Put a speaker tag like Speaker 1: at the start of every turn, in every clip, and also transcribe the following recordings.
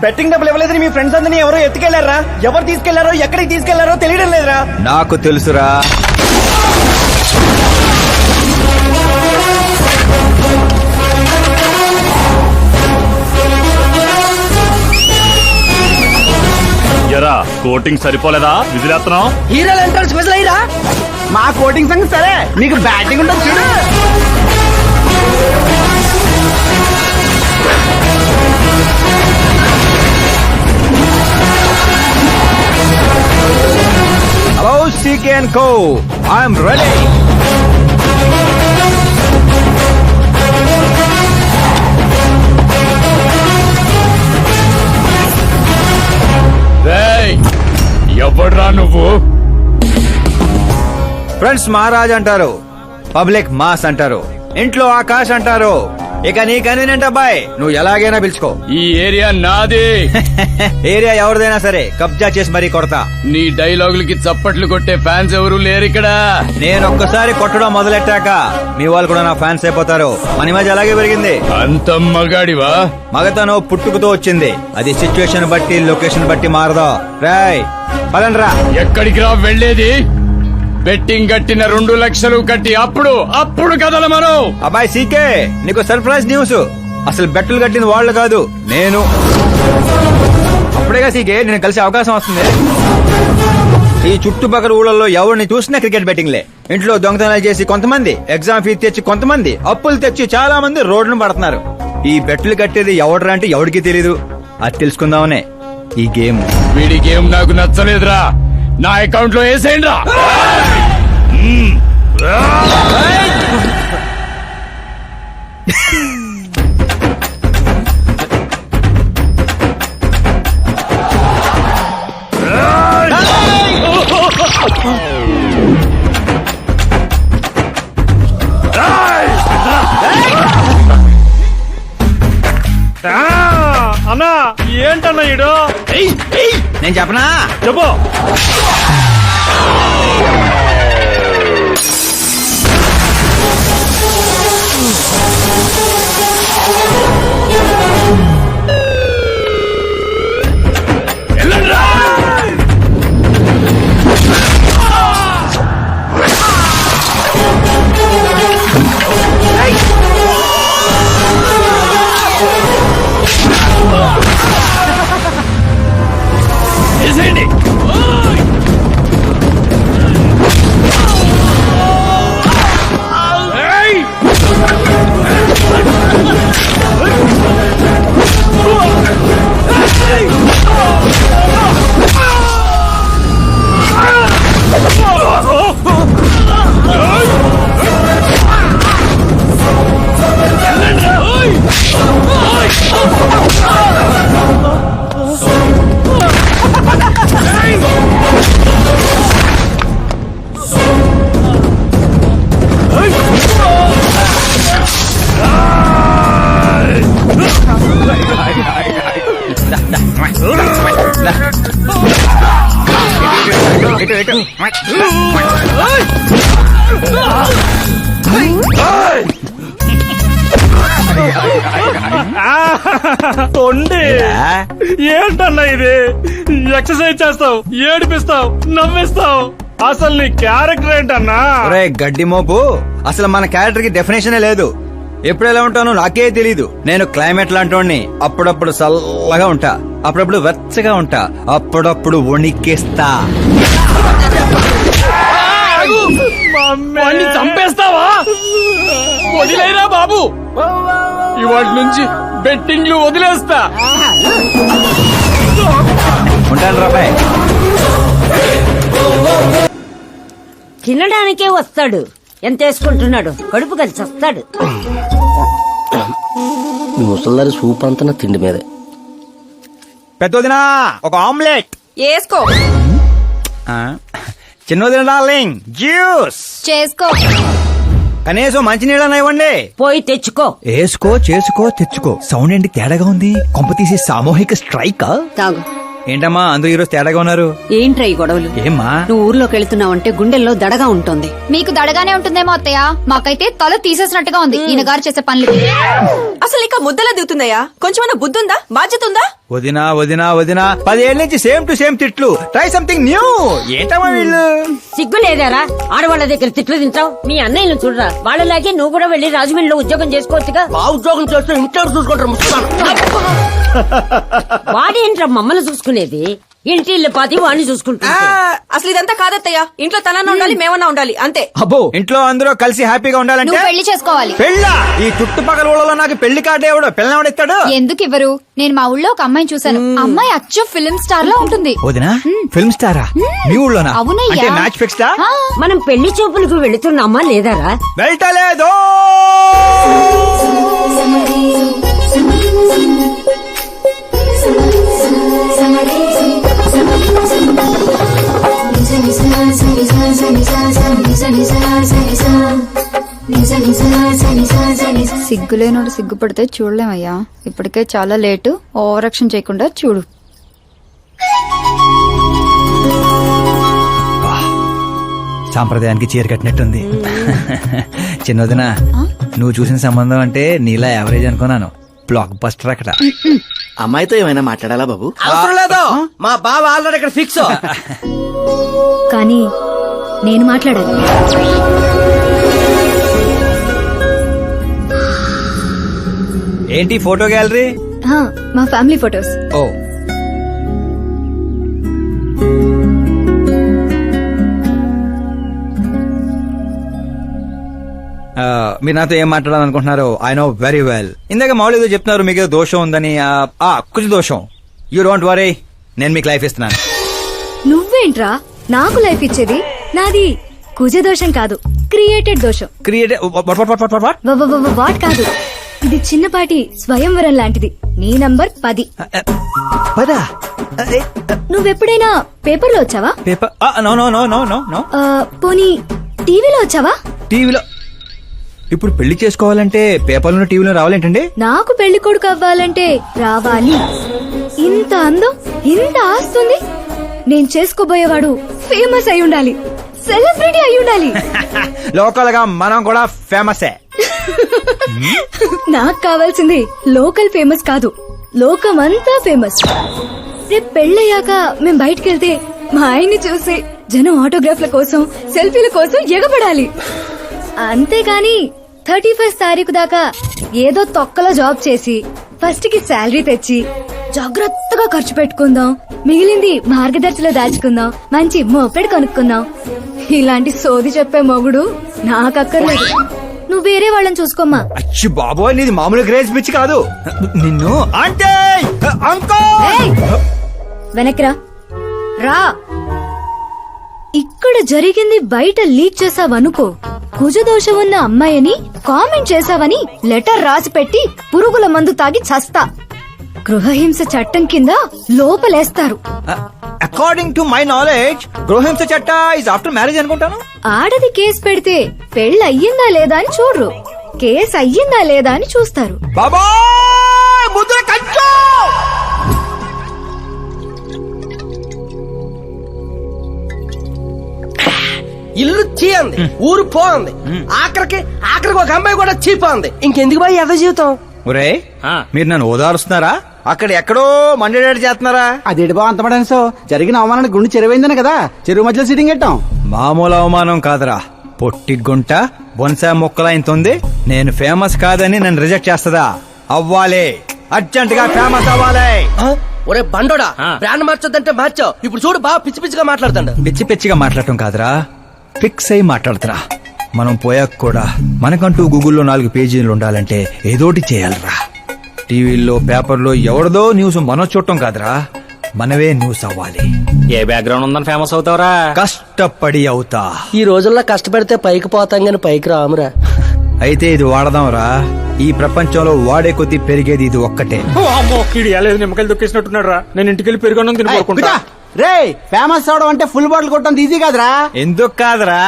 Speaker 1: Betting డబ్బులు ఇవ్వలేదని మీ friends అందరినీ ఎవరో ఎత్తుకెళ్లారా? ఎవరు తీసుకెళ్లారో ఎక్కడికి తీసుకెళ్లారో తెలియడం లేదురా.
Speaker 2: నాకు తెలుసురా.
Speaker 3: ఎరా కోటింగ్ సరిపోలేదా? విజిలేస్తున్నావు.
Speaker 1: హీరోలు ఎంట్రన్స్ విజిల్ అయ్యిరా. మా కోటింగ్ సంగతి సరే, మీకు బ్యాటింగ్ ఉంటుంది చూడు.
Speaker 2: Hello CK & Co. I'm ready.
Speaker 3: ఎవడ్రా నువ్వు?
Speaker 2: ఫ్రెండ్స్ మహారాజ్ అంటారు, పబ్లిక్ మాస్ అంటారు, ఇంట్లో ఆకాశ్ అంటారు. ఇక నీ కన్వీనియంట్ అబ్బాయి, నువ్వు ఎలాగైనా పిలుచుకో.
Speaker 3: ఈ ఏరియా నాది.
Speaker 2: ఏరియా ఎవరిదైనా సరే కబ్జా చేసి మరీ కొడతా.
Speaker 3: నీ డైలాగులకి చప్పట్లు కొట్టే ఫ్యాన్స్ ఎవరు లేరు ఇక్కడ.
Speaker 2: నేను ఒక్కసారి కొట్టడం మొదలెట్టాక మీ వాళ్ళు కూడా నా ఫ్యాన్స్ అయిపోతారు. మన మధ్య అలాగే పెరిగింది.
Speaker 3: అంత మగాడివా?
Speaker 2: మగతనం పుట్టుకుతో వచ్చింది, అది సిచ్యువేషన్ బట్టి లొకేషన్ బట్టి మారదా. రాయ్ పదండ్రా.
Speaker 3: ఎక్కడికి రా వెళ్లేది? బెట్టింగ్ కట్టిన 2 లక్షలు కట్టి అప్పుడు కదల మనం.
Speaker 2: అబ్బాయి CK, నీకు సర్ప్రైజ్ న్యూస్. అసలు బెట్టలు కట్టింది వాళ్ళు కాదు, నేను. అప్పుడేగా సీకే నేను కలిసే అవకాశం వస్తుంది. ఈ చుట్టుపక్కల ఊళ్ళల్లో ఎవరిని చూసినా క్రికెట్ బెట్టింగ్లే. ఇంట్లో దొంగతనాలు చేసి కొంతమంది, ఎగ్జామ్ ఫీజు తెచ్చి కొంతమంది, అప్పులు తెచ్చి చాలా మంది రోడ్లను పడుతున్నారు. ఈ బెట్టలు కట్టేది ఎవడరా అంటే ఎవడికి తెలీదు. అది తెలుసుకుందామనే ఈ గేమ్.
Speaker 3: వీడి గేమ్ నాకు నచ్చలేదురా, నా అకౌంట్ లో వేసేయండి రా.
Speaker 1: అన్నా ఏంటన్నా ఈడు?
Speaker 2: నేను చెప్పనా?
Speaker 1: చెప్పు. తొండి ఏంటన్నా ఇది? ఎక్సర్సైజ్ చేస్తావు, ఏడిపిస్తావు, నవ్విస్తావు. అసలు నీ క్యారెక్టర్ ఏంటన్నా?
Speaker 2: గడ్డి మోపు. అసలు మన క్యారెక్టర్ కి డెఫినేషనే లేదు. ఎప్పుడు ఎలా ఉంటానో నాకే తెలీదు. నేను క్లైమేట్ లాంటోడిని. అప్పుడప్పుడు చల్లగా ఉంటా, అప్పుడప్పుడు వెచ్చగా ఉంటా, అప్పుడప్పుడు వణికేస్తా.
Speaker 3: వాడిని చంపేస్తావా? వదిలేరా బాబు, ఇవాటి నుంచి బెట్టింగ్లు వదిలేస్తా.
Speaker 2: ఉంటాను రాబాయ్.
Speaker 4: తినడానికే వస్తాడు, ఎంత వేసుకుంటున్నాడు, కడుపు కలిసి వస్తాడు.
Speaker 5: మీ ముసల్దారి సూప్ అంతా నా తిండి మీదే.
Speaker 2: పెద్దదినా ఒక ఆమ్లెట్
Speaker 6: వేసుకో.
Speaker 2: చిన్నదిన డార్లింగ్ జ్యూస్
Speaker 6: చేసుకో.
Speaker 2: కనీసం మంచినీళ్ళన్నా ఇవ్వండి.
Speaker 4: పోయి తెచ్చుకో.
Speaker 2: వేసుకో, చేసుకో, తెచ్చుకో. సౌండ్ ఏంటి తేడాగా ఉంది? కొంప తీసి సామూహిక స్ట్రైక్.
Speaker 6: తాగు.
Speaker 2: ఏంటమ్మా అందరూ ఈరోజు తేడాగా ఉన్నారు?
Speaker 6: ఏంట్రా ఈ గొడవలు?
Speaker 2: ఏమ్మా
Speaker 6: నువ్వు ఊర్లోకి వెళ్తున్నావంటే గుండెల్లో దడగా ఉంటుంది.
Speaker 7: మీకు దడగానే ఉంటుందేమో అత్తయ్య, మాకైతే తల తీసేసినట్టుగా ఉంది ఈయన గారు చేసే పనులు.
Speaker 6: అసలు ఇంకా ముద్దలా దిగుతుందయ్యా? కొంచెమన్నా బుద్ధి ఉందా, బాధ్యత ఉందా?
Speaker 2: వదినా వదినా వదినా 10 ఏళ్ళ నుంచి సేమ్ టు సేమ్ తిట్లు. Try something new. ఏంటమ్మా వీళ్ళు?
Speaker 4: సిగ్గు లేదారా ఆడవాళ్ళ దగ్గర తిట్లు తింటావు? మీ అన్నయ్యను చూడరా, వాళ్ళలాగే నువ్వు కూడా వెళ్లి రాజమండ్రిలో ఉద్యోగం చేసుకోవచ్చుగా.
Speaker 5: మా ఉద్యోగం చేస్తే ఇంట్లో చూసుకుంటారు ముసల్దారు.
Speaker 4: వాడేంట్రా మమ్మల్ని చూసుకునేది? ఇంటి ఇల్లు పాతి వాడిని చూసుకుంటా.
Speaker 6: అసలు ఇదంతా కాదత్తయ్యా. ఇంట్లో తనన్నా ఉండాలి, మేమన్నా ఉండాలి, అంతే.
Speaker 2: అబ్బో, ఇంట్లో అందరూ కలిసి హ్యాపీగా ఉండాలంటే
Speaker 7: నువ్వు పెళ్లి చేసుకోవాలి.
Speaker 2: పెళ్ళా? ఈ చుట్టుపక్కల ఊళ్ళలో నాకు పెళ్లి కార్డు ఎవడు పిల్లవాడిస్తాడు?
Speaker 7: ఎందుకు ఇవ్వరు? నేను మా ఊళ్ళో ఒక అమ్మాయిని చూశాను. అమ్మాయి అచ్చు ఫిల్మ్ స్టార్ లా ఉంటుంది.
Speaker 2: వదినా ఫిల్మ్ స్టారా? మీ ఊళ్ళోనా?
Speaker 7: అవునయ్యా.
Speaker 2: అంటే మ్యాచ్ ఫిక్స్డా?
Speaker 7: ఆ,
Speaker 4: మనం పెళ్లి చూపులకు వెళుతున్నామా లేదారా?
Speaker 2: వెళ్ళలేదు.
Speaker 7: సిగ్గులేనోడు సిగ్గుపడితే చూడలేమయ్యా. ఇప్పటికే చాలా లేటు. ఓవర్ యాక్షన్ చేయకుండా చూడు.
Speaker 2: సాంప్రదాయానికి చీర కట్టినట్టుంది. చిన్నదిన నువ్వు చూసిన సంబంధం అంటే నీలా యావరేజ్ అనుకున్నాను. బ్లాక్ బస్టర్ అక్కడ.
Speaker 5: అమ్మాయితో ఏమైనా మాట్లాడాలా బాబు?
Speaker 1: అవసరం లేదు, మా బావ ఆల్రెడీ ఇక్కడ ఫిక్స్.
Speaker 7: కానీ నేను మాట్లాడాలి.
Speaker 2: ఏంటి ఫోటో గ్యాలరీ?
Speaker 7: మా ఫ్యామిలీ ఫొటోస్.
Speaker 2: ఓ మీరు నాతో ఏం మాట్లాడాలనుకుంటున్నారు? I know very well. ఇందాక మామూలు ఏదో చెప్తున్నారు మీకు ఏదో దోషం ఉందని. కుజ దోషం. యూ డోంట్ వరీ, నేను మీకు లైఫ్ ఇస్తున్నాను.
Speaker 8: నువ్వేంట్రా నాకు లైఫ్ ఇచ్చేది? నాది కుజ దోషం కాదు, క్రియేటెడ్ దోషం.
Speaker 2: క్రియేట్
Speaker 8: వాట్ కాదు, ఇది చిన్నపాటి స్వయంవరం లాంటిది. నీ నంబర్ 10.
Speaker 2: పదా
Speaker 8: నువ్వెప్పుడైనా పేపర్లో వచ్చావా?
Speaker 2: Paper? No no no no no no.
Speaker 8: పోనీ టీవీలో వచ్చావా?
Speaker 2: టీవీలో? ఇప్పుడు పెళ్లి చేసుకోవాలంటే పేపర్లో టీవీలో రావాలేంటండి?
Speaker 8: నాకు పెళ్లి కొడుకు అవ్వాలంటే రావాలి. ఇంత అందం, ఇంత ఆస్తుంది. నేను చేసుకోబోయేవాడు ఫేమస్ అయి ఉండాలి, సెలబ్రిటీ అయి ఉండాలి.
Speaker 2: లోకల్ గా మనం కూడా ఫేమసే.
Speaker 8: నాకు కావాల్సింది లోకల్ ఫేమస్ కాదు, లోకమంతా ఫేమస్. రేపు పెళ్ళయ్యాక మేం బయటకెళ్తే మా ఆయన్ని చూసి జనం ఆటోగ్రాఫ్ల కోసం, సెల్ఫీల కోసం ఎగబడాలి. అంతేగాని 31st తారీఖు దాకా ఏదో తొక్కలో జాబ్ చేసి ఫస్ట్ కి శాలరీ తెచ్చి జాగ్రత్తగా ఖర్చు పెట్టుకుందాం, మిగిలింది మార్గదర్శిలో దాచుకుందాం, మంచి మోపెడు కొనుక్కుందాం. ఇలాంటి సోది చెప్పే మొగుడు నాకక్కర్లేదు. నువ్వు వేరే వాళ్ళని చూసుకోమ్మా.
Speaker 2: అచ్చి బాబోయ్, నీది మామూలు గ్రేజ్ పిచ్చి కాదు. నిన్ను అంటే
Speaker 8: వెనక్రా రా. ఇక్కడ జరిగింది బయట లీక్ చేసావనుకో, కుజదోషం ఉన్న అమ్మాయిని కామెంట్ చేసావని లెటర్ రాసి పెట్టి పురుగుల మందు తాగి చస్తా. గృహహింస చట్టం కింద లోపలేస్తారు.
Speaker 2: అకార్డింగ్ టు మై నాలెడ్జ్ గృహహింస చట్ట ఇస్ ఆఫ్టర్ మ్యారేజ్ అనుకుంటాను.
Speaker 8: ఆడది కేసు పెడితే పెళ్లి అయ్యిందా లేదా అని చూడరు, కేసు అయ్యిందా లేదా అని చూస్తారు.
Speaker 2: బాబోయ్ ముద్ర కంచు.
Speaker 5: ఇల్లు చీ అంది, ఊరు పో అంది, ఆఖరికి ఒక అమ్మాయి కూడా చీపో అంది. ఇంకెందుకు బాయ్ ఎద జీవితం?
Speaker 2: ఒరే మీరు నన్ను ఓదారుస్తున్నారా? అక్కడ ఎక్కడో మండేడాడు చేస్తున్నారా?
Speaker 1: అదేటి బా అంత పడాను. జరిగిన అవమానానికి గుండె చెరువైందని కదా చెరువు మధ్యలో సిట్టింగ్ పెట్టాం.
Speaker 2: మామూలు అవమానం కాదురా, పొట్టి గుంట బొన్సా మొక్కలైంతుంది. నేను ఫేమస్ కాదని నన్ను రిజెక్ట్ చేస్తదా? అవ్వాలి, అర్జెంట్ గా ఫేమస్ అవ్వాలి.
Speaker 5: ఒరే బండోడా, బ్రాండ్ మార్చొద్దంటే మార్చావు. ఇప్పుడు చూడు బాగా పిచ్చి పిచ్చిగా మాట్లాడుతాడు.
Speaker 2: పిచ్చి పిచ్చిగా మాట్లాడటం కాదురా, ఫిక్స్ అయి మాట్లాడుతురా. మనం పోయాక కూడా మనకంటూ గూగుల్లో 4 పేజీలు ఉండాలంటే ఏదోటి చేయాలరా. టీవీల్లో పేపర్లో ఎవరిదో న్యూస్ మనం చూడటం కాదురా, మనవే న్యూస్ అవ్వాలి.
Speaker 9: ఏ బ్యాక్గ్రౌండ్ ఉందని ఫేమస్ అవుతావురా?
Speaker 2: కష్టపడి అవుతా.
Speaker 5: ఈ రోజుల్లో కష్టపడితే పైకి పోతాం గాని పైకి రామురా.
Speaker 2: అయితే ఇది వాడదాంరా. ఈ ప్రపంచంలో వాడే కొద్దీ పెరిగేది ఇది ఒక్కటే.
Speaker 9: నిమ్మకాయలు దొక్కేసినట్టున్నాడు రా. నేను ఇంటికి వెళ్ళి పెరుగొన్నం తిని కోరుకుంటా.
Speaker 1: రే ఫేమస్ అవడం అంటే ఫుల్ బాటిల్ కొట్టడం ఈజీ కాదురా.
Speaker 2: ఎందుకు కాదురా?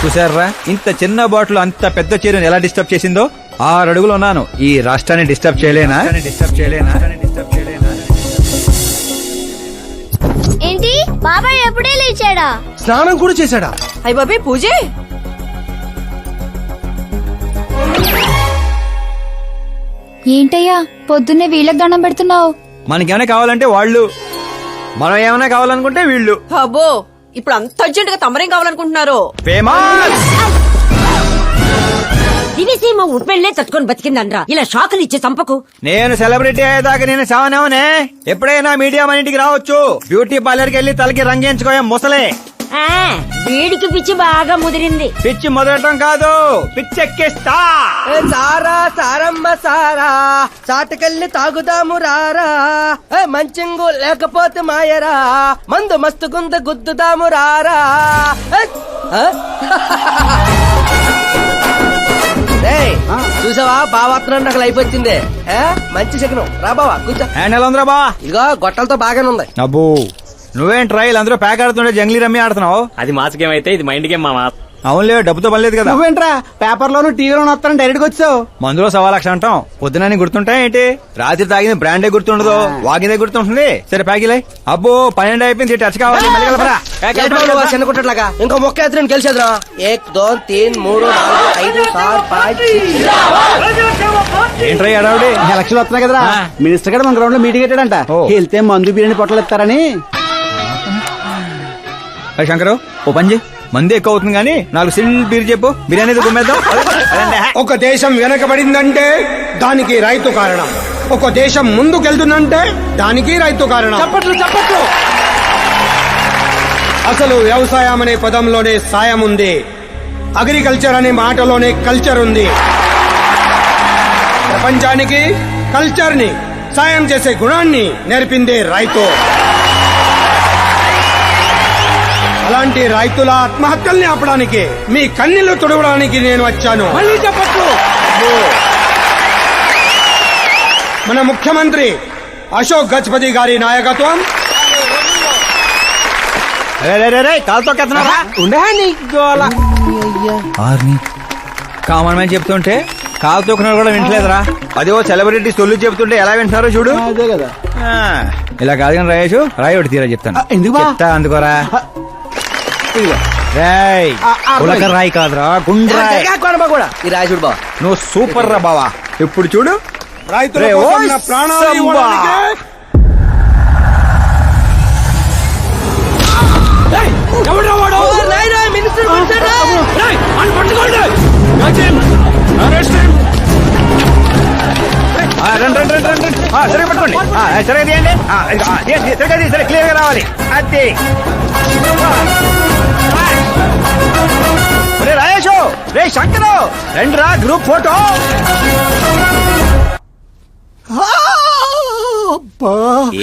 Speaker 2: చూసారా ఇంత చిన్న బాటిల్ అంత పెద్ద చీరను ఎలా డిస్టర్బ్ చేసిందో? 6 అడుగులు ఉన్నాను. ఈ రాష్ట్రాన్ని డిస్టర్బ్ చేయలేనా?
Speaker 8: ఏంటి బాబాయ్ ఎప్పుడే లేచాడా?
Speaker 5: స్నానం కూడా చేశాడా?
Speaker 6: అయ్య బాబే పూజే.
Speaker 7: ఏంటయ్యా పొద్దున్నే వీళ్ళకి దండం పెడుతున్నావు?
Speaker 2: మనకేమైనా కావాలంటే వాళ్ళు, మనం ఏమైనా కావాలనుకుంటే వీళ్ళు.
Speaker 6: అబ్బో ఇప్పుడు అంత అర్జెంట్ గా తమరేం కావాలనుకుంటున్నారు?
Speaker 2: ఫేమస్
Speaker 4: దివిసీమ ఉప్పెళ్లే తట్టుకొని బతికిందనరా. ఇలా షాకులు ఇచ్చే చంపకు.
Speaker 2: నేను సెలబ్రిటీ అయ్యేదాకా నేను సావనేవనే. ఎప్పుడైనా మీడియా మన ఇంటికి రావచ్చు. బ్యూటీ పార్లర్ కి వెళ్ళి తలకి రంగేయించుకోయా ముసలే.
Speaker 4: వీడికి పిచ్చి బాగా ముదిరింది.
Speaker 2: పిచ్చి మొదలటం కాదు, పిచ్చెక్కిస్తా.
Speaker 5: సారా సారమ్మ సారా, చాటుకెళ్ళి తాగుదాము రారా. మంచింగు లేకపోతే మాయరా, మందు మస్తు గుంద గుద్దుదాము రారా. చూసావా బావాత్రం నాకు లైఫ్ వచ్చింది. మంచి శకనం. రా బావా కూర్చో.
Speaker 2: హ్యాండ్ ఎలా ఉందిరా బా?
Speaker 5: ఇదిగో గొట్టలతో బాగానే ఉంది.
Speaker 2: అబ్బో నువ్వేంట్రా వీళ్ళందరూ ప్యాక్ ఆడుతుండే జంగ్లీ రమ్మి ఆడుతున్నావు?
Speaker 9: అది మాస్ గేమ్ అయితే ఇది మైండ్ గేమ్ మామా.
Speaker 2: అవునులే, డబ్బుతో పనిలేదు కదా.
Speaker 1: నువ్వేంట్రా పేపర్లోను టీవీలోను వస్తాను డైరెక్ట్ గా వచ్చావు.
Speaker 2: మందులో 1,00,000 అంటాం. పొద్దున గుర్తుంటాయి ఏంటి? రాత్రి తాగింది బ్రాండే గుర్తుండదు, వాగిందే గుర్తుంటుంది. సరే ప్యాకిలే. అబ్బో 12 అయిపోయింది, టచ్ కావాలి.
Speaker 5: చిన్న కుట్టట్లాగా ఇంకో మొక్క ఎత్తుని గెలిచేద్రా. 1 2 3 4 5 6 5
Speaker 2: ఏంట్రా అడావుడి?
Speaker 1: ఎలక్షన్ వస్తున్నాయి కదరా, మినిస్టర్ గారు మన గ్రౌండ్ లో మీటింగ్ పెట్టాడంట. వెళ్తే మందు బిర్యానీ పొట్టలు ఇస్తారని.
Speaker 2: శంకరు ఓ పని చేయి, మంది ఎక్కువ అవుతుంది కానీ 4 సిల్ బీర్ చెప్పు బిర్యానీ గుమ్మేద్దాం.
Speaker 10: ఒక దేశం వెనకబడిందంటే దానికి రైతు కారణం. ఒక దేశం ముందుకెళ్తుందంటే దానికి రైతు కారణం.
Speaker 5: చప్పట్లు చప్పట్లు.
Speaker 10: అసలు వ్యవసాయం అనే పదంలోనే సాయం ఉంది. అగ్రికల్చర్ అనే మాటలోనే కల్చర్ ఉంది. ప్రపంచానికి కల్చర్ ని సాయం చేసే గుణాన్ని నేర్పిందే రైతు. అలాంటి రైతుల ఆత్మహత్యల్ని ఆపడానికి, మీ కన్నీళ్లు తుడవడానికి నేను వచ్చాను.
Speaker 5: మళ్ళీ చప్పట్లు.
Speaker 10: మన ముఖ్యమంత్రి అశోక్ గజపతి గారి నాయకత్వం.
Speaker 2: కాలుతో కెత్తనారా కామన్ మ్యాన్ చెప్తుంటే కాలు తొక్కున్నారు కూడా వింటలేదురా. అదే సెలబ్రిటీ సొల్లు చెప్తుంటే ఎలా వింటున్నారో చూడు.
Speaker 5: అదే కదా.
Speaker 2: ఇలా కాదు కానీ రాయేషు రాయి ఒకటి తీరా చెప్తాను.
Speaker 5: ఎందుకు బా?
Speaker 2: చెప్తా అందుకోరా. రాయ్ ఉలక రాయి కాదురా గుండ్రాయ్.
Speaker 5: కూడా ఈ రాజుడు బా.
Speaker 2: నువ్వు సూపర్ రా బావా. ఇప్పుడు చూడు
Speaker 10: రైతుల
Speaker 2: రే,
Speaker 10: కోసం
Speaker 2: ఓయ్
Speaker 10: నా ప్రాణాలు
Speaker 2: సంబా.
Speaker 10: ఇవ్వడానికే
Speaker 5: మినిస్టర్
Speaker 2: రండి రండి రండి రండి. సరిగ్గా పట్టుకోండి. సరిగ్గా తీయండి. సరిగ్గా తీ, సరే క్లియర్ గా రావాలి. అది రే రాయేషు, రే శంకరు, రండి రా గ్రూప్ ఫోటో.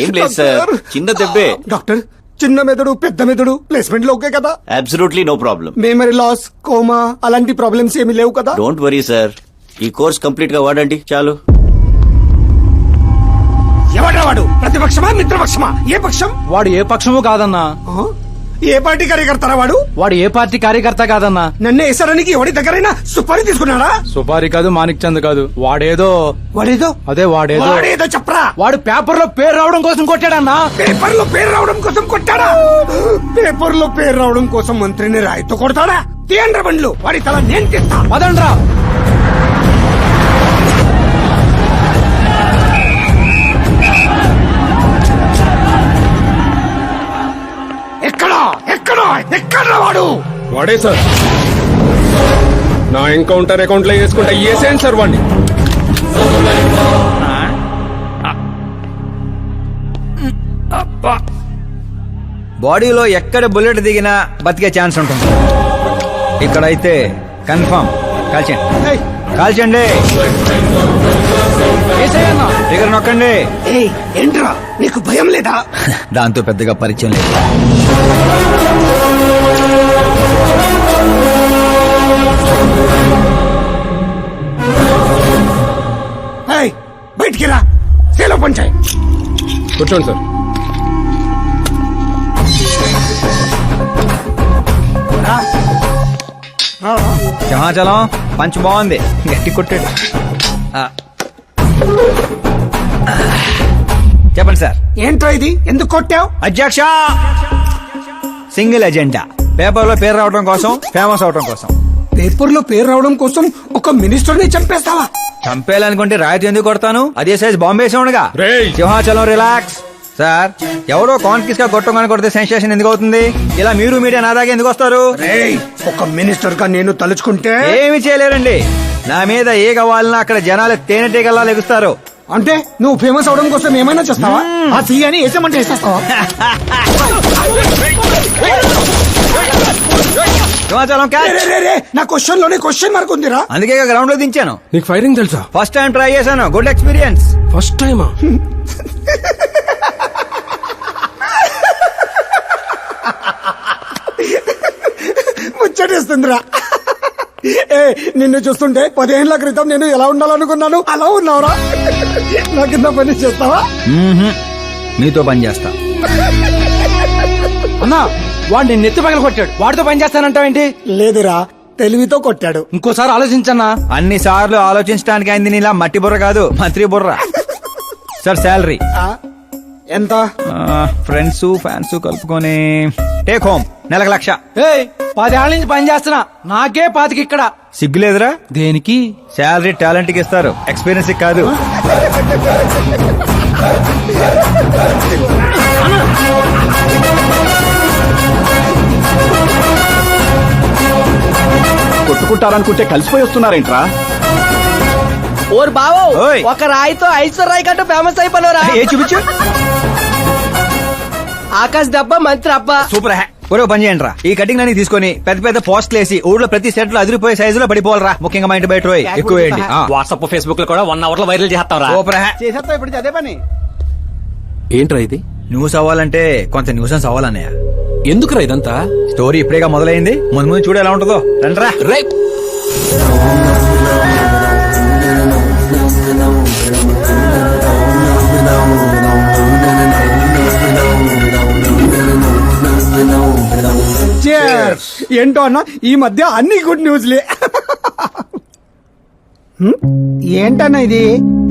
Speaker 11: ఏం లేదు సార్, చిన్న దెబ్బే.
Speaker 10: డాక్టర్, చిన్న మెదడు పెద్ద మెదడు ప్లేస్మెంట్ లో ఓకే కదా?
Speaker 11: Absolutely no problem.
Speaker 10: Memory loss, coma అలాంటి ప్రాబ్లమ్స్ ఏమీ లేవు కదా?
Speaker 11: డోంట్ వరీ సార్, ఈ కోర్స్ కంప్లీట్ గా వాడండి చాలు.
Speaker 10: ఎవడ్రా వాడు? ప్రతిపక్షమా మిత్రపక్షమా? ఏ పక్షం?
Speaker 9: వాడు ఏ పక్షము కాదన్నా.
Speaker 10: ఆ? ఏ పార్టీ కార్యకర్తారా వాడు?
Speaker 9: వాడు ఏ పార్టీ కార్యకర్త కాదన్నా.
Speaker 10: నన్ను వేసడానికి ఎవడి దగ్గరైనా సుపారీ తీసుకున్నాడా?
Speaker 9: సుపారి కాదు, మాణిక్ చంద్ కాదు. వాడేదో
Speaker 10: వాడేదో వాడేదో చెప్పరా.
Speaker 9: వాడు పేపర్ లో పేరు రావడం కోసం కొట్టాడన్నా.
Speaker 10: పేపర్ లో పేరు రావడం కోసం కొట్టాడా? పేపర్ లో పేరు రావడం కోసం మంత్రిని రాయితో కొడతాడా? తీయండ్ర బండ్లు, వాడి తల నేను తీస్తా.
Speaker 9: పదండ్రా.
Speaker 10: ఎక్కడ వాడు?
Speaker 9: వాడే సార్. నా ఎన్కౌంటర్ అకౌంట్ లో వేసుకుంటా ఏసేయండి సార్ వాడిని.
Speaker 2: బాడీలో ఎక్కడ బుల్లెట్ దిగినా బతికే ఛాన్స్ ఉంటుంది. ఇక్కడైతే కన్ఫర్మ్. కాల్చండి కాల్చండి. దగ్గర నొక్కండి.
Speaker 10: ఏంట్రా నీకు భయం లేదా?
Speaker 2: దాంతో పెద్దగా పరిచయం లేదు.
Speaker 10: బయటికి రా, సేలో పంచాయి.
Speaker 9: కూర్చోండి సార్.
Speaker 2: సింహాచలం పంచ్ బాగుంది, గట్టి కొట్టాడు. చెప్పండి సార్.
Speaker 10: ఏంట్రా ఇది? ఎందుకు కొట్టావు?
Speaker 2: అధ్యక్ష, సింగిల్ ఎజెండా. పేపర్ లో పేరు రావడం కోసం, ఫేమస్ అవడం కోసం.
Speaker 10: పేపర్ లో పేరు రావడం కోసం ఒక మినిస్టర్ ని చంపేస్తావా?
Speaker 2: చంపేయాలనుకుంటే రాయితీ ఎందుకు కొడతాను? అదే సైజ్ బాంబే సౌండ్గా. సింహాచలం రిలాక్స్. సార్, ఎవరో కాన్ఫిస్ గా కొట్టగానే కొడితే సెన్సేషన్ ఎందుకు అవుతుంది? ఇలా మీరు మీడియా నా దాకా ఎందుకు వస్తారు?
Speaker 10: ఒక మినిస్టర్ గా నేను తలుచుకుంటే
Speaker 2: ఏమి చేయలేరండి. నా మీద ఏ కావాలన్నా అక్కడ జనాలు తేనెటీగల్లా లెగుస్తారు.
Speaker 10: అంటే నువ్వు ఫేమస్ అవడం కోసం ఏమైనా చేస్తావా? ఆ సీఎని వేసేమంటే వేసేస్తావా?
Speaker 2: సింహాచలం క్యాచ్.
Speaker 10: నా క్వశ్చన్ లోనే క్వశ్చన్ మార్క్ ఉందిరా.
Speaker 2: అందుకే గ్రౌండ్ లో దించాను.
Speaker 9: నీకు ఫైరింగ్ తెలుసా?
Speaker 2: ఫస్ట్ టైం ట్రై చేశాను, గుడ్ ఎక్స్పీరియన్స్.
Speaker 9: ఫస్ట్ టైమా?
Speaker 10: ముచ్చటేస్తుందిరా. నిన్ను చూస్తుంటే 10 ఏళ్ల క్రితం నేను ఎలా ఉండాలనుకున్నాను అలా ఉన్నావురా. నా కింద పని చేస్తావా?
Speaker 2: మీతో పని చేస్తా.
Speaker 9: అన్నా, వాడు నిన్ను ఎత్తి పగల కొట్టాడు. వాడితో పని చేస్తానంటావేంటి?
Speaker 10: లేదురా, తెలివితో కొట్టాడు.
Speaker 9: ఇంకోసారి ఆలోచించన్నా.
Speaker 2: అన్ని సార్లు ఆలోచించడానికి అయింది నీలా మట్టి బుర్ర కాదు, మంత్రి బుర్ర. సార్ శాలరీ
Speaker 10: ఎంత?
Speaker 2: ఫ్రెండ్స్ ఫ్యాన్స్ కలుపుకొని టేక్ హోమ్ నెలకు 1,00,000.
Speaker 9: 10 ఏళ్ల నుంచి పని చేస్తున్నా, నాకే 25 ఇక్కడ.
Speaker 2: సిగ్గులేదురా?
Speaker 9: దేనికి?
Speaker 2: శాలరీ టాలెంట్ కి ఇస్తారు, ఎక్స్పీరియన్స్ కాదు.
Speaker 1: కలుసుకుంటారనుకుంటే కలిసిపోయి వస్తున్నారేంట్రా?
Speaker 5: ఓరు బావో,
Speaker 2: ఓయ్.
Speaker 5: ఒక రాయితో ఐశ్వర్ రాయ్ కంటూ ఫేమస్ అయిపోయినరా.
Speaker 2: ఏ చూపించు.
Speaker 5: ఆకాశ్ దెబ్బ మంత్రి అబ్బా.
Speaker 2: సూపర్ హ్యా. ఒరే పని చేయండి రా, ఈ కటింగ్ అన్ని తీసుకొని పెద్ద పెద్ద పోస్టులు వేసి ఊళ్ళో ప్రతి సెట్ లో అదిరిపోయే సైజులో పడిపోవాలరా. ముఖ్యంగా మా ఇంటి బయట రోయ్ ఎక్కువ వేయండి.
Speaker 9: వాట్సాప్ ఫేస్బుక్ లో కూడా 1 hour లో వైరల్ చేస్తాం రా.
Speaker 2: సూపర్ హ్యా.
Speaker 1: చేసేస్తా ఇప్పుడు అదే పని.
Speaker 9: ఏంట్రా ఇది?
Speaker 2: న్యూస్ అవ్వాలంటే కొంత న్యూసెన్స్ అవ్వాలన్నయ్య.
Speaker 9: ఎందుకురా ఇదంతా?
Speaker 2: స్టోరీ ఇప్పుడేగా మొదలైంది, ముందు ముందు చూడు ఎలా ఉంటుందో. రండ్రా.
Speaker 9: రేయ్
Speaker 10: Cheers. ఏంటో అన్న ఈ మధ్య అన్ని గుడ్ న్యూస్లే. ఏంటన్నా ఇది?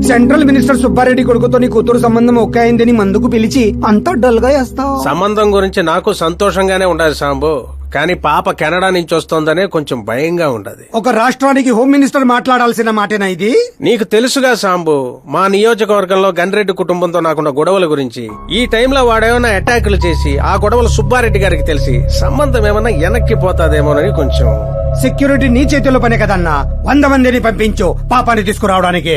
Speaker 10: సెంట్రల్ మినిస్టర్ సుబ్బారెడ్డి కొడుకుతో నీ కూతురు సంబంధం ఒకే అయిందని మందుకు పిలిచి అంత డల్ గా వేస్తావు.
Speaker 12: సంబంధం గురించి నాకు సంతోషంగానే ఉండదు సాంబు, కానీ పాప కెనడా నుంచి వస్తోందనే కొంచెం భయంగా ఉండదు.
Speaker 10: ఒక రాష్ట్రానికి హోమ్ మినిస్టర్ మాట్లాడాల్సిన మాటేనా ఇది?
Speaker 12: నీకు తెలుసుగా సాంబు, మా నియోజకవర్గంలో గన్రెడ్డి కుటుంబంతో నాకున్న గొడవల గురించి. ఈ టైంలో వాడేమన్నా అటాకులు చేసి ఆ గొడవలు సుబ్బారెడ్డి గారికి తెలిసి సంబంధం ఏమన్నా వెనక్కి పోతాదేమోనని కొంచెం.
Speaker 10: సెక్యూరిటీ నీ చేతిలో పనే కదన్నా. 100 మందిని పంపించు పాపాన్ని తీసుకురావడానికి.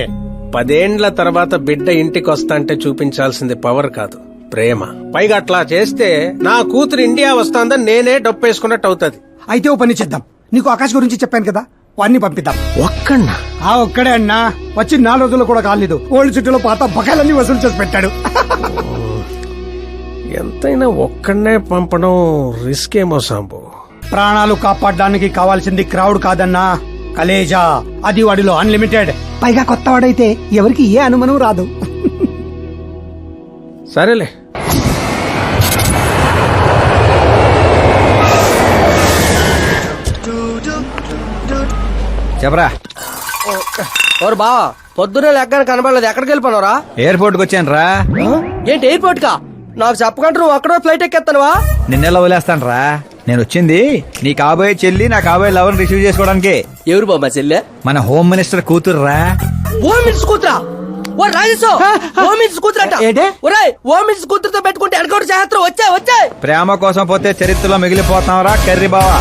Speaker 12: 10 ఏండ్ల తర్వాత బిడ్డ ఇంటికి వస్తాంటే చూపించాల్సింది పవర్ కాదు, ప్రేమ. పైగా అట్లా చేస్తే నా కూతురు ఇండియా వస్తాందని నేనే డప్పేసుకున్నట్టు అవుతుంది.
Speaker 10: అయితే ఓ పని చేద్దాం, నీకు ఆకాశ్ గురించి చెప్పాను కదా, వాడిని పంపిద్దాం.
Speaker 12: ఒక్కన్నా?
Speaker 10: ఆ ఒక్కడే అన్నా, వచ్చి 4 రోజులు కూడా కాలేదు. ఓల్డ్ సిటీలో పాత బకాయిలన్నీ వసూలు చేసి పెట్టాడు.
Speaker 12: ఎంతైనా ఒక్కడనే పంపడం రిస్క్ ఏమో సాంబు.
Speaker 10: ప్రాణాలు కాపాడడానికి కావాల్సింది క్రౌడ్ కాదన్నా, కలేజా. అది వాడిలో అన్లిమిటెడ్. పైగా కొత్త వాడైతే ఎవరికి ఏ అనుమానం రాదు.
Speaker 12: సరేలే.
Speaker 2: చెప్పరా.
Speaker 5: ఓరు బావా, పొద్దునే లెక్కన కనబడలేదు, ఎక్కడికి వెళ్ళిపోనరా?
Speaker 2: ఎయిర్పోర్ట్ కి వచ్చాను రా.
Speaker 5: ఏంటి ఎయిర్పోర్ట్ కా? నాకు చెప్పకుండా నువ్వు అక్కడో ఫ్లైట్ ఎక్కేస్తానువా?
Speaker 2: నిన్నెలా వదిలేస్తాను రా. నేను వచ్చింది నీ కాబోయే చెల్లి, నా కాబోయే లవర్ రిసీవ్ చేసుకోవడానికి.
Speaker 5: ఎవరు బాబా చెల్లె?
Speaker 2: మన హోమ్ మినిస్టర్ కూతురు రా.
Speaker 5: హోమ్ మినిస్టర్ కూతురా? ఓ రాజేశో, హోమ్ మినిస్టర్ కూతురట. ఒరేయ్, హోమ్ మినిస్టర్ కూతురుతో పెట్టుకుంటే ఎనకౌంట్ చేస్తారు. వచ్చే
Speaker 2: ప్రేమ కోసం పోతే చరిత్రలో మిగిలిపోతాం రా కర్రీ బావా.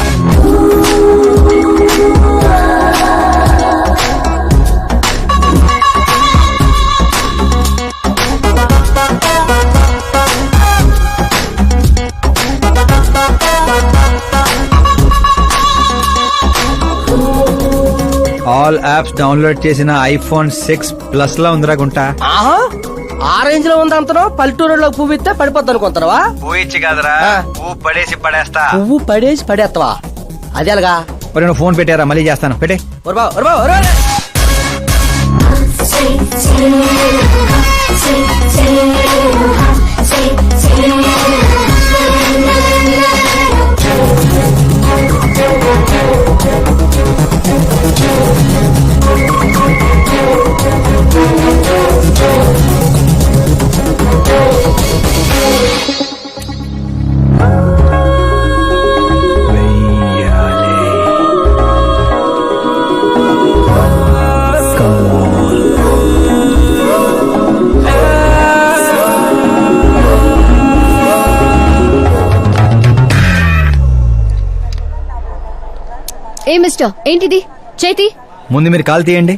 Speaker 2: ఆల్ యాప్స్ డౌన్లోడ్ చేసిన ఐఫోన్ 6 ప్లస్ లా ఉందిరా గుంటా.
Speaker 5: ఆహా, ఆ రేంజ్ లో ఉంది అంతనో. పల్లెటూరులో పువ్వు ఇస్తే పడిపోద్ది అనుకుంటావా?
Speaker 2: పోయిచ్చి కాదురా, పువ్వు పడేసి పడేస్తా.
Speaker 5: పువ్వు పడేసి పడేస్తావా? అది అలాగా.
Speaker 2: మరి నువ్వు ఫోన్ పెట్టారా, మళ్ళీ చేస్తాను. పెట్టే.
Speaker 8: ఏ మిస్టర్, ఏంటిది చేతి?
Speaker 2: ముందు మీరు కాల్ తీయండి.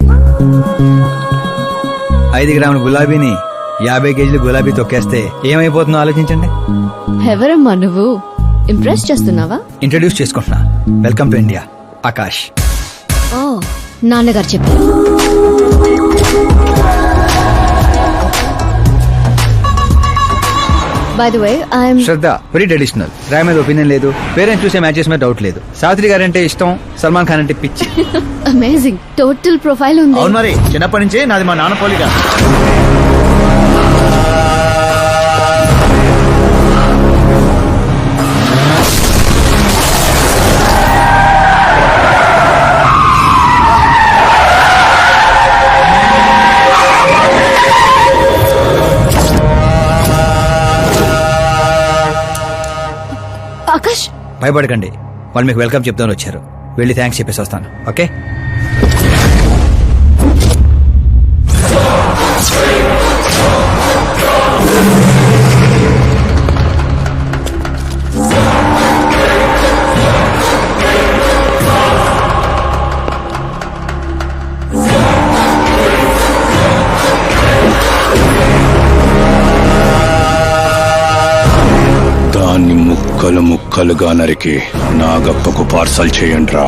Speaker 2: 5 గ్రాముల గులాబీని 50 కేజీలు గులాబీ తొక్కేస్తే ఏమైపోతుందో ఆలోచించండి.
Speaker 8: ఎవరమ్మా నువ్వు? ఇంప్రెస్ చేస్తున్నావా?
Speaker 2: ఇంట్రడ్యూస్ చేసుకుంటున్నా. Welcome to India, Aakash.
Speaker 8: ఓ, నాన్నగారు చెప్పారు. By the way, I'm
Speaker 2: Shraddha. Very traditional. రాయ్ మీద ఒపీనియన్ లేదు, పేరెంట్స్ చూసే మ్యాచెస్ మీద డౌట్ లేదు. సావిత్రి గారు అంటే ఇష్టం, సల్మాన్ ఖాన్ అంటే పిచ్చి.
Speaker 8: అమేజింగ్, టోటల్ ప్రొఫైల్ ఉంది.
Speaker 2: అవును మరి, చిన్నప్పటి నుంచి నాది మా నాన్న పోలిక.
Speaker 8: ఆకాష్,
Speaker 2: భయపడకండి, వాళ్ళు మీకు వెల్కమ్ చెప్తాను వచ్చారు. వెళ్ళి థ్యాంక్స్ చెప్పేసి వస్తాను. ఓకే.
Speaker 3: దాన్ని ముక్కలు ముక్కలుగా నరికి నాగప్పకు పార్సల్ చేయండి రా.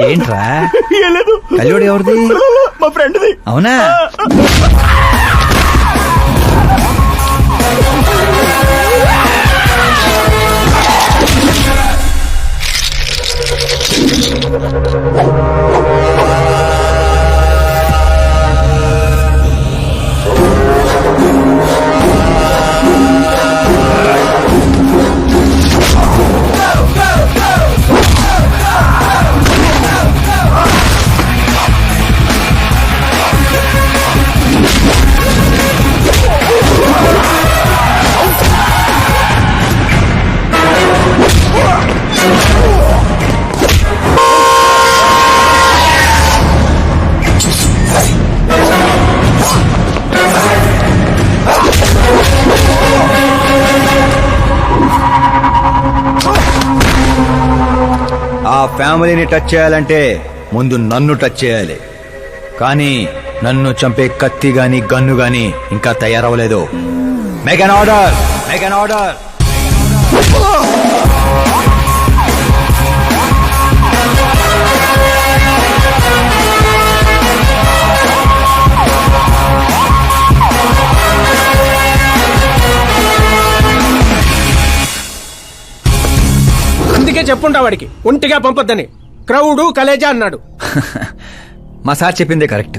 Speaker 2: ఏంట్రా కల్లుడు ఎవరిది?
Speaker 1: మా ఫ్రెండ్ది.
Speaker 2: అవునా? ఆ ఫ్యామిలీని టచ్ చేయాలంటే ముందు నన్ను టచ్ చేయాలి. కానీ నన్ను చంపే కత్తి గాని గన్ను గాని ఇంకా తయారవలేదు. Make an order, make an order.
Speaker 12: అందుకే చెప్పుంటా వాడికి ఒంటిగా పంపొద్దని. క్రౌడు కలేజా అన్నాడు.
Speaker 2: మా సార్ చెప్పిందే కరెక్ట్.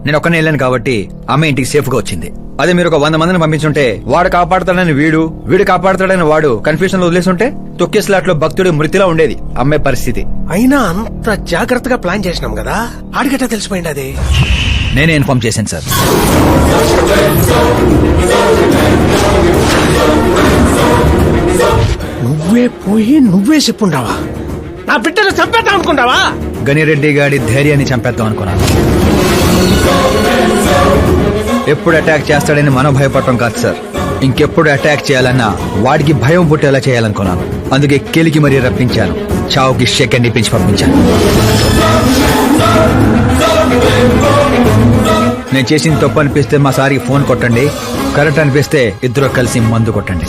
Speaker 2: నేను ఒక్కనే వెళ్ళాను కాబట్టి అమ్మ ఇంటికి సేఫ్ గా వచ్చింది. అదే మీరు ఒక 100 మందిని పంపించుంటే వాడు కాపాడతాడని వీడు కాపాడతాడని వాడు కన్ఫ్యూజన్ లో వదిలేసుంటే తొక్కేస్లాట్లో భక్తుడి మృతిలా ఉండేది అమ్మాయి పరిస్థితి.
Speaker 12: అయినా అంత జాగ్రత్తగా ప్లాన్ చేసినాం కదా, ఆడిగట్టా తెలిసిపోయింది. అది
Speaker 2: నేనే ఇన్ఫార్మ్ చేశాను సార్.
Speaker 12: నువ్వే పోయి నువ్వే చెప్పుంటావా? నా బిడ్డను చంపేద్దాం అనుకుంటావా?
Speaker 2: గనిరెడ్డి గాడి ధైర్యాన్ని చంపేద్దాం అనుకున్నాను. ఎప్పుడు అటాక్ చేస్తాడని మనం భయపడటం కాదు సార్, ఇంకెప్పుడు అటాక్ చేయాలన్నా వాడికి భయం పుట్టేలా చేయాలనుకున్నాను. అందుకే కెలికి మరీ రప్పించాను. చావుకి సెకండ్ ఇప్పించి పంపించాను. నేను చేసిన తప్పు అనిపిస్తే మా సారికి ఫోన్ కొట్టండి, కరెక్ట్ అనిపిస్తే ఇద్దరు కలిసి మందు కొట్టండి.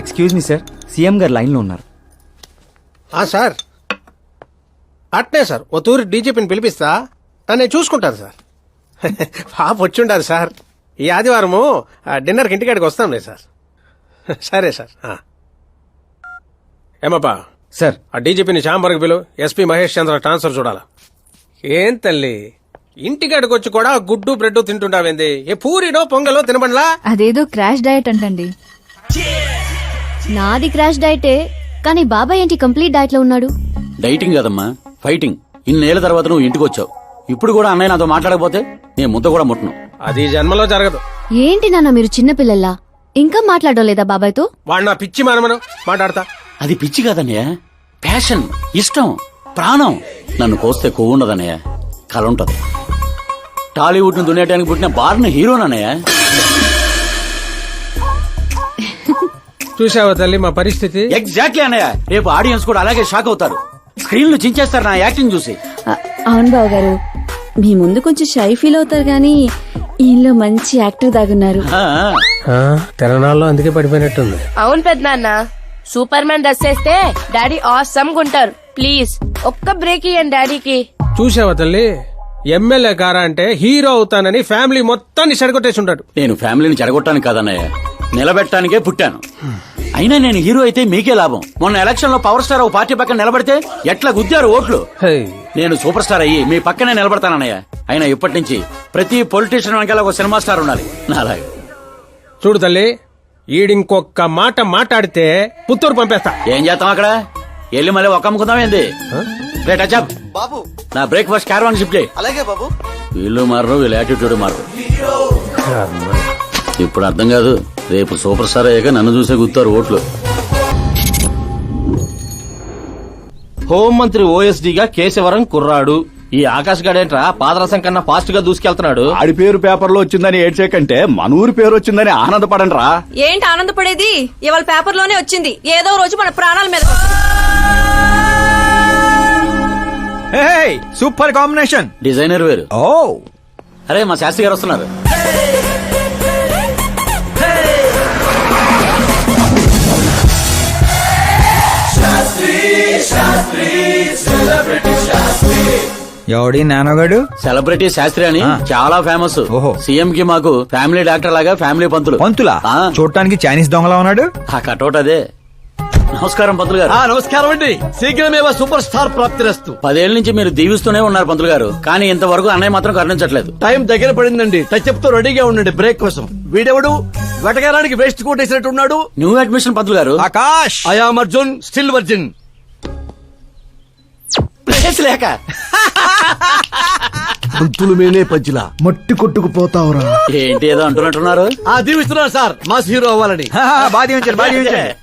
Speaker 1: ఎక్స్క్యూజ్ మీ సార్, సీఎం గారు లైన్ లో ఉన్నారు.
Speaker 12: సార్ అట్నే సార్, ఓ తూరి డీజీపీని పిలిపిస్తా, తనే చూసుకుంటారు సార్. పాప వచ్చిండారు సార్. ఈ ఆదివారము డిన్నర్కి ఇంటికాడికి వస్తాంలే సార్. సరే సార్. ఏమప్పా
Speaker 1: సార్,
Speaker 12: ఆ డీజీపీని చాంబర్కి పిలు, ఎస్పీ మహేష్ చంద్ర ట్రాన్స్ఫర్ చూడాలా. ఏం తల్లి ఇంటికాడికి వచ్చి కూడా గుడ్డు బ్రెడ్ తింటుంటావేంది? ఏ పూరినో పొంగలో తినబండ్లా?
Speaker 8: అదేదో క్రాష్ డయట్ అంటండి. నాది క్రాష్ డయటే, కానీ బాబాయ్ ఏంటి కంప్లీట్ డయట్ లో ఉన్నాడు?
Speaker 11: డైటింగ్ కదమ్మా, ఫైటింగ్. ఇన్నేళ్ల తర్వాత నువ్వు ఇంటికి వచ్చావు. ఇప్పుడు కూడా అన్నయ్య నాతో మాట్లాడకపోతే నేను ముద్ద కూడా ముట్టను.
Speaker 12: అది ఈ జన్మలో జరగదు.
Speaker 8: ఏంటి నాన్న మీరు చిన్నపిల్లల్లా ఇంకా మాట్లాడడం లేదా బాబాయ్తో?
Speaker 12: వాడు నా పిచ్చి మనమను మాట్లాడతా.
Speaker 11: అది పిచ్చి కాదన్నయ్య, ప్యాషన్, ఇష్టం, ప్రాణం. నన్ను కోస్తే కొవ్వు ఉండదన్నయ్య, కల ఉంటది. టాలీవుడ్ ను దున్నేయడానికి పుట్టిన బార్న హీరోనన్నయ్య.
Speaker 12: చూసావా తల్లి మా పరిస్థితి?
Speaker 11: ఎగ్జాక్ట్లీ అన్నయ్య, రేపు ఆడియన్స్ కూడా అలాగే షాక్ అవుతారు. స్క్రీన్లు చించేస్తారు నా యాక్టింగ్ చూసి.
Speaker 8: అవును బావ గారు, మీ ముందు కొంచెం షై ఫీల్ అవుతారు గానీ ఈయనలో మంచి యాక్టర్ దాగున్నారు.
Speaker 12: తెలంగాణలో అందుకే పడిపోయినట్టుంది.
Speaker 6: అవును పెద్దనాన్న, సూపర్ మ్యాన్ డ్రెస్ వేస్తే డాడీ ఆసమ్ గుంటారు. ప్లీజ్ ఒక్క బ్రేక్ ఇయ్యండి డాడీకి.
Speaker 12: చూసావా తల్లి, ఎమ్మెల్యే కారా అంటే హీరో అవుతానని ఫ్యామిలీ మొత్తాన్ని చెడగొట్టేసి ఉంటాడు.
Speaker 11: నేను ఫ్యామిలీని చెడగొట్టాను కాదన్నయ్య, నిలబెట్టడానికే పుట్టాను. అయినా నేను హీరో అయితే మీకే లాభం. మొన్న ఎలక్షన్ లో పవర్ స్టార్ ఒక పార్టీ పక్కన నిలబడితే ఎట్లా గుద్దారు ఓట్లు. నేను సూపర్ స్టార్ అయ్యి మీ పక్కనే నిలబడతానన్నయ్య. అయినా ఇప్పటి నుంచి ప్రతి పొలిటీషియన్ వెనకాల ఒక సినిమా స్టార్ ఉండాలి నాలాగా.
Speaker 12: చూడు తల్లి, ఈడింకొక్క మాట మాట్లాడితే పుత్తూరు పంపేస్తా.
Speaker 11: ఏం చేస్తాం అక్కడ వెళ్ళి మళ్ళీ ఒక అమ్ముకుందాం ఏంది?
Speaker 1: బాబు
Speaker 11: నా బ్రేక్ఫాస్ట్ క్యారవాన్ షిఫ్ట్ చేయి.
Speaker 1: అలాగే బాబు.
Speaker 11: వీళ్ళు మారరు, వీళ్ళ యాటిట్యూడ్ మారరు. ఇప్పుడు అర్థం కాదు, రేపు సూపర్ స్టార్ అయ్యాక నన్ను చూసే గుర్తారు ఓట్లు.
Speaker 1: హోంమంత్రి ఓఎస్డీగా కేశవరం కుర్రాడు. ఈ ఆకాశ్ గడేంట్రా పాదరసం కన్నా ఫాస్ట్ గా దూసుకెళ్తున్నాడు.
Speaker 3: ఆడి పేరు పేపర్ లో వచ్చిందని ఏడ్చేకంటే మన ఊరి పేరు వచ్చిందని ఆనందపడండి రా.
Speaker 6: ఏంటి ఆనందపడేది? ఇవాళ పేపర్ లోనే వచ్చింది. ఏదో రోజు మన ప్రాణాల మీద.
Speaker 2: Super combination.
Speaker 11: డిజైనర్ వేరు.
Speaker 2: ఓ
Speaker 11: అరే మా శాస్త్రి గారు వస్తున్నారు.
Speaker 2: ఎవడి నానోగాడు?
Speaker 11: సెలబ్రిటీ శాస్త్రి అని చాలా ఫేమస్.
Speaker 2: ఓహో.
Speaker 11: సీఎం కి మాకు ఫ్యామిలీ డాక్టర్ లాగా ఫ్యామిలీ పంతులు.
Speaker 2: పంతులా?
Speaker 11: ఆ.
Speaker 2: చూడటానికి చైనీస్ దొంగలా ఉన్నాడు.
Speaker 11: ఆ కటౌట్ అదే. నమస్కారం పంతులు గారు.
Speaker 1: నమస్కారం అండి. శీఘ్రమేవో సూపర్ స్టార్ ప్రాప్తిరస్తు.
Speaker 11: 10 ఏళ్ల నుంచి మీరు దీవిస్తూనే ఉన్నారు పంతులు గారు, కానీ ఇంతవరకు అన్నయ్య మాత్రం కరుణించట్లేదు.
Speaker 1: టైం దగ్గర పడిందండి. టచ్అప్ తో రెడీగా ఉండండి బ్రేక్ కోసం. వీడెవడు వెటకారానికి వేస్ట్ కోట్ వేసినట్టు ఉన్నాడు.
Speaker 11: న్యూ అడ్మిషన్ పంతులు గారు.
Speaker 2: Akash.
Speaker 1: I am Arjun, still virgin.
Speaker 11: Place లేక
Speaker 1: పంతులు మేనే పంచులా మట్టి కొట్టుకుపోతావురా.
Speaker 11: ఏంటి ఏదో అంటున్నట్టున్నారు?
Speaker 1: దీవిస్తున్నారు సార్ మాస్ హీరో అవ్వాలని.
Speaker 2: బాధి ఉంచారు.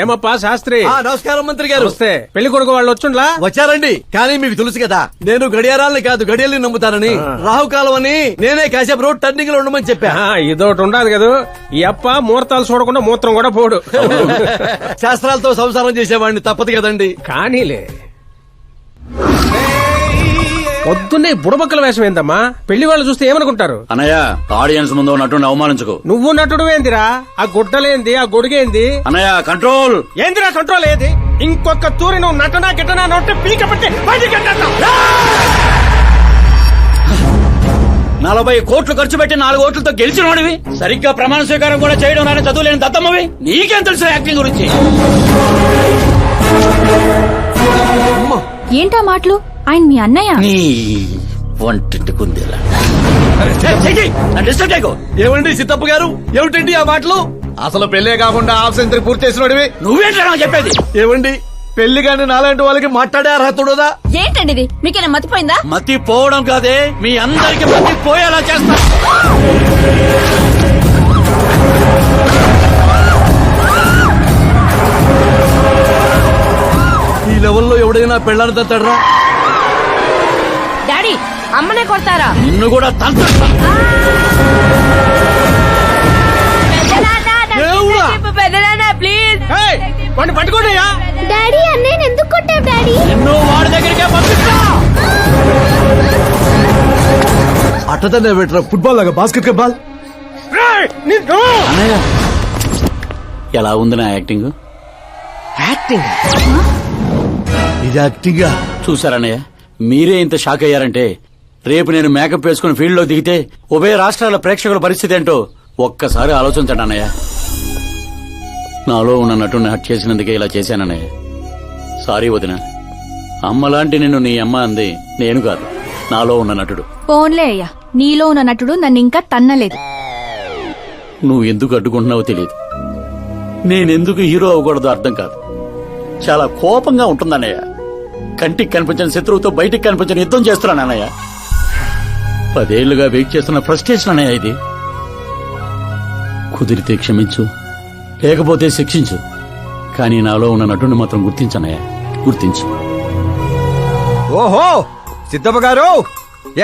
Speaker 12: ఏమప్పా శాస్త్రి?
Speaker 1: నమస్కారం మంత్రి గారు.
Speaker 12: వస్తే పెళ్లి కొడుకు వాళ్ళు వచ్చుండ్లా?
Speaker 1: వచ్చారండి. కానీ మీకు తెలుసు కదా, నేను గడియారాలని కాదు గడియల్ని నమ్ముతానని. రాహుకాలం అని నేనే కాసేపు రోడ్ టర్నింగ్ లో ఉండమని చెప్పా.
Speaker 12: ఇదొకటి ఉండదు కదా, ఈ అప్ప ముహూర్తాలు చూడకుండా మూత్రం కూడా పోడు.
Speaker 1: శాస్త్రాలతో సంసారం చేసేవాడిని, తప్పదు కదండి.
Speaker 12: కానీలే, పొద్దున్నే బుడబక్కల వేషం ఏందమ్మా? పెళ్లి వాళ్ళు చూస్తే ఏమనుకుంటారు?
Speaker 11: అన్నయ్య, ఆడియన్స్ ముందు నటుని అవమానించుకో.
Speaker 12: నువ్వు నటుడు ఏందిరా? ఆ గుడ్డలేంది, ఆ గొడుగేంది?
Speaker 11: అన్నయ్య కంట్రోల్.
Speaker 12: ఏందిరా కంట్రోల్ ఏది? ఇంకొక తూరి నువ్వు నటనా గిట్టనా నొట్టే పీక పట్టి బయటికి గెంటేస్తా.
Speaker 11: 40 కోట్లు ఖర్చు పెట్టి 4 ఓట్లతో గెలిచిన వాడివి, సరిగ్గా ప్రమాణ స్వీకారం కూడా చేయడం నాని చదువు లేని దత్తమ్మవి, నీకేం తెలుసు యాక్టింగ్ గురించి?
Speaker 8: ఏంటా మాటలు? ఆయన మీ అన్నయ్య.
Speaker 11: నీ వంటింటి కుందేలా.
Speaker 1: ఏమండి సిద్ధప్ప గారు, ఏమిటండి ఆ మాటలు? అసలు పెళ్లే కాకుండా హాఫ్ సెంచరీ పూర్తి చేసినోడివి.
Speaker 11: నువ్వేంటా చెప్పేది?
Speaker 1: ఏమండి, పెళ్లి కానీ నాలాంటి వాళ్ళకి మాట్లాడే అర్హత ఉండదా?
Speaker 6: ఏంటండి ఇది? మీకేనా మతిపోయిందా?
Speaker 11: మతి పోవడం కాదే, మీ అందరికి మతి పోయేలా చేస్తా.
Speaker 1: ఈ లెవెల్లో ఎవడైనా పెళ్ళాన్ని తట్టడరా?
Speaker 6: డాడీ అమ్మనే కొడతారా?
Speaker 11: నిన్ను కూడా తంత్ర.
Speaker 6: ప్లీజ్
Speaker 12: వాడిని పట్టుకోండియా.
Speaker 8: డాడీ అన్నయ్య ఎందుకు కొట్టావు డాడీ?
Speaker 11: నిన్ను వాడి దగ్గరికే పంపిస్తా.
Speaker 1: అట్టదనే పెట్టరా, ఫుట్బాల్ లాగా బాస్కెట్ బాల్.
Speaker 11: అన్నయ్య, ఎలా ఉంది నా యాక్టింగ్?
Speaker 1: ఇది యాక్టింగ్.
Speaker 11: చూసారన్నయ్య, మీరే ఇంత షాక్ అయ్యారంటే రేపు నేను మేకప్ వేసుకుని ఫీల్డ్ లో దిగితే ఉభయ రాష్ట్రాల ప్రేక్షకుల పరిస్థితి ఏంటో ఒక్కసారి ఆలోచించండి అన్నయ్య. నాలో ఉన్న నటుని హట్ చేసినందుకే ఇలా చేశానన్నయ్య. సారీ వదిన. అమ్మలాంటి నిన్ను నీ అమ్మ అంది నేను కాదు, నాలో ఉన్న నటుడు.
Speaker 8: పోన్లే అయ్యా, నీలో ఉన్న నటుడు నన్ను ఇంకా తన్నలేదు.
Speaker 11: నువ్వు ఎందుకు అడ్డుకుంటున్నావో తెలియదు. నేనెందుకు హీరో అవ్వకూడదో అర్థం కాదు. చాలా కోపంగా ఉంటుందన్నయ్య. కంటికి కనిపించిన శత్రువుతో బయటికి కనిపించిన యుద్ధం చేస్తున్నాను అన్నయ్య. 10 ఏళ్లుగా వెయిట్ చేస్తున్న ఫ్రస్ట్రేషన్ అనే ఇది. కుదిరితే క్షమించు, లేకపోతే శిక్షించు, కానీ నాలో ఉన్న నటుని మాత్రం గుర్తించనయ్యా, గుర్తించు.
Speaker 2: ఓహో సిద్ధప్ప గారు,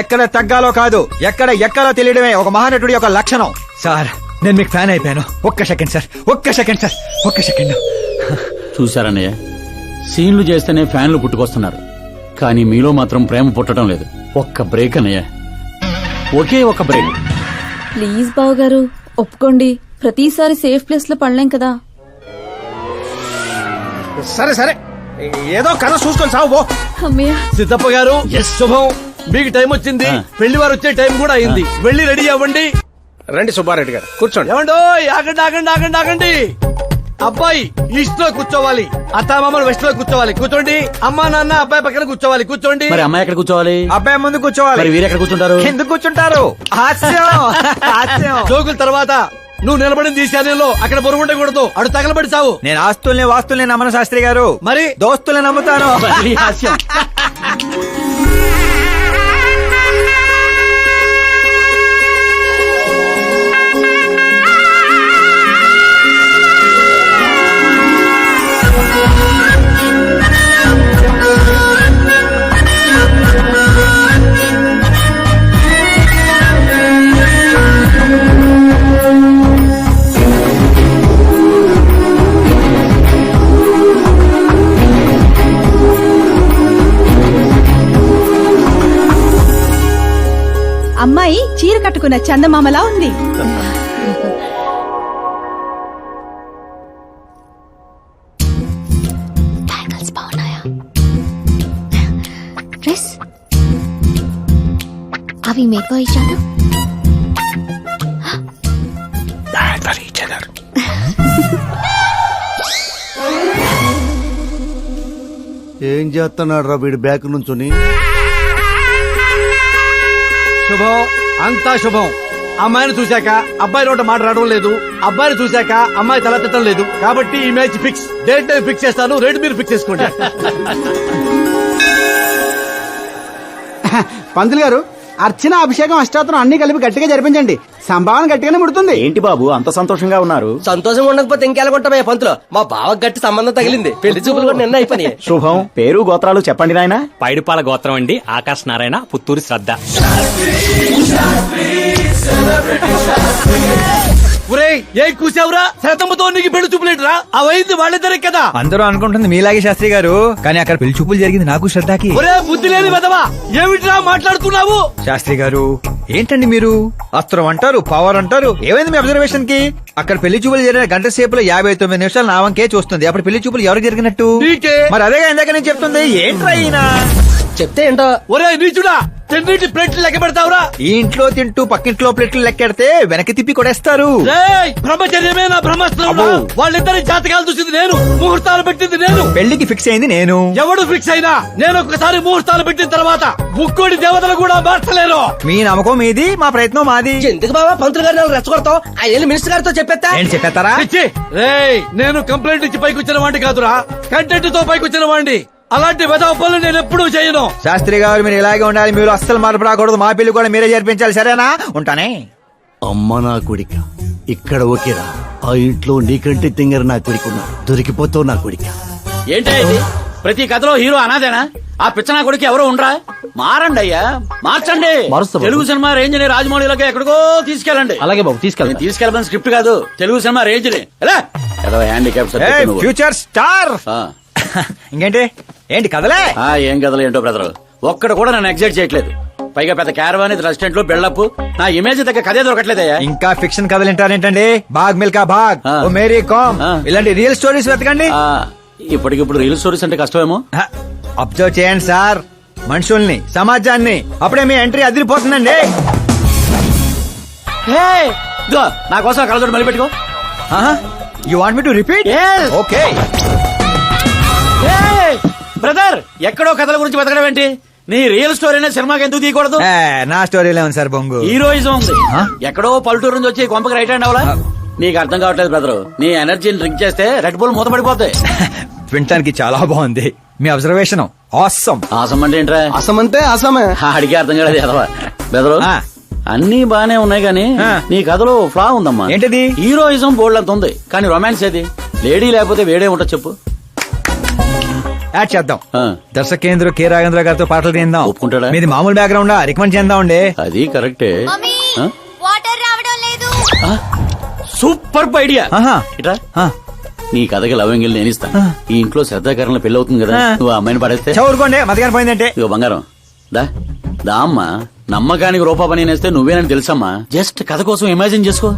Speaker 2: ఎక్కడ తగ్గాలో కాదు, ఎక్కడ ఎక్కాలో తెలియడమే ఒక మహానటుడి యొక్క లక్షణం. సార్ నేను మీకు ఫ్యాన్ అయిపోయాను. ఒక్క సెకండ్ సార్, ఒక్క సెకండ్.
Speaker 11: చూశారన్నయ్య, సీన్లు చేస్తేనే ఫ్యాన్లు పుట్టుకొస్తున్నారు, కానీ మీలో మాత్రం ప్రేమ పుట్టడం లేదు. ఒక్క బ్రేక్ అన్నయ్య, ఒకే ఒక బ్రేక్.
Speaker 8: ప్లీజ్ బావు గారు ఒప్పుకోండి, ప్రతిసారి సేఫ్ ప్లేస్ లో పడలేం కదా.
Speaker 12: సరే ఏదో కథ చూసుకొని సాగు.
Speaker 8: అమ్మయ్య
Speaker 5: సిద్ధప్ప గారు శుభం, మీకు టైం వచ్చింది, పెళ్లి వారు వచ్చే టైం కూడా అయింది, వెళ్ళి రెడీ అవ్వండి.
Speaker 12: రండి సుబ్బారెడ్డి గారు, కూర్చోండి.
Speaker 5: ఏమండో ఆగండి. అబ్బాయి ఈస్ట్ లో కూర్చోవాలి, అత్తామామలు వెస్ట్ లో కూర్చోవాలి. కూర్చోండి. అమ్మా నాన్న అబ్బాయి పక్కన కూర్చోవాలి. కూర్చోండి.
Speaker 11: మరి అమ్మాయి ఎక్కడ కూర్చోవాలి?
Speaker 2: అబ్బాయి ముందు కూర్చోవాలి.
Speaker 11: మరి వీరు ఎక్కడ కూర్చుంటారు?
Speaker 2: ఎందుకు కూర్చుంటారు? హాస్యం.
Speaker 5: జోకుల తర్వాత నువ్వు నిలబడింది ఈ శానంలో, అక్కడ బరువు ఉండకూడదు, అడు తగలబడి సావు.
Speaker 2: నేను ఆస్తుల్ని వాస్తుల్ని నమ్మను శాస్త్రి గారు,
Speaker 5: మరి
Speaker 2: దోస్తుల్ని నమ్ముతాను.
Speaker 11: మళ్ళీ హాస్యం.
Speaker 8: అమ్మాయి చీర కట్టుకున్న చందమామలా ఉంది.
Speaker 13: డ్రెస్ అవి మేకో ఇచ్చాడు.
Speaker 1: ఏం చేస్తున్నాడు రా వీడి బ్యాక్ నుంచుని?
Speaker 5: శుభం, అంతా శుభం. అమ్మాయిని చూశాక అబ్బాయి నోట మాట రావడం లేదు, అబ్బాయిని చూశాక అమ్మాయి తల తిట్టడం లేదు. కాబట్టి ఈ match fix. Date time fix చేస్తాను, రేట్ మీరు ఫిక్స్ చేసుకోండి.
Speaker 10: పంతులు గారు, అర్చన అభిషేకం అష్టాత్రం అన్ని కలిపి గట్టిగా జరిపించండి. సంభావన గట్టిగానే ముడుతుంది.
Speaker 11: ఏంటి బాబు అంత సంతోషంగా ఉన్నారు?
Speaker 5: సంతోషంగా ఉండకపోతే ఇంకెలాగుంటామయ్యా పంతులు. మా బావ గట్టి సంబంధం తగిలింది, పెళ్లి చూపులు కూడా నిన్న అయిపోయి.
Speaker 11: శుభం. పేరు గోత్రాలు చెప్పండి నాయన.
Speaker 9: పైడిపాల గోత్రం అండి, ఆకాశ్ నారాయణ, పుత్తూరు శ్రద్ధ.
Speaker 5: ఏ కూసావురా? శతంతో నీకు పెళ్లి చూపులేట్రా? అవైంది వాళ్ళిద్దరే కదా.
Speaker 2: అందరూ అనుకుంటుంది మీలాగే శాస్త్రి గారు, కానీ అక్కడ పెళ్లి చూపులు జరిగింది నాకు శ్రద్ధకి.
Speaker 5: ఒరే బుద్ధి లేని వెదవా, ఏమిట్రా మాట్లాడుతున్నావు?
Speaker 2: శాస్త్రి గారు ఏంటండి మీరు? అస్త్రం అంటారు, పవర్ అంటారు, ఏమైంది మీ అబ్జర్వేషన్ కి? అక్కడ పెళ్లి చూపులు జరిగిన గంట సేపులో 59 నిమిషాలు నా వంకే చూస్తుంది. అప్పుడు పెళ్లి చూపులు ఎవరికి జరిగినట్టు? మరి అదే ఇందాక నేను చెప్తుంది. ఏంట్రా ఈయన
Speaker 5: చెప్తే ఏంటో? ఒరే నీచుడా, తిన్నింటి ప్లేట్లు లెక్క పెడతావురా?
Speaker 2: ఈ ఇంట్లో తింటూ పక్కింట్లో ప్లేట్లు లెక్కెడితే వెనక్కి తిప్పి కొడేస్తారు.
Speaker 5: బ్రహ్మచర్యమే నా బ్రహ్మాస్త్రం. వాళ్ళిద్దరి జాతకాలు చూసింది నేను, ముహూర్తాలు పెట్టింది నేను,
Speaker 2: పెళ్లికి ఫిక్స్ అయింది నేను.
Speaker 5: ఎవడు ఫిక్స్ అయినా నేను ఒక్కసారి ముహూర్తాలు పెట్టిన తర్వాత ముక్కోడి దేవతలు కూడా మార్చలేరు.
Speaker 2: మీ నమ్మకం మీది, మా ప్రయత్నం మాది.
Speaker 5: ఎందుకు బాబా పంతులు గారిని రెచ్చగొడతావు? ఆయన మినిస్టర్ గారితో చెప్పేస్తా.
Speaker 2: ఏం చెప్పేస్తారా?
Speaker 5: నేను కంప్లైంట్ ఇచ్చి పైకి వచ్చిన వాడిని కాదురా, కంటెంట్ తో పైకి వచ్చిన వాడిని. అలాంటి వెధవ పనులు నేను ఎప్పుడూ చేయను.
Speaker 2: శాస్త్రి గారు మీరు ఇలాగే ఉండాలి, మీరు అస్సలు మార్పు రాకూడదు. మా పెళ్లి కూడా మీరే జరిపించాలి, సరేనా? ఉంటానే.
Speaker 1: అమ్మ నా కొడిక, ఇక్కడ ఓకేరా. ఆ ఇంట్లో నీకంటే తింగర నా కొడుకున్నా, దొరికిపోతావు నా కొడిక.
Speaker 11: ఏంటి ప్రతి కథలో హీరో అనాదేనా? ఆ పిచ్చనా కొడుకు ఎవరో ఉండరా? మారండి అయ్యా, మార్చండి. తెలుగు సినిమా రేంజ్ ని రాజమౌళిలోకి ఎక్కడికో తీసుకెళ్ళండి.
Speaker 5: అలాగే బాబు,
Speaker 11: తీసుకెళ్ళమని స్క్రిప్ట్ కాదు, తెలుగు సినిమా రేంజ్ ని. Handicap
Speaker 2: future star. ఇంకేంటి ఏంటి కదలే?
Speaker 11: ఏం కథలు ఏంటో బ్రదర్, ఒక్కడ కూడా నన్ను ఎగ్జైట్ చేయట్లేదు. పైగా పెద్ద క్యారవాన్, రెస్టారెంట్ లో బిల్డప్, నా ఇమేజ్ దగ్గర కథే దొరకట్లేదయ్యా.
Speaker 2: ఇంకా ఫిక్షన్ కథలు వింటారేంటండి? బాగ్ మిల్కా బాగ్, ఓ మేరీ కామ్, ఇలాంటి రియల్ స్టోరీస్ వెతకండి.
Speaker 11: ఇప్పటికిప్పుడు రీల్ స్టోరీస్ అంటే కష్టమేమో.
Speaker 2: అబ్జర్వ్ చేయండి సార్ మనుషుల్ని, సమాజాన్ని, అప్పుడే మీ ఎంట్రీ అదిరిపోతుందండి.
Speaker 11: నా కోసం కలదోడు మళ్ళీ పెట్టుకో.
Speaker 2: You want me to repeat? Okay.
Speaker 11: Brother, ఎక్కడో కథల గురించి బతకడం ఏంటి? నీ రియల్ స్టోరీనే సినిమాకి ఎందుకు తీయకూడదు?
Speaker 2: నా స్టోరీలో ఉంది సార్ బొంగు.
Speaker 11: హీరోయిజం ఉంది. ఎక్కడో పల్లెటూరు నుంచి వచ్చి కొంపకి రైట్ హ్యాండ్ అవలా? నీకు అర్థం కావట్లేదు బ్రదర్. నీ ఎనర్జీని డ్రింక్ చేస్తే రెడ్ బుల్ మూత పడిపోతాయి.
Speaker 2: వినటానికి చాలా బాగుంది మీ అబ్జర్వేషన్. ఆసమ్.
Speaker 11: ఆసం అంటే ఏంట్రా?
Speaker 12: అసమంతే అసమే.
Speaker 11: అడిగే అర్థం కాలేదు ఎదవా బెదరు.
Speaker 2: ఆ.
Speaker 11: అన్ని బానే ఉన్నాయి గానీ
Speaker 2: ఆ.
Speaker 11: నీ కథలో ఫ్లా ఉందమ్మా.
Speaker 2: ఏంటది?
Speaker 11: హీరోయిజం బోల్డ్ అంత ఉంది కానీ రొమాన్స్ ఏది? లేడీ లేకపోతే వేడే ఉంటా చెప్పు.
Speaker 2: యాడ్ చేద్దాం.
Speaker 11: ఆ.
Speaker 2: దర్శకేంద్ర కె రాఘేంద్ర గారితో పాటలు తీద్దాం.
Speaker 11: ఒప్పుకుంటాడా?
Speaker 2: మీది మామూలు బ్యాక్గ్రౌండ్ రికమెండ్ చేద్దాం అండి.
Speaker 11: అది కరెక్టే. ఆ?
Speaker 13: వాటర్ రావడం లేదు.
Speaker 11: ఆ? Super idea.
Speaker 2: ఆహా.
Speaker 11: ఇట్రా
Speaker 2: ఆ.
Speaker 11: నీ కథకి లవంగిల్ నేను ఇస్తాను. ఈ ఇంట్లో శ్రద్ధాకరణ పెళ్లి అవుతుంది కదా,
Speaker 2: ఆ.
Speaker 11: నువ్వు ఆ అమ్మాయిని పడేస్తే.
Speaker 2: చదువుకోండి మతగాని పోయిందంటే.
Speaker 11: ఇగో బంగారం దా దా అమ్మా. నమ్మకానికి రూపా పని నేస్తే నువ్వేనని తెలుసమ్మా. జస్ట్ కథ కోసం ఇమాజిన్ చేసుకో.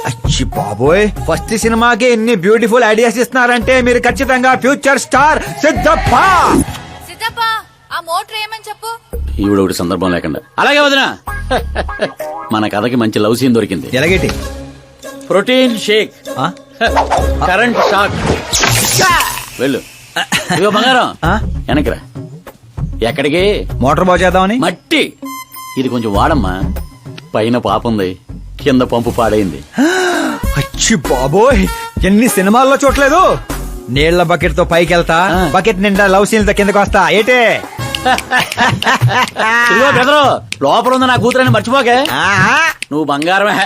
Speaker 2: అచ్చి బాబోయ్, ఫస్ట్ సినిమాకి ఎన్ని బ్యూటిఫుల్ ఐడియాస్ ఇస్తున్నారంటే మీరు ఖచ్చితంగా ఫ్యూచర్ స్టార్ సిద్ధప్ప.
Speaker 13: సిద్ధప్ప ఆ మోటర్ ఏమని చెప్పు.
Speaker 11: ఈవిడ ఒకటి సందర్భం లేకుండా. అలాగే వదినా. మన కథకి మంచి లవ్ సీన్ దొరికింది.
Speaker 2: ఎలాగేటి?
Speaker 11: ప్రోటీన్ షేక్,
Speaker 2: ఆ?
Speaker 11: Current shock. వెళ్ళు. ఇదిగో బంగారం
Speaker 2: ఆ?
Speaker 11: వెనకరా. ఎక్కడికి?
Speaker 2: మోటార్ బాగు చేద్దామని.
Speaker 11: మట్టి ఇది కొంచెం వాడమ్మా. పైన పాప ఉంది, కింద పంపు పాడైంది.
Speaker 2: అచ్చి బాబోయ్, ఎన్ని సినిమాల్లో చూడలేదు. నీళ్ల బకెట్ తో పైకి వెళ్తా,
Speaker 11: ఆ.
Speaker 2: బకెట్ నిండా లవ్ సీన్లతో కిందకి వస్తా. ఏటే?
Speaker 11: ఇదిగో బెదరు, లోపల ఉంది నా కూతురని మర్చిపోకే.
Speaker 2: ఆహా.
Speaker 11: నువ్వు బంగారమే.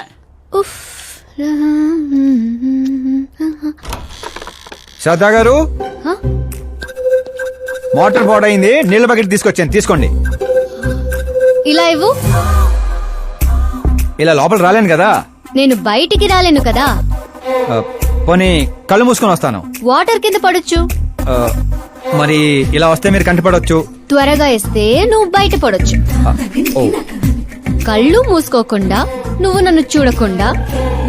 Speaker 2: శ్రద్ధా గారు, మోటార్ పాడైంది, నీళ్ల బకెట్ తీసుకొచ్చాను, తీసుకోండి.
Speaker 8: ఇలా ఇవ్వు.
Speaker 2: ఇలా లోపల రాలేను కదా.
Speaker 8: నేను బయటికి రాలేను కదా.
Speaker 2: ఆ, పోనీ కళ్ళు మూసుకొని వస్తాను.
Speaker 8: వాటర్ కింద పడొచ్చు.
Speaker 2: ఆ, మరి ఇలా వస్తే మీరు కంటిపడవచ్చు.
Speaker 8: త్వరగా ఇస్తే నువ్వు బయట పడొచ్చు.
Speaker 2: ఓ.
Speaker 8: కళ్ళు మూసుకోకుండా నువ్వు నన్ను చూడకుండా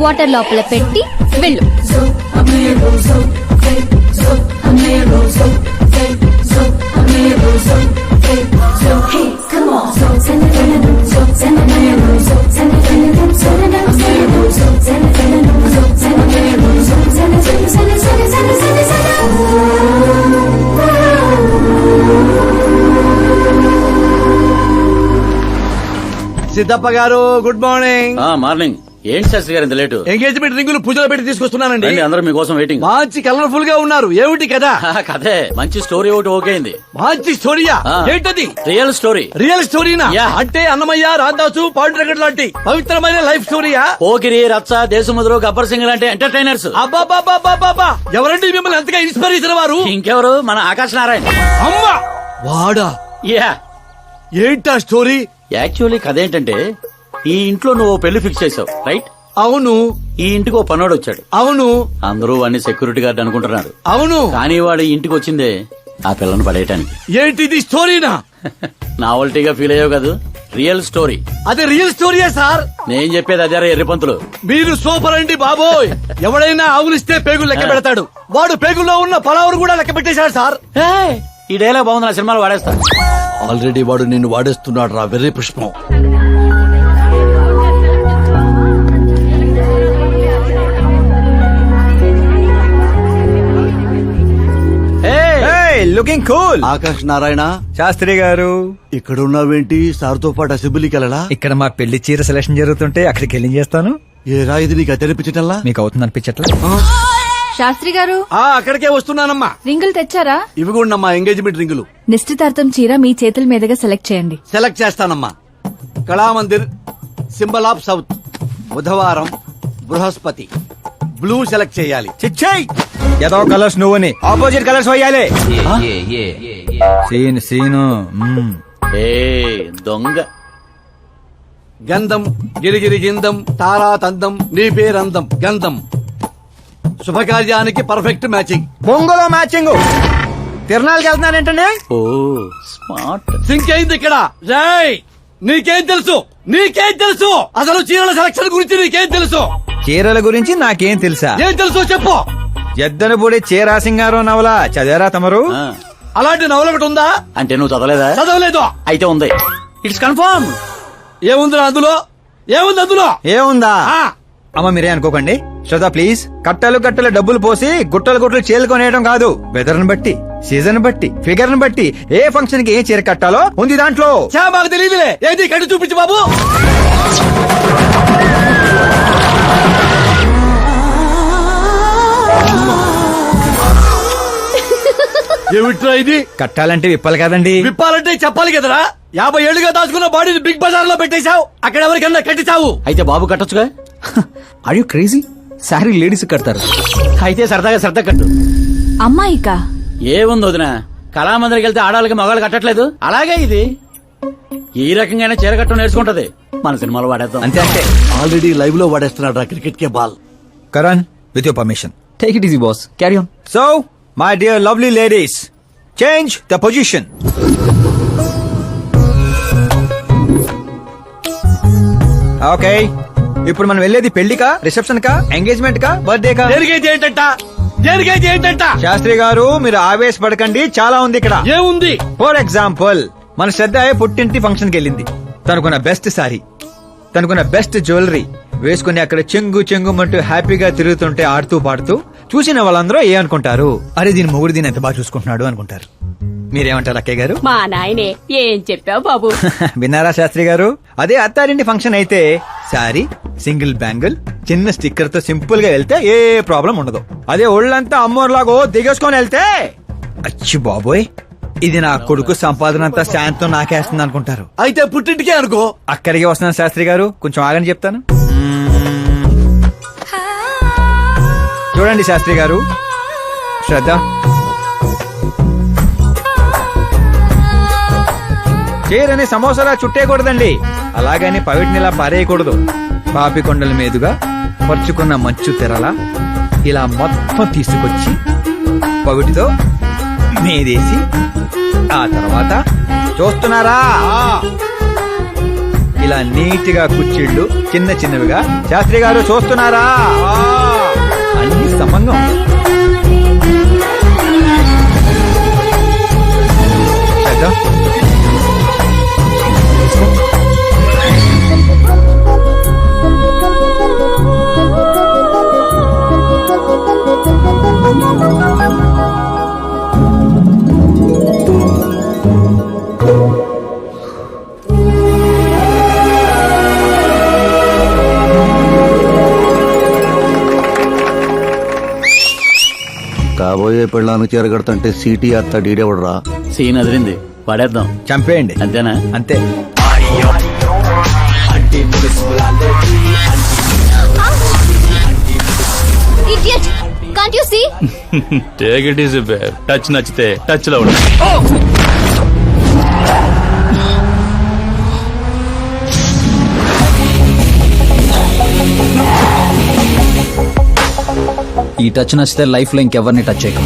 Speaker 8: వాటర్ లోపల పెట్టి వెళ్ళు.
Speaker 5: సిద్ధప్ప గారు గుడ్ మార్నింగ్.
Speaker 11: మార్నింగ్. ఏంటి శాస్త్రి గారు ఇంత లేటు?
Speaker 5: ఎంగేజ్మెంట్ రింగులు పూజలో పెట్టి తీసుకొస్తున్నానండి.
Speaker 11: రండి, అందరూ మీకోసం వెయిటింగ్.
Speaker 5: మంచి కలర్ఫుల్ గా ఉన్నారు. ఏమిటి కదా?
Speaker 11: కథే మంచి స్టోరీ ఒకటి ఓకే అయింది.
Speaker 5: మంచి స్టోరీయా?
Speaker 11: ఆ.
Speaker 5: ఏంటది?
Speaker 11: Real story.
Speaker 5: రియల్ స్టోరీనా?
Speaker 11: యా.
Speaker 5: అంటే అన్నమయ్య, రాధాసు, పాండురంగడ్ లాంటి పవిత్రమైన లైఫ్ స్టోరీయా?
Speaker 11: పోకిరి, రచ్చ, దేశముద్రు, గబ్బర్ సింగ్ లాంటి ఎంటర్టైనర్స్.
Speaker 5: అబ్బాబాబాబాబా, ఎవరండి మిమ్మల్ని అంతగా ఇన్స్పైర్ చేసిన వారు?
Speaker 11: ఇంకెవరు, మన ఆకాశ్ నారాయణ.
Speaker 5: అమ్మా వాడా?
Speaker 11: యా.
Speaker 5: ఏంటా స్టోరీ?
Speaker 11: యాక్చువల్లీ కథ ఏంటంటే, ఈ ఇంట్లో నువ్వు పెళ్లి ఫిక్స్ చేసావు, రైట్?
Speaker 5: అవును.
Speaker 11: ఈ ఇంటికి ఓ పనోడు వచ్చాడు.
Speaker 5: అవును.
Speaker 11: అందరూ వాడిని సెక్యూరిటీ గార్డ్ అనుకుంటున్నారు.
Speaker 5: అవును.
Speaker 11: కానీ వాడు ఈ ఇంటికి వచ్చిందే ఆ పిల్లను పడేయటానికి.
Speaker 5: ఏంటిది స్టోరీనా?
Speaker 11: నావల్టీగా ఫీల్ అయ్యావు కాదు, రియల్ స్టోరీ.
Speaker 5: అదే రియల్ స్టోరీయా సార్?
Speaker 11: నేను చెప్పేది అదే ఎర్రిపంతులు.
Speaker 5: మీరు సూపర్ అండి బాబోయ్. ఎవడైనా ఆవులిస్తే పేగులు లెక్క పెడతాడు. వాడు పేగుల్లో ఉన్న పలావురు కూడా లెక్క పెట్టేశాడు సార్.
Speaker 11: ఈ డైలాగ్ బాగుంది, నా సినిమాలో వాడేస్తా.
Speaker 5: ఆల్రెడీ వాడు నిన్ను వాడేస్తున్నాడు రా వెర్రి పుష్పం.
Speaker 2: Looking cool.
Speaker 5: ఆకాశ్ నారాయణ
Speaker 2: శాస్త్రి గారు,
Speaker 5: ఇక్కడ ఉన్నావేంటి? సార్తో పాటు అసెంబ్లీకి వెళ్ళలా?
Speaker 2: ఇక్కడ మా పెళ్లి చీర సెలక్షన్ జరుగుతుంటే అక్కడికి వెళ్ళి చేస్తాను.
Speaker 5: ఏ రా ఇది నీకు తెరిపించటల్లా?
Speaker 2: మీకు అవుతుంది అనిపించట్లా?
Speaker 8: శాస్త్రి గారు
Speaker 5: అక్కడికే వస్తున్నానమ్మా.
Speaker 8: రింగులు తెచ్చారా?
Speaker 5: ఇవి కూడా అమ్మా ఎంగేజ్మెంట్ రింగులు.
Speaker 8: నిశ్చితార్థం చీర మీ చేతుల మీదుగా సెలెక్ట్ చేయండి.
Speaker 5: సెలెక్ట్ చేస్తానమ్మా. కళామందిర్, సింబల్ ఆఫ్ సౌత్, బుధవారం, బృహస్పతి. బ్లూ సెలెక్ట్ చేయాలి.
Speaker 2: చిచ్చాయి ఏదో కలర్స్ నువ్వుని ఆపోజిట్ కలర్స్ వేయాలి. సీను
Speaker 11: దొంగ.
Speaker 5: గంధం గిరిగిరి గిందం తారా తందం నీ పేరందం గంధం. శుభకార్యానికి పర్ఫెక్ట్ మ్యాచింగ్.
Speaker 2: బొంగులో మ్యాచింగ్. తిరణాలకి వెళ్తున్నానంటే
Speaker 11: ఓ స్మార్ట్.
Speaker 5: సింక్ అయింది ఇక్కడ. రాయ్ నీకేం తెలుసు? నీకేం తెలుసు? అసలు చీరల సెలక్షన్ గురించి నీకేం తెలుసు?
Speaker 2: చీరల గురించి నాకేం తెలుసా?
Speaker 5: ఏం తెలుసు చెప్పు.
Speaker 2: ఎద్దనపూడి చీరా సింగారం నవల చదివారా తమరు?
Speaker 5: అలాంటి నవల ఒకటి ఉందా?
Speaker 11: అంటే నువ్వు చదవలేదా?
Speaker 5: చదవలేదు.
Speaker 11: అయితే ఉంది. It's confirm.
Speaker 5: ఏముందిరా అందులో? ఏముంది అందులో?
Speaker 2: ఏముందా? అమ్మ మీరే అనుకోకండి. శ్రద్ధ ప్లీజ్. కట్టలు కట్టలు డబ్బులు పోసి గుట్టలు గుట్టలు చీరలు కొనేయడం కాదు. వెదర్ ని బట్టి, సీజన్ బట్టి, ఫిగర్ ని బట్టి ఏ ఫంక్షన్ కి ఏ చీర కట్టాలో ఉంది దాంట్లో.
Speaker 5: మాకు తెలియదులే. ఏది కట్టి చూపించు బాబు. ఏమిట్రా ఇది?
Speaker 2: కట్టాలంటే విప్పాలి కదండి.
Speaker 5: విప్పాలంటే చెప్పాలి కదరా. 50 ఏళ్లుగా దాచుకున్న బాడీని బిగ్ బజార్ లో పెట్టేశావు. అక్కడ ఎవరికన్నా కట్టించావు.
Speaker 11: అయితే బాబు కట్టొచ్చుగా.
Speaker 1: Are you crazy? Sorry ladies కడతారు.
Speaker 11: అయితే సరదాగా శ్రద్ధ కట్టు.
Speaker 8: అమ్మాయికా?
Speaker 11: ఏముంది వదిన, కళామందిరికి వెళ్తే ఆడాలకి మగాళ్ళు కట్టట్లేదు, అలాగే ఇది ఈ రకంగానే చీర కట్టడం నేర్చుకుంటది. మన సినిమాలో వాడేద్దాం.
Speaker 2: అంతే అంతే.
Speaker 5: ఆల్రెడీ లైవ్ లో వాడేస్తున్నాడు రా క్రికెట్ కే ball.
Speaker 2: Karan, with your permission.
Speaker 1: Take it easy boss, carry on.
Speaker 2: So my dear lovely ladies, change the position. Okay, ఇప్పుడు మనం వెళ్ళేది పెళ్లికా, రిసెప్షన్ కా, ఎంగేజ్మెంట్ కా, బర్త్డే కా?
Speaker 5: దేనికైతే ఏంటంట?
Speaker 2: శాస్త్రి గారు, మీరు ఆవేశపడకండి, చాలా ఉంది ఇక్కడ.
Speaker 5: ఏముంది?
Speaker 2: ఫర్ ఎగ్జాంపుల్, మన శ్రద్ధ పుట్టింటి ఫంక్షన్ కి వెళ్ళింది. తనకున్న బెస్ట్ సారీ, తనకున్న బెస్ట్ జ్యువెలరీ వేసుకుని అక్కడ చెంగు చెంగుమంటూ హ్యాపీగా తిరుగుతుంటే ఆడుతూ పాడుతూ చూసిన వాళ్ళందరూ ఏ అనుకుంటారు? అరే, దీని మొగుడు దీని ఎంత బాగా చూసుకుంటున్నాడు అనుకుంటారు. మీరేమంటారు అక్కయ్య గారు?
Speaker 4: మా నాయనే ఏం చెప్పావు బాబు.
Speaker 2: విన్నారా శాస్త్రి గారు? అదే అత్తారింటి ఫంక్షన్ అయితే సారీ, సింగిల్ బ్యాంగిల్, చిన్న స్టిక్కర్ తో సింపుల్ గా వెళ్తే ఏ ప్రాబ్లం ఉండదు. అదే ఒళ్ళంతా అమ్మోర్లాగో దిగేసుకొని వెళ్తే అచ్చి బాబోయ్, ఇది నా కొడుకు సంపాదన అంతా శాంతం నాకేస్తుంది అనుకుంటారు.
Speaker 5: అయితే పుట్టింటికే అనుకో.
Speaker 2: అక్కడికి వస్తున్నాను శాస్త్రి గారు, కొంచెం ఆగని చెప్తాను. చూడండి శాస్త్రి గారు, శ్రద్ధ, చీరని సమోసాలా చుట్టేయకూడదండి, అలాగని పవిటినిలా పారేయకూడదు. పాపికొండల మీదుగా పరుచుకున్న మంచు తెరలా ఇలా మొత్తం తీసుకొచ్చి పవిటితో మీదేసి ఆ తర్వాత చూస్తున్నారా, ఇలా నీట్గా కుచ్చిళ్ళు చిన్న చిన్నవిగా. శాస్త్రి గారు చూస్తున్నారా? అన్ని సమంగా
Speaker 5: కాబోయే పెళ్ళాను చేరగడుతుంటే సీటీ అత్త డీడెవడరా.
Speaker 11: సీన్ అదిరింది, పడేద్దాం.
Speaker 2: చంపేయండి.
Speaker 11: అంతేనా?
Speaker 2: అంతే.
Speaker 13: Idiot! Can't you see?
Speaker 3: Take it easy babe. Touch నచ్చితే టచ్ లో ఉండు.
Speaker 1: ఈ టచ్ నచ్చితే లైఫ్ లో ఇంకెవరిని టచ్ చేయకు.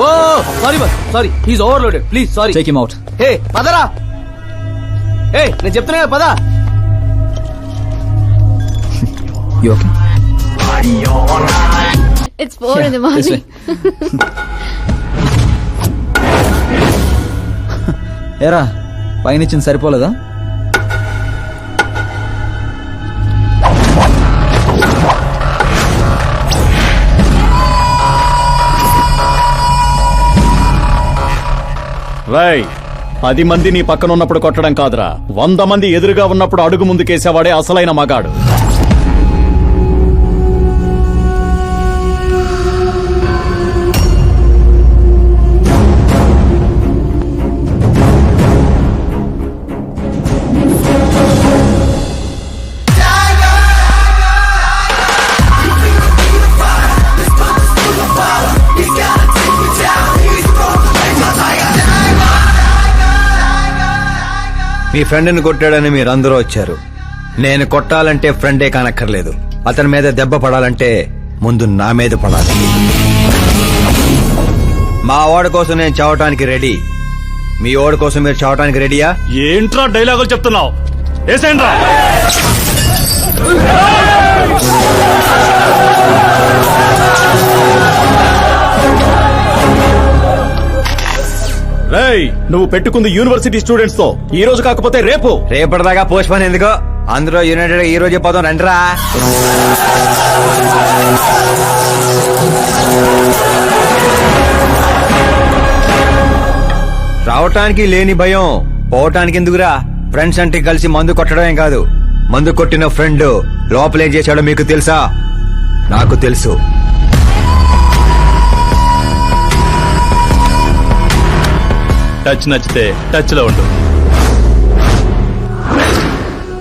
Speaker 5: Oh sorry boss, sorry, he's overloaded, please sorry.
Speaker 1: Take him out.
Speaker 5: Hey పదరా, హే నేను చెప్తున్నా కదా, పద.
Speaker 1: You okay?
Speaker 8: It's 4 in the morning.
Speaker 1: ఏరా, పైనిచ్చింది సరిపోలేదా?
Speaker 3: రై, 10 మంది నీ పక్కన ఉన్నప్పుడు కొట్టడం కాదురా, 100 మంది ఎదురుగా ఉన్నప్పుడు అడుగు ముందుకేసేవాడే అసలైన మగాడు.
Speaker 2: మీ ఫ్రెండ్ని కొట్టాడని మీరందరూ వచ్చారు. నేను కొట్టాలంటే ఫ్రెండే కానక్కర్లేదు, అతని మీద దెబ్బ పడాలంటే ముందు నా మీద పడాలి. మా వాడి కోసం నేను చావటానికి రెడీ, మీ వాడి కోసం మీరు చావటానికి రెడీయా?
Speaker 3: ఏంట్రా డైలాగులు చెప్తున్నావు? ఏసేంట్రా. రేయ్, నువ్వు పెట్టుకుంది యూనివర్సిటీ స్టూడెంట్స్ తో, ఈ రోజు కాకపోతే రేపు.
Speaker 2: రేపటిదాకా పోస్ట్ పోన్ ఎందుకో, అందరూ యునైటెడ్ ఈ రోజు పోదాం రండిరా. రావటానికి లేని భయం పోవటానికి ఎందుకురా? ఫ్రెండ్స్ అంటే కలిసి మందు కొట్టడమే కాదు, మందు కొట్టిన ఫ్రెండ్ లోపలేం చేశాడో మీకు తెలుసా? నాకు తెలుసు.
Speaker 9: టచ్ నచ్చితే టచ్ లో ఉండు.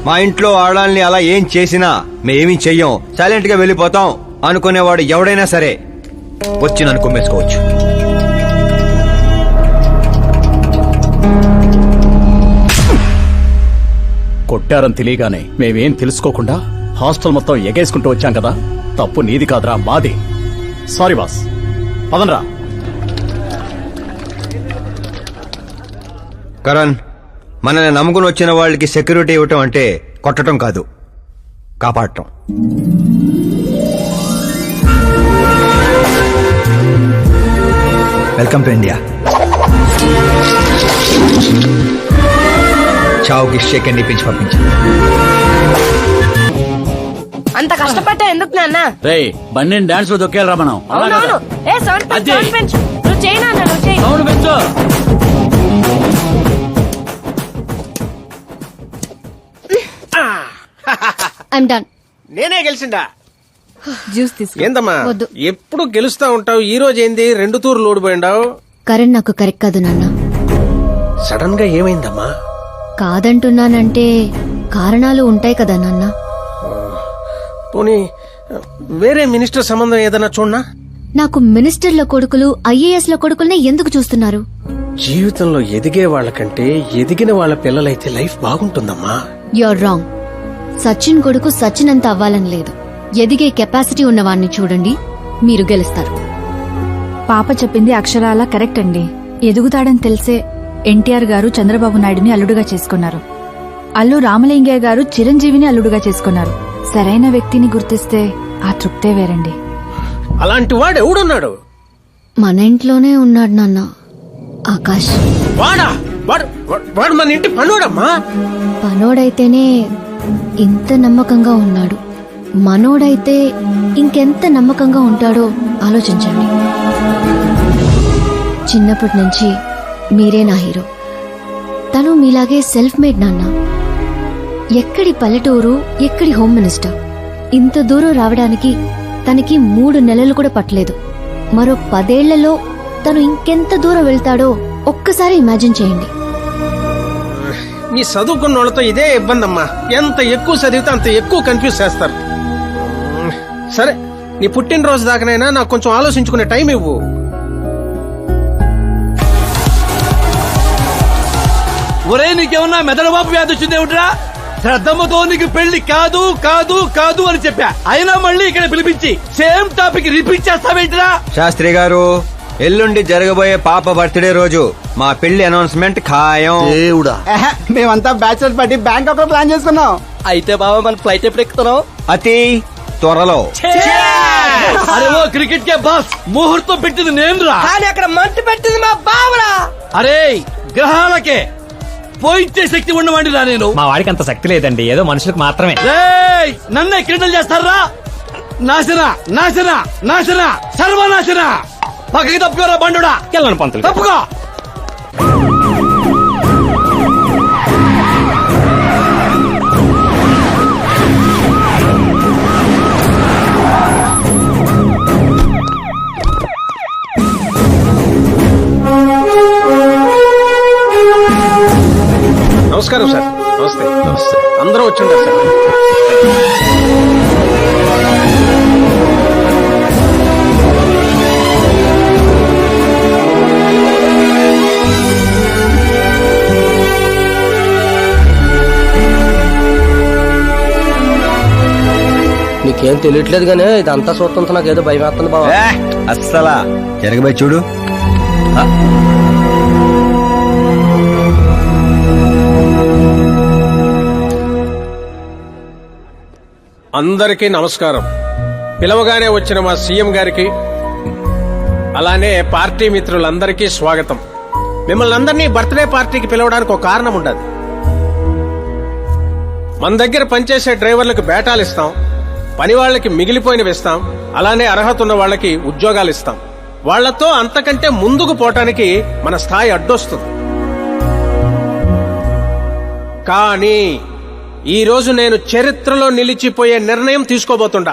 Speaker 2: మా ఇంట్లో ఆడాల్ని అలా ఏం చేసినా మేమేమీ చెయ్యం, సైలెంట్ గా వెళ్ళిపోతాం అనుకునేవాడు ఎవడైనా సరే వచ్చి నన్ను కుమ్మేసుకోవచ్చు.
Speaker 3: కొట్టారని తెలియగానే మేమేం తెలుసుకోకుండా హాస్టల్ మొత్తం ఎగేసుకుంటూ వచ్చాం కదా, తప్పు నీది కాదురా, మాది. Sorry boss, పదనరా.
Speaker 2: కరణ్, మనల్ని నమ్ముకుని వచ్చిన వాళ్ళకి సెక్యూరిటీ ఇవ్వటం అంటే కొట్టడం కాదు, కాపాడటం. Welcome to India. చావుకి షేక్ అండ్ ఇప్పించి పంపించాను.
Speaker 6: అంత కష్టపడ్డా ఎందుకు నాన్న?
Speaker 11: రే బండి డాన్స్ లో దొక్కేయాలరా మనం.
Speaker 6: అవునవును. ఏ సౌండ్ పెంచు, సౌండ్ పెంచు. నువ్వు చేయి నాన్న, నువ్వు చేయి.
Speaker 11: సౌండ్ పెంచు.
Speaker 13: I'm done.
Speaker 12: నేనే గెలిచిండా?
Speaker 8: జ్యూస్ తీసుకో.
Speaker 12: ఏందమ్మా
Speaker 13: వద్దు.
Speaker 12: ఎప్పుడు గెలుస్తా ఉంటావు, ఈ రోజు ఏంది 2 తూర్లు ఓడిపోయిండావు?
Speaker 13: కరణ్ నాకు కరెక్ట్ కాదు నాన్న.
Speaker 12: సడన్ గా ఏమైందమ్మా?
Speaker 13: కాదంటున్నానంటే కారణాలు ఉంటాయి కదా నాన్న.
Speaker 12: పోనీ వేరే మినిస్టర్ సంబంధం ఏదైనా చూడనా?
Speaker 13: నాకు మినిస్టర్ల కొడుకులు ఐఏఎస్ ల కొడుకుల్నే ఎందుకు చూస్తున్నారు?
Speaker 12: జీవితంలో ఎదిగే వాళ్ళకంటే ఎదిగిన వాళ్ళ పిల్లలైతే లైఫ్ బాగుంటుందమ్మా.
Speaker 13: You're wrong. సచిన్ కొడుకు సచిన్ అంత అవ్వాలని లేదు. ఎదిగే కెపాసిటీ ఉన్నవాణ్ణి చూడండి, మీరు గెలుస్తారు.
Speaker 8: పాప చెప్పింది అక్షరాల కరెక్ట్ అండి. ఎదుగుతాడని తెలిసే ఎన్టీఆర్ గారు చంద్రబాబు నాయుడుని అల్లుడుగా చేసుకున్నారు. అల్లు రామలింగయ్య గారు చిరంజీవిని అల్లుడుగా చేసుకున్నారు. సరైన వ్యక్తిని గుర్తిస్తే ఆ తృప్తే వేరండి.
Speaker 12: అలాంటి వాడు ఎవడున్నాడు?
Speaker 13: మన ఇంట్లోనే ఉన్నాడు నాన్న, ఆకాష్.
Speaker 12: వాడా? వాడు మన ఇంటి పనోడమ్మా.
Speaker 13: పనోడైతేనే ఇంత నమ్మకంగా ఉన్నాడు. మనోడైతే ఇంకెంత నమ్మకంగా ఉంటాడో ఆలోచించండి. చిన్నప్పటి నుంచి మీరే నా హీరో. తను మీలాగే సెల్ఫ్ మేడ్ నాన్న. ఎక్కడి పల్లెటూరు, ఎక్కడి హోమ్ మినిస్టర్. ఇంత దూరం రావడానికి తనకి 3 నెలలు కూడా పట్టలేదు. మరో 10 ఏళ్లలో తను ఇంకెంత దూరం వెళ్తాడో ఒక్కసారి ఇమాజిన్ చేయండి.
Speaker 12: నీ చదువుకున్న వాళ్ళతో ఇదే ఇబ్బంది అమ్మా. ఎంత ఎక్కువ చదివితే అంత ఎక్కువ కన్ఫ్యూజ్ చేస్తారు. సరే, నీ పుట్టినరోజు దాకానైనా నాకు కొంచెం ఆలోచించుకునే టైం ఇవ్వు.
Speaker 5: ఒరే నీకేమన్నా మెదడుబాబు వ్యాధి వచ్చిందేమిట్రా? శ్రద్ధమ్మతో నీకు పెళ్లి కాదు కాదు కాదు అని చెప్పా, అయినా మళ్ళీ ఇక్కడ పిలిపించి సేమ్ టాపిక్ రిపీట్ చేస్తావేంటిరా?
Speaker 2: శాస్త్రి గారు, ఎల్లుండి జరగబోయే పాప బర్త్డే రోజు మా పెళ్లి అనౌన్స్మెంట్ ఖాయం.
Speaker 1: మేమంతా బ్యాచులర్ పార్టీ బ్యాంకాక్ లో ప్లాన్ చేసుకున్నాం.
Speaker 5: అయితే బాబా మన ఫ్లైట్ ఎప్పుడు ఎక్కుతున్నావు?
Speaker 2: అతి త్వరలో.
Speaker 5: అరే ఓ క్రికెట్ కే బాస్, ముహూర్తం పెట్టింది నేను రా.
Speaker 1: అక్కడ మంట పెట్టింది మా బావరా.
Speaker 5: అరే గ్రహాలకే పోయించే శక్తి ఉన్నవాడిని రా నేను.
Speaker 9: మా వాడికి అంత శక్తి లేదండి, ఏదో మనుషులకు మాత్రమే.
Speaker 5: రేయ్, నన్నే క్రీడలు చేస్తారా? నాశన నాశన నాశన సర్వనాశన. పక్కకి తప్పుకోరా బండుడా.
Speaker 9: వెళ్ళను పంతులు.
Speaker 5: తప్పుకో.
Speaker 12: నమస్కారం సార్. నమస్తే. అందరూ వచ్చిండారు సార్.
Speaker 1: నీకేం తెలియట్లేదు గానీ ఇదంతా చూస్తుంటే నాకు ఏదో భయం వేస్తుంది బావ.
Speaker 2: అస్సలా జరగబోయి చూడు.
Speaker 12: అందరికీ నమస్కారం. పిలవగానే వచ్చిన మా సీఎం గారికి, అలానే పార్టీ మిత్రులందరికీ స్వాగతం. మిమ్మల్ని అందరినీ బర్త్డే పార్టీకి పిలవడానికి ఒక కారణం ఉండదు. మన దగ్గర పనిచేసే డ్రైవర్లకు బేటాలు ఇస్తాం, పని వాళ్ళకి మిగిలిపోయినవి ఇస్తాం, అలానే అర్హత ఉన్న వాళ్ళకి ఉద్యోగాలు ఇస్తాం. వాళ్లతో అంతకంటే ముందుకు పోవటానికి మన స్థాయి అడ్డొస్తుంది. కానీ ఈ రోజు నేను చరిత్రలో నిలిచిపోయే నిర్ణయం తీసుకోబోతుండా.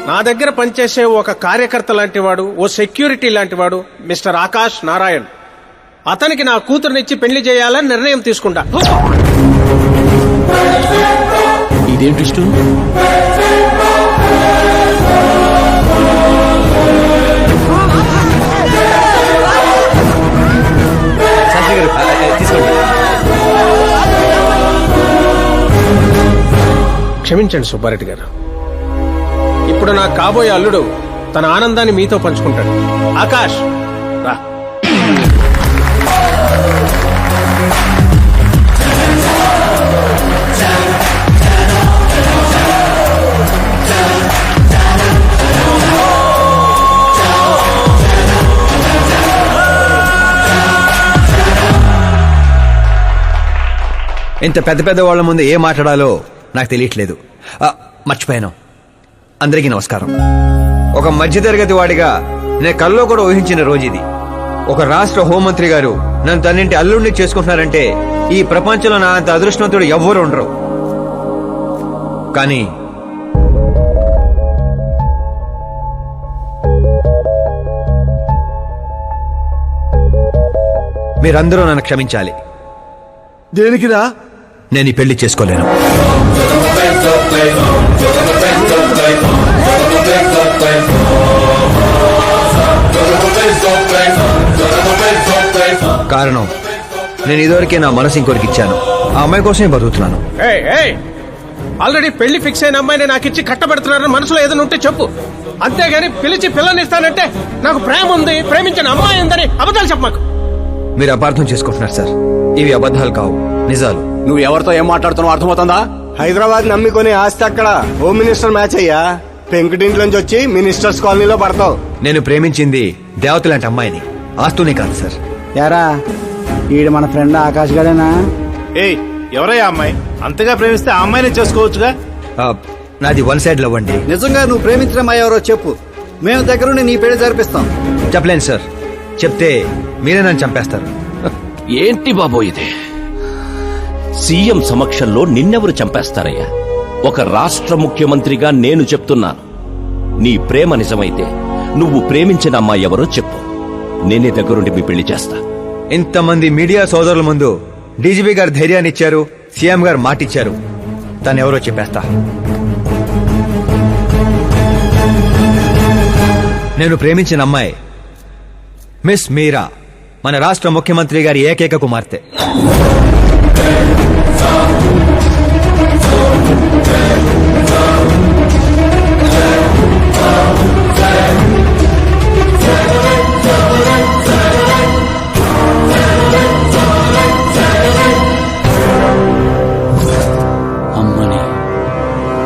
Speaker 12: నా నా దగ్గర పనిచేసే ఒక కార్యకర్త లాంటి వాడు, ఓ సెక్యూరిటీ లాంటి వాడు మిస్టర్ ఆకాష్ నారాయణ్. అతనికి నా కూతురునిచ్చి పెళ్లి చేయాలని నిర్ణయం తీసుకుంటా.
Speaker 11: ఇదేంటి ఇష్టం?
Speaker 2: శాస్త్రి గారు తీసుకోండి.
Speaker 12: క్షమించండి సుబ్బారెడ్డి గారు. ఇప్పుడు నా కాబోయే అల్లుడు తన ఆనందాన్ని మీతో పంచుకుంటాడు. ఆకాష్ రా.
Speaker 2: ఇంత పెద్ద పెద్ద వాళ్ళ ముందు ఏం మాట్లాడాలో నాకు తెలియట్లేదు. మర్చిపోయాను. అందరికీ నమస్కారం. ఒక మధ్యతరగతి వాడిగా నేను కల్లో కూడా ఊహించిన రోజు ఇది. ఒక రాష్ట్ర హోంమంత్రి గారు నన్ను తన్నింటి అల్లుడిని చేసుకుంటున్నారంటే ఈ ప్రపంచంలో నా అంత అదృష్టవంతుడు ఎవ్వరు ఉండరు. కానీ మీరందరూ నన్ను క్షమించాలి.
Speaker 5: దేనికిరా?
Speaker 2: నేను ఈ పెళ్లి చేసుకోలేను. కారణం, నేను ఇదివరకే నా మనసు ఇంకొకరికి ఇచ్చాను. ఆ అమ్మాయి కోసమే బతుకుతున్నాను.
Speaker 12: ఆల్రెడీ పెళ్లి ఫిక్స్ అయిన అమ్మాయిని నాకు ఇచ్చి కట్టబెడుతున్నారని మనసులో ఏదైనా ఉంటే చెప్పు. అంతేగాని పిలిచి పిల్లనిస్తానంటే నాకు ప్రేమ ఉంది, ప్రేమించిన అమ్మాయి ఉందని అబద్ధాలు చెప్పమాకు.
Speaker 2: మీరు అపార్థం చేసుకుంటున్నారు సార్. ఇవి అబద్ధాలు కావు, నిజాలు.
Speaker 3: నువ్వు ఎవరితో ఏం మాట్లాడుతున్నావు అర్థమవుతుందా?
Speaker 1: హైదరాబాద్ నమ్మికొని ఆస్తి అక్కడ హోమ్ మినిస్టర్ మ్యాచ్ అయ్యా. పెంకుటింట్లోంచి వచ్చి మినిస్టర్స్ కాలనీలో పడతావు.
Speaker 2: నేను ప్రేమించింది దేవత లాంటి అమ్మాయిని, ఆస్తుని కాదు సార్.
Speaker 1: యారా ఈడు మన ఫ్రెండ్ ఆకాష్ గారేనా?
Speaker 5: ఏయ్, ఎవరయ్యా అమ్మాయి? అంతగా ప్రేమిస్తే ఆ అమ్మాయినే చేసుకోవచ్చుగా.
Speaker 2: నాది వన్ సైడ్ లవ్ అండి.
Speaker 1: నిజంగా నువ్వు ప్రేమించిన అమ్మాయి ఎవరో చెప్పు, మేము దగ్గరుండి నీ పెళ్లి జరిపిస్తాం.
Speaker 2: చెప్పలేను సార్. చెప్తే మీరే నన్ను చంపేస్తారు.
Speaker 11: ఏంటి బాబో ఇది? సీఎం సమక్షంలో నిన్నెవరు చంపేస్తారయ్యా? ఒక రాష్ట్ర ముఖ్యమంత్రిగా నేను చెప్తున్నాను, నీ ప్రేమ నిజమైతే నువ్వు ప్రేమించిన అమ్మాయి ఎవరో చెప్పు, నేనే దగ్గరుండి మీ పెళ్లి చేస్తా.
Speaker 2: ఇంతమంది మీడియా సోదరుల ముందు డీజీపీ గారు ధైర్యాన్ని ఇచ్చారు, సీఎం గారు మాటిచ్చారు. తను ఎవరో చెప్పేస్తా. నేను ప్రేమించిన అమ్మాయి మిస్ మీరా, మన రాష్ట్ర ముఖ్యమంత్రి గారి ఏకైక కుమార్తె.
Speaker 11: అమ్మని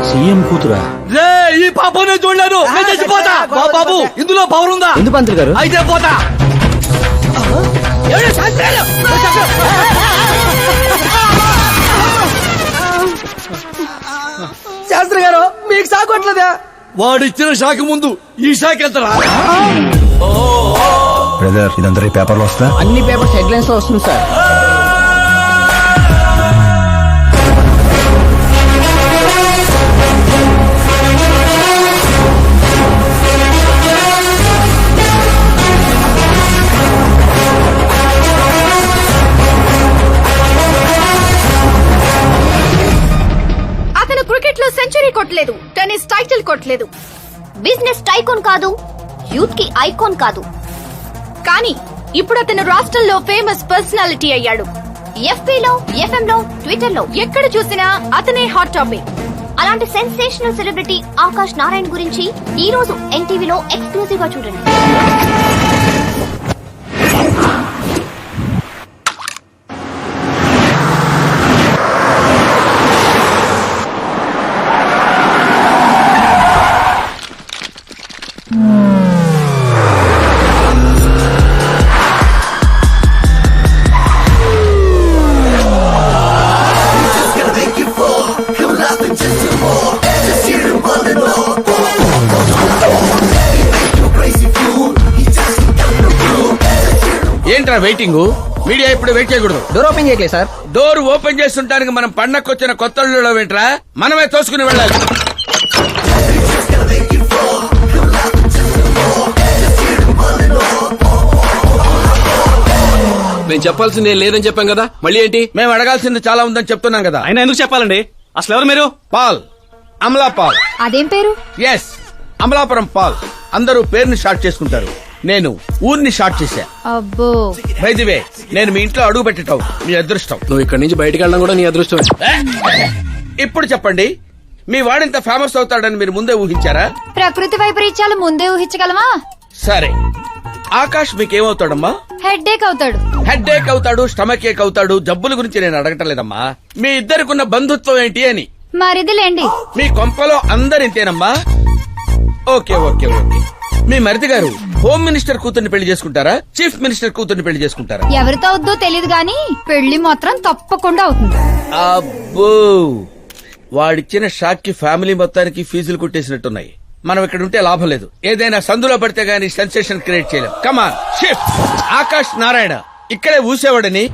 Speaker 11: సీఎం కూతురా?
Speaker 5: ఈ పాప నేను చూడలేను. నేను చచ్చిపోతా. బాబు, ఇందులో పవర్ ఉందా?
Speaker 1: ఎందుకు పంతులు గారు?
Speaker 5: అయితే పోతా.
Speaker 1: శాస్త్రి గారు మీకు సాగొట్లేదా?
Speaker 5: వాడిచ్చిన షాక్ ముందు ఈ షాక్ ఎంతరా?
Speaker 2: బ్రదర్, ఇదంతా పేపర్లో వస్తా.
Speaker 1: అన్ని పేపర్స్ హెడ్లైన్స్ లో వస్తుంది సార్.
Speaker 8: క్రికెట్ లో సెంచరీ కొట్టలేదు, టెన్నిస్ టైటిల్ కొట్టలేదు,
Speaker 13: బిజినెస్ టైకోన్ కాదు, యూత్ కి ఐకాన్ కాదు.
Speaker 8: కానీ ఇప్పుడు అతను రాష్ట్రంలో ఫేమస్ పర్సనాలిటీ అయ్యాడు.
Speaker 13: ఎఫ్బీలో, ఎఫ్ఎం లో, ట్విట్టర్ లో
Speaker 8: ఎక్కడ చూసినా అతనే హాట్ టాపిక్.
Speaker 13: అలాంటి సెన్సేషనల్ సెలబ్రిటీ ఆకాష్ నారాయణ్ గురించి ఈ రోజు ఎన్టీవీలో ఎక్స్క్లూజివ్ గా చూడండి.
Speaker 5: ఏంట్రా వెయిటింగ్? మీడియా ఇప్పుడు వెయిట్ చేయకూడదు.
Speaker 1: డోర్ ఓపెన్ చేయట్లేదు సార్.
Speaker 5: డోర్ ఓపెన్ చేస్తుంటానికి మనం పండక్కొచ్చిన కొత్త ఏంట్రా, మనమే తోసుకుని వెళ్ళాలి. నేను చెప్పాల్సింది ఏం లేదని చెప్పాం కదా, మళ్ళీ ఏంటి?
Speaker 11: మేము అడగాల్సింది చాలా ఉందని చెప్తున్నాం కదా.
Speaker 5: అయినా ఎందుకు చెప్పాలండి? అసలు ఎవరు మీరు?
Speaker 11: పాల్, అమలా పాల్.
Speaker 7: అదేం పేరు?
Speaker 11: ఎస్, అమలాపురం పాల్. అందరూ పేరుని షార్ట్ చేసుకుంటారు, నేను ఊరిని షార్ట్ చేశా.
Speaker 7: అబ్బో.
Speaker 11: బై ది వే, నేను మీ ఇంట్లో అడుగు పెట్టటం మీ అదృష్టం.
Speaker 5: నువ్వు ఇక్కడి నుంచి బయటకు వెళ్ళడం కూడా నీ అదృష్టం.
Speaker 11: ఇప్పుడు చెప్పండి, మీ వాడింత ఫేమస్ అవుతాడని మీరు ముందే ఊహించారా?
Speaker 7: ప్రకృతి వైపరీత్యాలు ముందే ఊహించగలమా?
Speaker 11: సరే, ఆకాష్ మీకేమవుతాడమ్మా?
Speaker 7: హెడ్ఏక్ అవుతాడు.
Speaker 11: హెడ్ ఏక్ అవుతాడు, స్టమక్ ఏక్ అవుతాడు. జబ్బుల గురించి నేను అడగటం లేదమ్మా, మీ ఇద్దరికున్న బంధుత్వం ఏంటి అని.
Speaker 7: మరిదిలేండి.
Speaker 11: మీ కొంపలో అందరింతేనమ్మా? Okay okay okay. మీ మరిది గారు హోమ్ మినిస్టర్ కూతుర్ని పెళ్లి చేసుకుంటారా, చీఫ్ మినిస్టర్ కూతుర్ని పెళ్లి చేసుకుంటారా?
Speaker 7: ఎవరితో అవుద్దో తెలియదు గాని పెళ్లి మాత్రం తప్పకుండా అవుతుంది.
Speaker 11: అబ్బో, వాడిచ్చిన షాక్ కి ఫ్యామిలీ మొత్తానికి ఫీజులు కుట్టేసినట్టున్నాయి. మనం ఇక్కడ ఉంటే లాభం లేదు, ఏదైనా సందులో పడితే గానీ సెన్సేషన్ క్రియేట్ చేయలేం. Come on shift. ఆకాష్ నారాయణ ఇక్కడే ఊసేవాడని,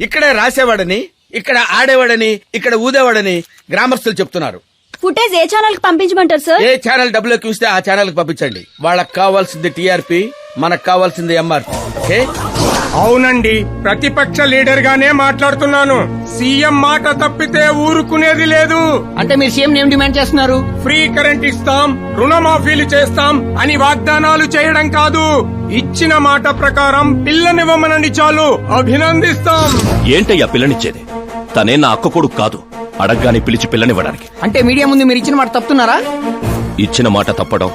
Speaker 11: ఇక్కడే రాసేవాడని, ఇక్కడ ఆడేవాడని, ఇక్కడ ఊదేవాడని గ్రామస్తులు చెప్తున్నారు.
Speaker 8: ఫుటేజ్ ఏ ఛానల్ కి పంపించమంటారు సార్?
Speaker 11: ఏ ఛానల్ డబ్బులు ఎక్కువ ఇస్తే ఆ ఛానల్ కి పంపించండి. వాళ్ళకి కావాల్సింది టీఆర్పీ, మనకు కావాల్సింది ఎంఆర్పీ. ఓకే?
Speaker 9: అవునండి, ప్రతిపక్ష లీడర్ గానే మాట్లాడుతున్నాను. సీఎం మాట తప్పితే ఊరుకునేది లేదు.
Speaker 1: అంటే మీరు సీఎం ఏం డిమాండ్ చేస్తున్నారు?
Speaker 9: ఫ్రీ కరెంట్ ఇస్తాం, రుణమాఫీలు చేస్తాం అని వాగ్దానాలు చేయడం కాదు, ఇచ్చిన మాట ప్రకారం పిల్లనివ్వమనండి చాలు, అభినందిస్తాం.
Speaker 3: ఏంటయ్యా పిల్లనిచ్చేది? తనే నా అక్క కొడుకు కాదు, అడగ్గానే పిలిచి పిల్లనివ్వడానికి.
Speaker 1: అంటే మీడియా ముందు మీరు ఇచ్చిన మాట తప్పుతున్నారా?
Speaker 3: ఇచ్చిన మాట తప్పడం,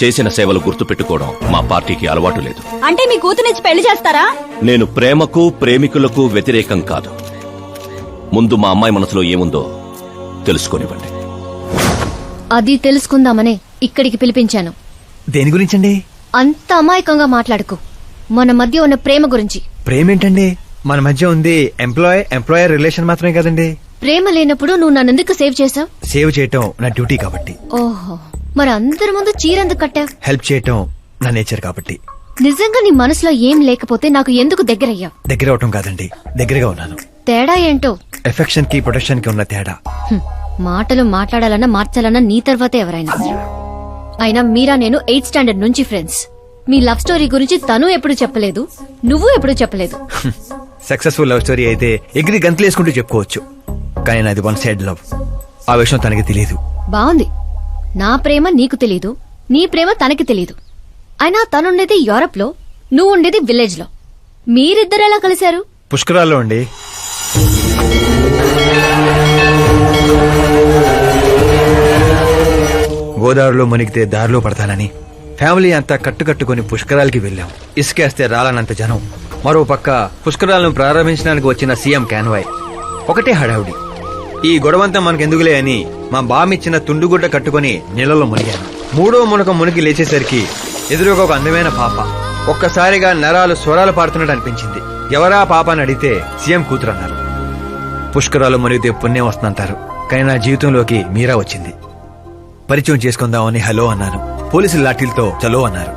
Speaker 3: చేసిన సేవలు గుర్తుపెట్టుకోవడం మా పార్టీకి అలవాటు లేదు.
Speaker 8: అంటే మీ కూతురిచ్చి పెళ్లి చేస్తారా?
Speaker 3: నేను ప్రేమకు ప్రేమికులకు వ్యతిరేకం కాదు. ముందు మా అమ్మాయి మనసులో ఏముందో తెలుసుకోనివ్వండి.
Speaker 13: అది తెలుసుకుందామనే ఇక్కడికి పిలిపించాను.
Speaker 2: దేని గురించండి?
Speaker 13: అంత అమాయకంగా మాట్లాడుకో. మన మధ్య ఉన్న ప్రేమ గురించి.
Speaker 2: ప్రేమ ఏంటండి? మన మధ్య ఉంది ఎంప్లాయర్ రిలేషన్ మాత్రమే కదండి.
Speaker 13: ప్రేమ లేనప్పుడు నువ్వు నన్నెందుకు సేవ్ చేశావు?
Speaker 2: సేవ్ చేయటం నా డ్యూటీ కాబట్టి.
Speaker 13: ఓహో, మరి అందరి ముందు చీరెందుకు కట్టావు?
Speaker 2: హెల్ప్ చేయటం నా నేచర్ కాబట్టి.
Speaker 13: నిజంగా నీ మనసులో ఏం లేకపోతే నాకు ఎందుకు దగ్గరయ్యావు?
Speaker 2: దగ్గర అవటం కాదండి, దగ్గరగా ఉన్నాను.
Speaker 13: తేడా ఏంటో?
Speaker 2: ఎఫెక్షన్ కి ప్రొటెక్షన్ కి ఉన్న తేడా.
Speaker 13: మాటలు మాట్లాడాలన్నా మార్చాలన్నా నీ తర్వాతే ఎవరైనా. అయినా మీరా నేను 8th స్టాండర్డ్ నుంచి ఫ్రెండ్స్. మీ లవ్ స్టోరీ గురించి తను ఎప్పుడు చెప్పలేదు, నువ్వు ఎప్పుడు చెప్పలేదు.
Speaker 2: సక్సెస్ఫుల్ లవ్ స్టోరీ అయితే ఎగిరి గంతులేసుకుంటూ చెప్పుకోవచ్చు, కానీ నాది వన్ సైడ్ లవ్. ఆ విషయం తనకి తెలియదు.
Speaker 13: బాగుంది. నా ప్రేమ నీకు తెలీదు, నీ ప్రేమ తనకి తెలీదు. అయినా తనుండేది యూరప్ లో, నువ్వు ఉండేది విలేజ్ లో. మీరిద్దరు ఎలా కలిశారు?
Speaker 2: పుష్కరాల్లో అండి. గోదావరిలో మునిగితే దారిలో పడతానని ఫ్యామిలీ అంతా కట్టుకట్టుకుని పుష్కరాలకి వెళ్ళాం. ఇసుకేస్తే రాలనంత జనం. మరో పక్క పుష్కరాలను ప్రారంభించడానికి వచ్చిన సీఎం కాన్వాయ్. ఒకటే హడావుడి. ఈ గొడవంతా మనకెందుకులే అని మా బామిచ్చిన తుండుగుడ్డ కట్టుకుని నీళ్ళలో మునిగాను. మూడో మునక మునిగి లేచేసరికి ఎదురుగా ఒక అందమైన పాప. ఒక్కసారిగా నరాలు స్వరాలు పాడుతున్నట్టు అనిపించింది. ఎవరా పాప అని అడిగితే సీఎం కూతురు అన్నారు. పుష్కరాలు మునిగితే పుణ్యం వస్తుందంటారు, కానీ నా జీవితంలోకి మీరా వచ్చింది. పరిచయం చేసుకుందామని హలో అన్నాను. పోలీసులు లాఠీలతో చలో అన్నారు.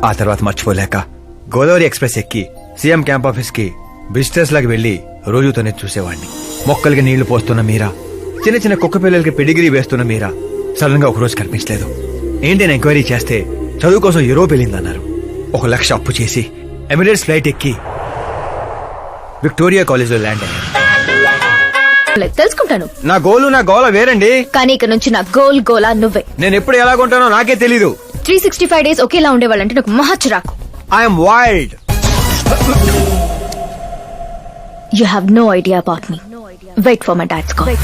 Speaker 2: ఆ తర్వాత మర్చిపోలేక గోదావరి ఎక్స్ప్రెస్ ఎక్కి సీఎం క్యాంప్ ఆఫీస్ కి విజిటర్స్ లాగా వెళ్లి రోజుతోనే చూసేవాడిని. మొక్కలకి నీళ్లు పోస్తున్న మీరా, చిన్న చిన్న కుక్క పిల్లలకి పెడిగిరీ వేస్తున్న మీరా సడన్ గా ఒకరోజు కనిపించలేదు. ఏంటి ఎంక్వైరీ చేస్తే చదువు కోసం యూరోప్ వెళ్ళిందన్నారు. 1 లక్ష అప్పు చేసి ఎమిరేట్స్ ఫ్లైట్ ఎక్కి విక్టోరియా కాలేజ్ లో ల్యాండ్ అయ్యాను.
Speaker 8: తెలుసుకుంటాను.
Speaker 2: నా గోల వేరండి.
Speaker 8: కానీ ఇక నుంచి నా గోలా నువ్వే.
Speaker 2: నేను ఎప్పుడు ఎలాగుంటానో నాకే తెలీదు.
Speaker 8: 365 days ఒకేలా ఉండేవాళ్ళంటే నాకు మహా చిరాకు.
Speaker 2: I'm wild.
Speaker 8: You have no idea about me. Wait for my dad's call.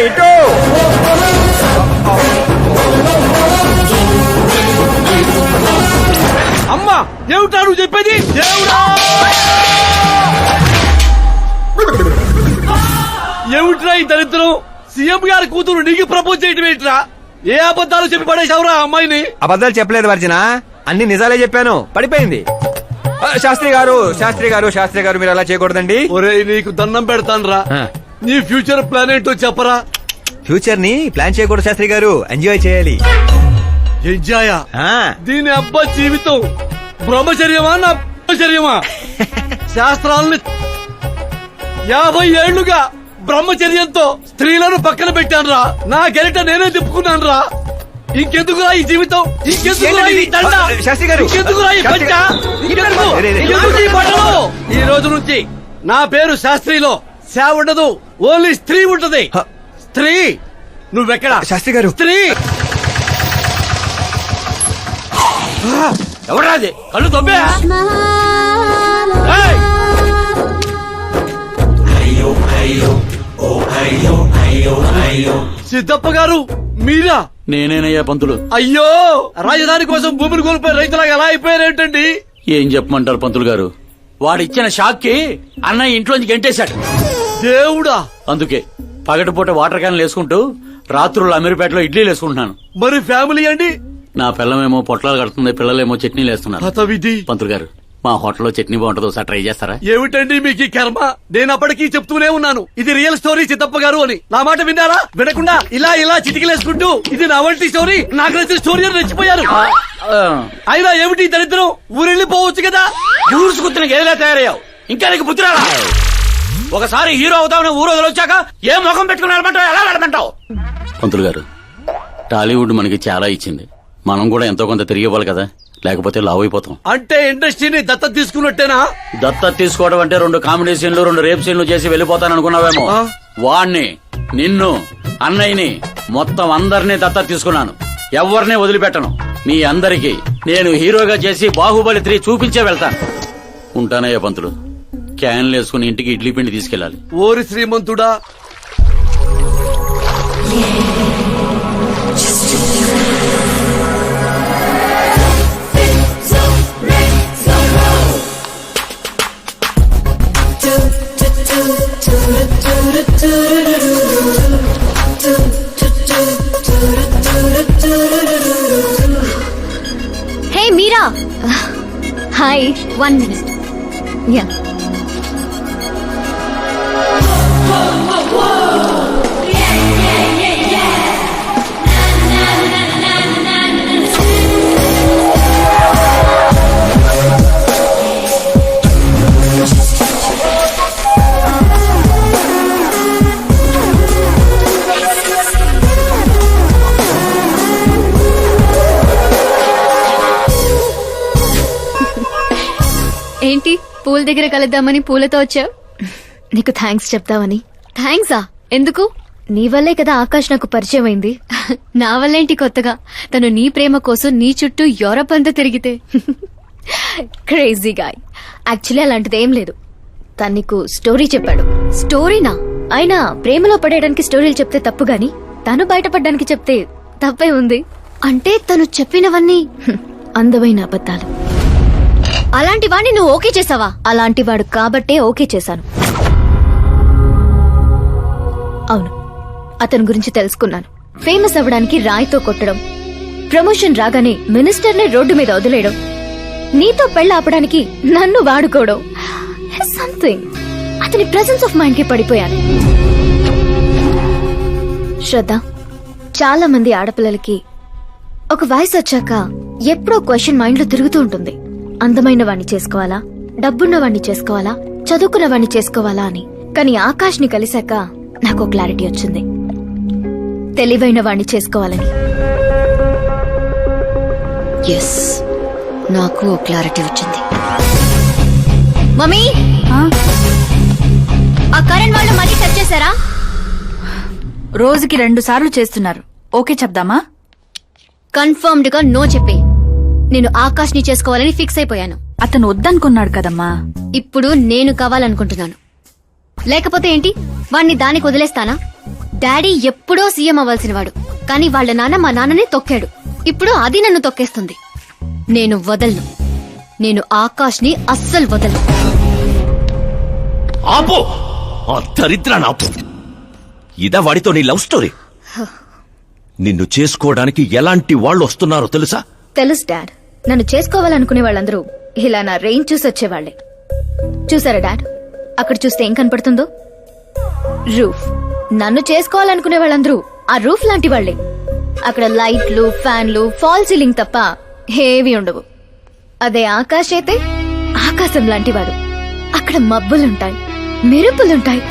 Speaker 2: ఇటు
Speaker 5: అమ్మా, ఏమిటా నువ్వు చెప్పేది? ఏమిట్రా ఈ దరిద్రం? సీఎం గారి కూతురు నీకు ప్రపోజ్ చేయటం ఏంట్రా? ఏ అబద్ధాలు చెప్పి పడేశావురా అమ్మాయిని?
Speaker 2: అబద్ధాలు చెప్పలేదు వర్జన, అన్ని నిజాలే చెప్పాను. పడిపోయింది. శాస్త్రి గారు మీరు అలా చేయకూడదండి.
Speaker 5: ఒరేయ్ నీకు దండం పెడతాను రా, నీ ఫ్యూచర్ ప్లాన్ ఏంటో చెప్పరా.
Speaker 2: ఫ్యూచర్ ని ప్లాన్ చేయకూడదు శాస్త్రి గారు, ఎంజాయ్ చేయాలి.
Speaker 5: ఎంజాయా?
Speaker 2: ఆ.
Speaker 5: దీని అబ్బా జీవితం బ్రహ్మచర్యమా నా బ్రహ్మచర్యమా? శాస్త్రాలని 50 ఏళ్లుగా బ్రహ్మచర్యంతో స్త్రీలను పక్కన పెట్టాను రా. నా గెరిట నేనే తిప్పుకున్నాను రా. ఇంకెందుకురా ఈ జీవితం, ఇంకెందుకురా ఈ దండ,
Speaker 2: శాస్త్రి గారు,
Speaker 5: ఇంకెందుకురా ఈ పంచ, ఇంకెందుకు ఈ బట్టలు? ఈ రోజు నుంచి నా పేరు శాస్త్రిలో శా ఉండదు, ఓన్లీ స్త్రీ ఉంటది. స్త్రీ. నువ్వెక్కడ
Speaker 2: శాస్త్రి గారు?
Speaker 5: స్త్రీ.
Speaker 11: ఎవరాది కళ్ళు తొబ్బే?
Speaker 5: సిద్ధప్ప గారు మీరా?
Speaker 11: నేనేనయ్యా పంతులు.
Speaker 5: అయ్యో, రాజధాని కోసం భూమిని కోల్పోయి రైతులాగా ఎలా అయిపోయారేంటండి?
Speaker 11: ఏం చెప్పమంటారు పంతులు గారు, వాడిచ్చిన షాక్ కి అన్నయ్య ఇంట్లోంచి గెంటేశాడు.
Speaker 5: దేవుడా.
Speaker 11: అందుకే పగటిపూట వాటర్ క్యాన్లు వేసుకుంటూ రాత్రులు అమీర్పేటలో ఇడ్లీలు వేసుకుంటున్నాను.
Speaker 5: మరి ఫ్యామిలీ అండి?
Speaker 11: నా పిల్లమేమో పొట్లాలు కడుతుంది, పిల్లలేమో చట్నీలు వేస్తున్నారు.
Speaker 5: హతవిధి.
Speaker 11: పంతులు గారు, మా హోటల్లో చట్నీ బాగుంటుందో ఒకసారి ట్రై చేస్తారా?
Speaker 5: ఏమిటండి మీకు ఈ కర్మ? నేను అప్పటికీ చెప్తూనే ఉన్నాను ఇది రియల్ స్టోరీ సిద్ధప్ప గారు అని. నా మాట విన్నారా? వినకుండా ఇలా ఇలా చిటికలేసుకుంటూ ఇది నా వంటి స్టోరీ, నాకు నచ్చిన స్టోరీ అని రెచ్చిపోయారు. అయినా ఏమిటి దరిద్రం? ఊరెళ్ళిపోవచ్చు కదా.
Speaker 11: ఊరుసుకుతున్న గేదెలా తయారయ్యావు, ఇంకా నీకు బుద్ధి రాలా? ఒకసారి హీరో అవుతామని ఊరు వదిలొచ్చాక ఏ ముఖం పెట్టుకుని వెళ్ళమంటావు, ఎలా వెళ్ళమంటావు? పంతులు గారు, టాలీవుడ్ మనకి చాలా ఇచ్చింది, మనం కూడా ఎంతో కొంత తిరిగి ఇవ్వాలి కదా, లేకపోతే లావ్ అయిపోతాం.
Speaker 5: అంటే ఇండస్ట్రీని దత్తత తీసుకున్నట్టేనా?
Speaker 11: దత్తత తీసుకోవడం అంటే 2 కామెడీ సీన్లు 2 రేప్ సీన్లు చేసి వెళ్ళిపోతాననుకున్నావేమో. వాణ్ణి, నిన్ను, అన్నయ్యని, మొత్తం అందరినీ దత్తత తీసుకున్నాను. ఎవరిని వదిలిపెట్టను. మీ అందరికీ నేను హీరోగా చేసి బాహుబలి 3 చూపించే వెళ్తాను. ఉంటానయ్యా పంతులు. క్యాన్లు వేసుకుని ఇంటికి ఇడ్లీ పిండి తీసుకెళ్ళాలి.
Speaker 5: ఓరి శ్రీమంతుడా.
Speaker 13: Hey Meera. Hi, 1 minute. Yeah. ఏంటి పూల దగ్గర కలుద్దామని పూలతో వచ్చావు? నీకు థ్యాంక్స్ చెప్తావని. థ్యాంక్సా? ఎందుకు? నీ వల్లే కదా ఆకాష్ నాకు పరిచయం అయింది. నా వల్లేంటి కొత్తగా? తను నీ ప్రేమ కోసం నీ చుట్టూ యూరప్ అంతా తిరిగితే. Crazy guy. యాక్చువల్లీ అలాంటిది ఏం లేదు. తను నీకు స్టోరీ చెప్పాడు. స్టోరీనా? అయినా ప్రేమలో పడేయడానికి స్టోరీలు చెప్తే తప్పు గాని తను బయటపడడానికి చెప్తే తప్పే ఉంది. అంటే తను చెప్పినవన్నీ అందమైన అబద్ధాలు. అలాంటి వాడిని నువ్వు ఓకే చేసావా? అలాంటి వాడు కాబట్టే ఓకే చేశాను. అవును, అతని గురించి తెలుసుకున్నాను. ఫేమస్ అవ్వడానికి రాయితో కొట్టడం, ప్రమోషన్ రాగానే మినిస్టర్నే రోడ్డు మీద వదిలేయడం, నీతో పెళ్లి ఆపడానికి నన్ను వాడుకోవడం. సంథింగ్. అతని ప్రెసెన్స్ ఆఫ్ మైండ్ కి పడిపోయాను. శ్రద్ధ, చాలా మంది ఆడపిల్లలకి ఒక వయసు వచ్చాక ఎప్పుడో క్వశ్చన్ మైండ్ లో తిరుగుతూ ఉంటుంది. అందమైన వాణ్ణి చేసుకోవాలా, డబ్బున్న వాణ్ణి చేసుకోవాలా, చదువుకున్న వాణ్ణి చేసుకోవాలా అని. కానీ ఆకాష్ ని కలిశాక నాకు క్లారిటీ వచ్చింది. తెలివైన వాణ్ణి చేసుకోవాలని. ఎస్, నాకు క్లారిటీ వచ్చింది. మమ్మీ, ఆ కరెంట్ వాళ్ళు మళ్ళీ సెట్ చేశారా?
Speaker 8: రోజుకి 2 సార్లు చేస్తున్నారు. ఓకే చెప్దామా?
Speaker 13: కన్ఫర్మ్డ్ గా నో చెప్పే. నేను ఆకాష్ ని చేసుకోవాలని ఫిక్స్ అయిపోయాను.
Speaker 8: అతను వద్దనుకున్నాడు కదమ్మా.
Speaker 13: ఇప్పుడు నేను కావాలనుకుంటున్నాను. లేకపోతే ఏంటి, వాణ్ణి దానికి వదిలేస్తానా? డాడీ ఎప్పుడో సీఎం అవ్వాల్సినవాడు, కానీ వాళ్ళ నాన్న మా నాన్ననే తొక్కాడు. ఇప్పుడు అది నన్ను తొక్కేస్తుంది. నేను వదలను. నేను ఆకాష్ ని అస్సలు వదలను.
Speaker 14: ఆపో, ఆ దరిద్రాన్ని ఆపు. ఇదా వాడితో నీ లవ్ స్టోరీ? నిన్ను చేసుకోవడానికి ఎలాంటి వాళ్ళు వస్తున్నారో తెలుసా?
Speaker 13: తెలుసు డాడ్. నన్ను చేసుకోవాలనుకునే వాళ్ళందరూ
Speaker 8: ఇలా నా రేంజ్ చూసి వచ్చేవాళ్లే. చూసారా డాడ్, అక్కడ చూస్తే ఏం కనపడుతుందో? రూఫ్. నన్ను చేసుకోవాలనుకునే వాళ్ళందరూ ఆ రూఫ్ లాంటి వాళ్లే. అక్కడ లైట్లు, ఫ్యాన్లు, ఫాల్ సీలింగ్ తప్ప హేవీ ఉండవు. అదే ఆకాశ్ అయితే ఆకాశం లాంటివాడు. అక్కడ మబ్బులుంటాయి, మెరుపులుంటాయి,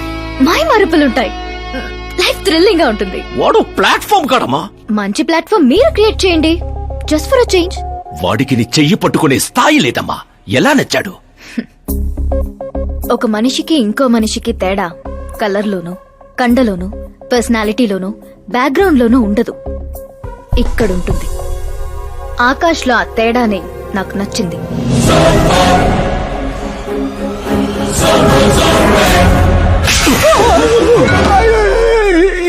Speaker 8: మాయ మరుపులుంటాయి. లైఫ్ థ్రిల్లింగ్ గా ఉంటుంది.
Speaker 14: వాడు ప్లాట్ఫామ్ కాడమ్మా.
Speaker 8: మంచి ప్లాట్ఫామ్ మీరు క్రియేట్ చేయండి, జస్ట్ ఫర్ అ చేంజ్.
Speaker 14: వాడికి నీ చెయ్యి పట్టుకునే స్థాయి లేదమ్మా. ఎలా నచ్చాడు?
Speaker 8: ఒక మనిషికి ఇంకో మనిషికి తేడా కలర్లోనూ, కండలోనూ, పర్సనాలిటీలోనూ, బ్యాక్గ్రౌండ్ లోనూ ఉండదు. ఇక్కడుంటుంది. ఆకాష్ లో ఆ తేడానే నాకు నచ్చింది.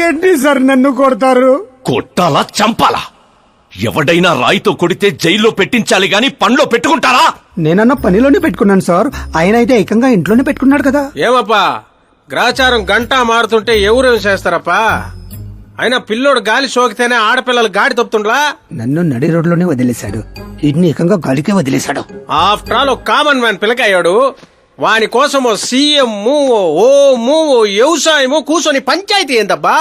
Speaker 10: ఏంటి సార్ నన్ను కొడతారు?
Speaker 14: కొట్టాలా చంపాలా? ఎవడైనా రాయితో కొడితే జైల్లో పెట్టించాలి గాని పనిలో పెట్టుకుంటారా?
Speaker 10: నేనన్న పనిలోనే పెట్టుకున్నాను సార్. ఆయన అయితే ఏకంగా ఇంట్లోనే పెట్టుకున్నాడు కదా.
Speaker 12: ఏమప్పా గ్రాచారం గంటా మారుతుంటే ఎవరేం చేస్తారప్పా? అయినా పిల్లోడు గాలి సోకితేనే ఆడపిల్లలు గాడి తప్పుతుండ్లా?
Speaker 10: నన్ను నడి రోడ్లోనే వదిలేశాడు, ఇన్ని ఏకంగా గాలికే వదిలేశాడు.
Speaker 12: ఆఫ్టర్ ఆల్ ఒక కామన్ మ్యాన్ పిల్లకయ్యాడు. వాని కోసం సీఎం ఓ వ్యవసాయము కూర్చొని పంచాయతీ ఏందబ్బా?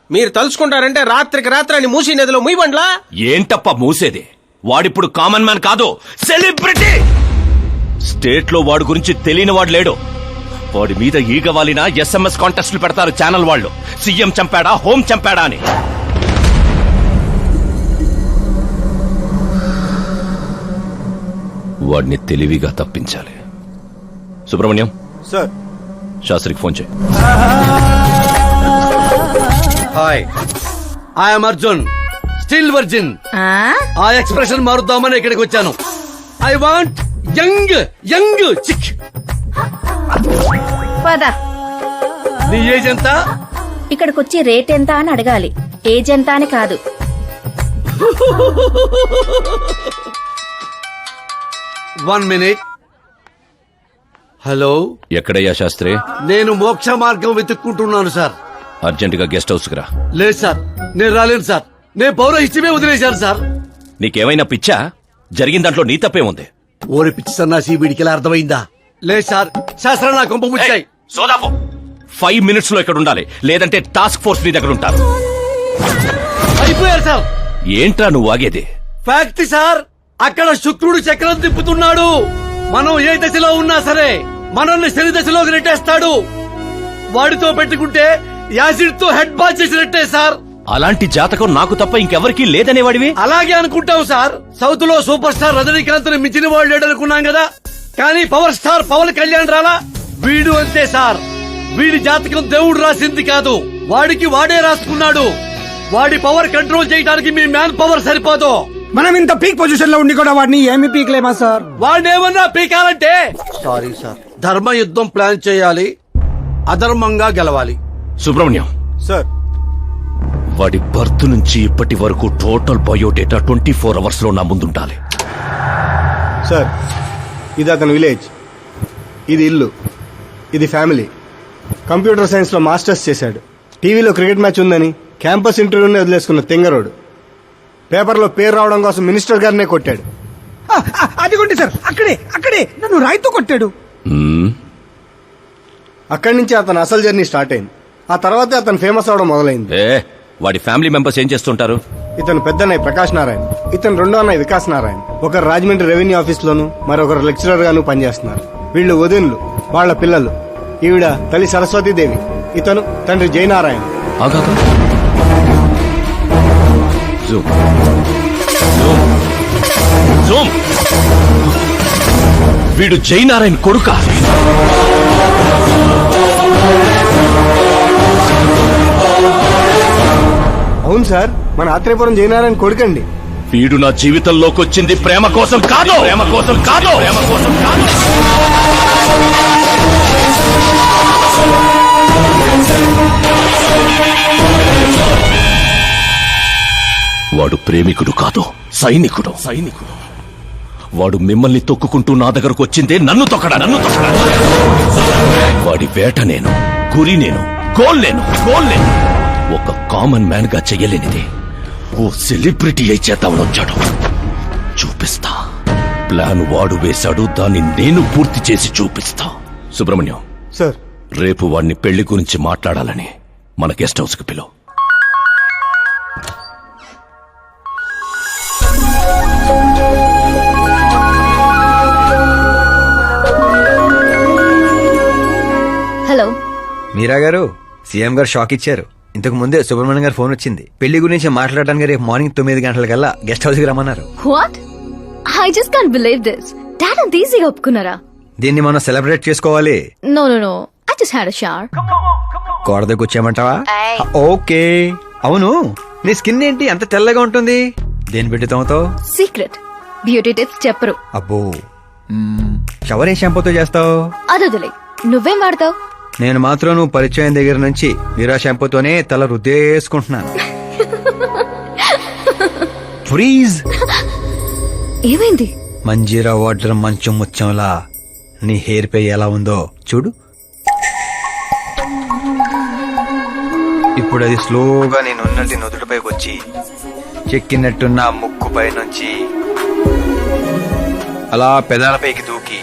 Speaker 12: మీరు తలుచుకుంటారంటే రాత్రికి రాత్రి అని మూసి నదిలో ముయ్యబండ్లా?
Speaker 14: ఏంటప్ప మూసేది? వాడిప్పుడు కామన్ మ్యాన్ కాదు, సెలబ్రిటీ. స్టేట్ లో వాడి గురించి తెలియని వాడు లేడు. వాడి మీద ఈగ వాలినా SMS కాంటెస్ట్లు పెడతారు ఛానల్ వాళ్ళు. సీఎం చంపాడా, హోం చంపాడా అని. వాడిని తెలివిగా తప్పించాలి. సుబ్రహ్మణ్యం
Speaker 1: సార్,
Speaker 14: శాస్త్రికి ఫోన్ చేయి.
Speaker 5: Hi, I'm Arjun, still virgin. ఆ ఎక్స్ప్రెషన్ మారుద్దామని ఇక్కడికి వచ్చాను. I want young young chick.
Speaker 6: పదా,
Speaker 5: నీ ఏజ్ ఎంత?
Speaker 6: ఇక్కడికి వచ్చి రేట్ ఎంత అని అడగాలి, ఏజ్ ఎంత అని కాదు.
Speaker 5: One minute. హలో,
Speaker 14: ఎక్కడయ్యా శాస్త్రి?
Speaker 5: నేను మోక్ష మార్గం వెతుక్కుంటున్నాను సార్.
Speaker 14: అర్జెంటుగా గెస్ట్ హౌస్ కి రా.
Speaker 5: లేదు సార్, నేను రాలేను సార్. నేను పౌరహిత్యమే వదిలేశాను సార్.
Speaker 14: నీకేమైనా పిచ్చా? జరిగిన దాంట్లో నీ తప్పే ఉంది.
Speaker 5: ఓరి పిచ్చి సన్నాసి, వీడికి ఎలా అర్థమైందా? లేదు సార్, శాస్త్రం నా కొంప ముచ్చాయి.
Speaker 14: సోదాపు 5 minutes లో ఇక్కడ ఉండాలి, లేదంటే టాస్క్ ఫోర్స్ నీ దగ్గర ఉంటారు.
Speaker 5: అయిపోయారు సార్.
Speaker 14: ఏంట్రా నువ్వు ఆగేది?
Speaker 5: ఫ్యాక్ట్ సార్, అక్కడ శుక్రుడు చక్రం తిప్పుతున్నాడు. మనం ఏ దశలో ఉన్నా సరే మనల్ని శని దశలోకి నెట్టేస్తాడు. వాడితో పెట్టుకుంటే యాసిడ్ తో హెడ్ బాల్ చేసినట్టే సార్.
Speaker 14: అలాంటి జాతకం నాకు తప్ప ఇంకెవరికీ లేదనేవాడివి.
Speaker 5: అలాగే అనుకుంటాం సార్. సౌత్ లో సూపర్ స్టార్ రజనీకాంత్ ని మించిన వాళ్ళు లేడనుకున్నాం కదా, కానీ పవర్ స్టార్ పవన్ కళ్యాణ్ రాలా? వీడు అంతే సార్. వీడి జాతకం దేవుడు రాసింది కాదు, వాడికి వాడే రాసుకున్నాడు. వాడి పవర్ కంట్రోల్ చేయడానికి మీ మ్యాన్ పవర్ సరిపోదు.
Speaker 10: మనం ఇంత పీక్ పొజిషన్ లో ఉండి కూడా వాడిని ఏమి పీక్లేమా సార్?
Speaker 5: వాడినేమన్నా పీకాలంటే సారీ సార్, ధర్మ యుద్ధం ప్లాన్ చేయాలి, అధర్మంగా గెలవాలి.
Speaker 14: సుబ్రహ్మణ్యం
Speaker 1: సార్,
Speaker 14: వాడి బర్త్ నుంచి ఇప్పటి వరకు టోటల్ బయోడేటా 24 hours లో నా ముందుండాలి.
Speaker 1: సార్, ఇది అతని విలేజ్, ఇది ఇల్లు, ఇది ఫ్యామిలీ. కంప్యూటర్ సైన్స్ లో మాస్టర్స్ చేశాడు. టీవీలో క్రికెట్ మ్యాచ్ ఉందని క్యాంపస్ ఇంటర్వ్యూనే వదిలేసుకున్న తెంగరోడు. పేపర్లో పేరు రావడం కోసం మినిస్టర్ గారినే కొట్టాడు.
Speaker 10: అదిగోండి సార్, అక్కడే నన్ను రాయితో కొట్టాడు.
Speaker 1: అక్కడి నుంచి అతను అసలు జర్నీ స్టార్ట్ అయింది. ఆ తర్వాతే అతను ఫేమస్ అవడం మొదలైంది.
Speaker 14: వాడి ఫ్యామిలీ మెంబర్స్ ఏం చేస్తుంటారు?
Speaker 1: ఇతను పెద్దన్నయ్య ప్రకాష్ నారాయణ, ఇతను రెండో అన్నయ్య వికాస్ నారాయణ. ఒకరు రాజమండ్రి రెవెన్యూ ఆఫీస్ లోను, మరొకరు లెక్చరర్ గాను పనిచేస్తున్నారు. వీళ్ళు వదినులు, వాళ్ల పిల్లలు. ఈవిడ తల్లి సరస్వతీదేవి, ఇతను తండ్రి జయనారాయణ.
Speaker 14: వీడు జయనారాయణ కొడుకా?
Speaker 1: అవును సార్, మన ఆత్రేయపురం జయనారాయణ కొడుకండి.
Speaker 14: వీడు నా జీవితంలోకి వచ్చింది ప్రేమ కోసం కాదు, ప్రేమ కోసం కాదు, ప్రేమ కోసం కాదు. వాడు ప్రేమికుడు కాదు, సైనికుడు. వాడు మిమ్మల్ని తొక్కుకుంటూ నా దగ్గరకు వచ్చిందే నన్ను తొక్కడా. వాడి వేట నేను, గురి నేను, గోల్ నేను. ఒక కామన్ మ్యాన్ గా చెయ్యలేనిది ఓ సెలబ్రిటీ అయి చేద్దామని వచ్చాడు. చూపిస్తా. ప్లాన్ వాడు వేశాడు, దాన్ని నేను పూర్తి చేసి చూపిస్తా. సుబ్రహ్మణ్యం
Speaker 1: సార్,
Speaker 14: రేపు వాడిని పెళ్లి గురించి మాట్లాడాలని మన గెస్ట్ హౌస్ కి పిలువు.
Speaker 7: హలో.
Speaker 2: మీరా గారు, సీఎం గారు షాక్ ఇచ్చారు. ఇంతకు ముందే సుబ్రహ్మణ్యం గారు ఫోన్ వచ్చింది. పెళ్లి గురించి మాట్లాడడానికి రేపు మార్నింగ్ 9 గంటలకల్లా గెస్ట్ హౌస్ కి రమ్మన్నారు.
Speaker 13: What? I just can't believe this. Dad అంత ఈజీగా ఒప్పుకున్నారా?
Speaker 2: దీన్ని మనం సెలబ్రేట్ చేసుకోవాలి.
Speaker 13: No no no, I just had a shower.
Speaker 2: కోడ దగ్గర వచ్చామంటావా? ఓకే. అవును, నీ స్కిన్ ఏంటి అంత తెల్లగా ఉంటుంది? దేని పెట్టి తోమతావు?
Speaker 13: సీక్రెట్ బ్యూటీ టిప్స్ చెప్పరు.
Speaker 2: అబ్బో, షవర్ ఏ షాంపూతో చేస్తావు?
Speaker 13: అదొదిలే, నువ్వేం వాడతావు?
Speaker 2: నేను మాత్రం నువ్వు పరిచయం దగ్గర నుంచి మీరా షాంపూతోనే తల రుద్దేసుకుంటున్నాను. ఫ్రీజ్.
Speaker 13: ఏమైంది?
Speaker 2: మంజీరా వాటర్ మంచం ముచ్చంలా నీ హెయిర్ పై ఎలా ఉందో చూడు. ఇప్పుడు అది స్లోగా నేను ఉన్నట్టు నుదుటిపైకి వచ్చి చెక్కినట్టున్న ముక్కుపై నుంచి అలా పెదాలపైకి దూకి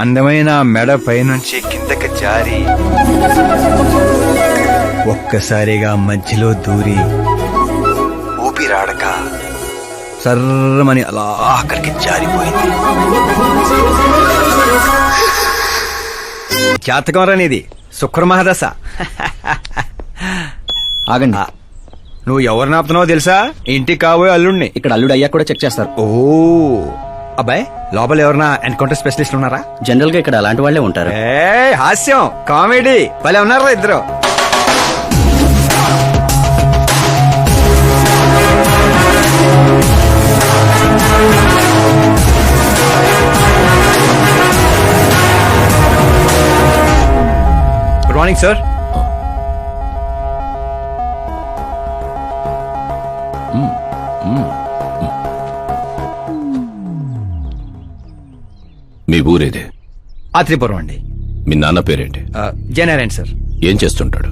Speaker 2: అందమైన మెడ పైనుంచి కిందకి జారి ఒక్కసారిగా మధ్యలో దూరి ఊపిరాడక సర్రమని అలా అక్కడికి జారిపోయింది. జాతకం రానిది, శుక్రమహాదశ.
Speaker 3: ఆగండి,
Speaker 2: నువ్వు ఎవరిని ఆపుతున్నావో తెలుసా? ఇంటికి కాబోయే అల్లుడిని.
Speaker 3: ఇక్కడ అల్లుడు అయ్యా కూడా చెక్ చేస్తారు.
Speaker 2: ఓ అబ్బాయి, లోపల ఎవరన్నా ఎన్కౌంటర్ స్పెషలిస్ట్ ఉన్నారా?
Speaker 3: జనరల్ గా ఇక్కడ అలాంటి వాళ్ళే ఉంటారు.
Speaker 2: హాస్యం, కామెడీ భలే ఉన్నారా ఇద్దరు? Good morning sir.
Speaker 14: మీ ఊరేదే?
Speaker 2: ఆత్రిపురం అండి.
Speaker 14: మీ నాన్న పేరేంటి?
Speaker 2: జయనారాయణ సార్.
Speaker 14: ఏం చేస్తుంటాడు?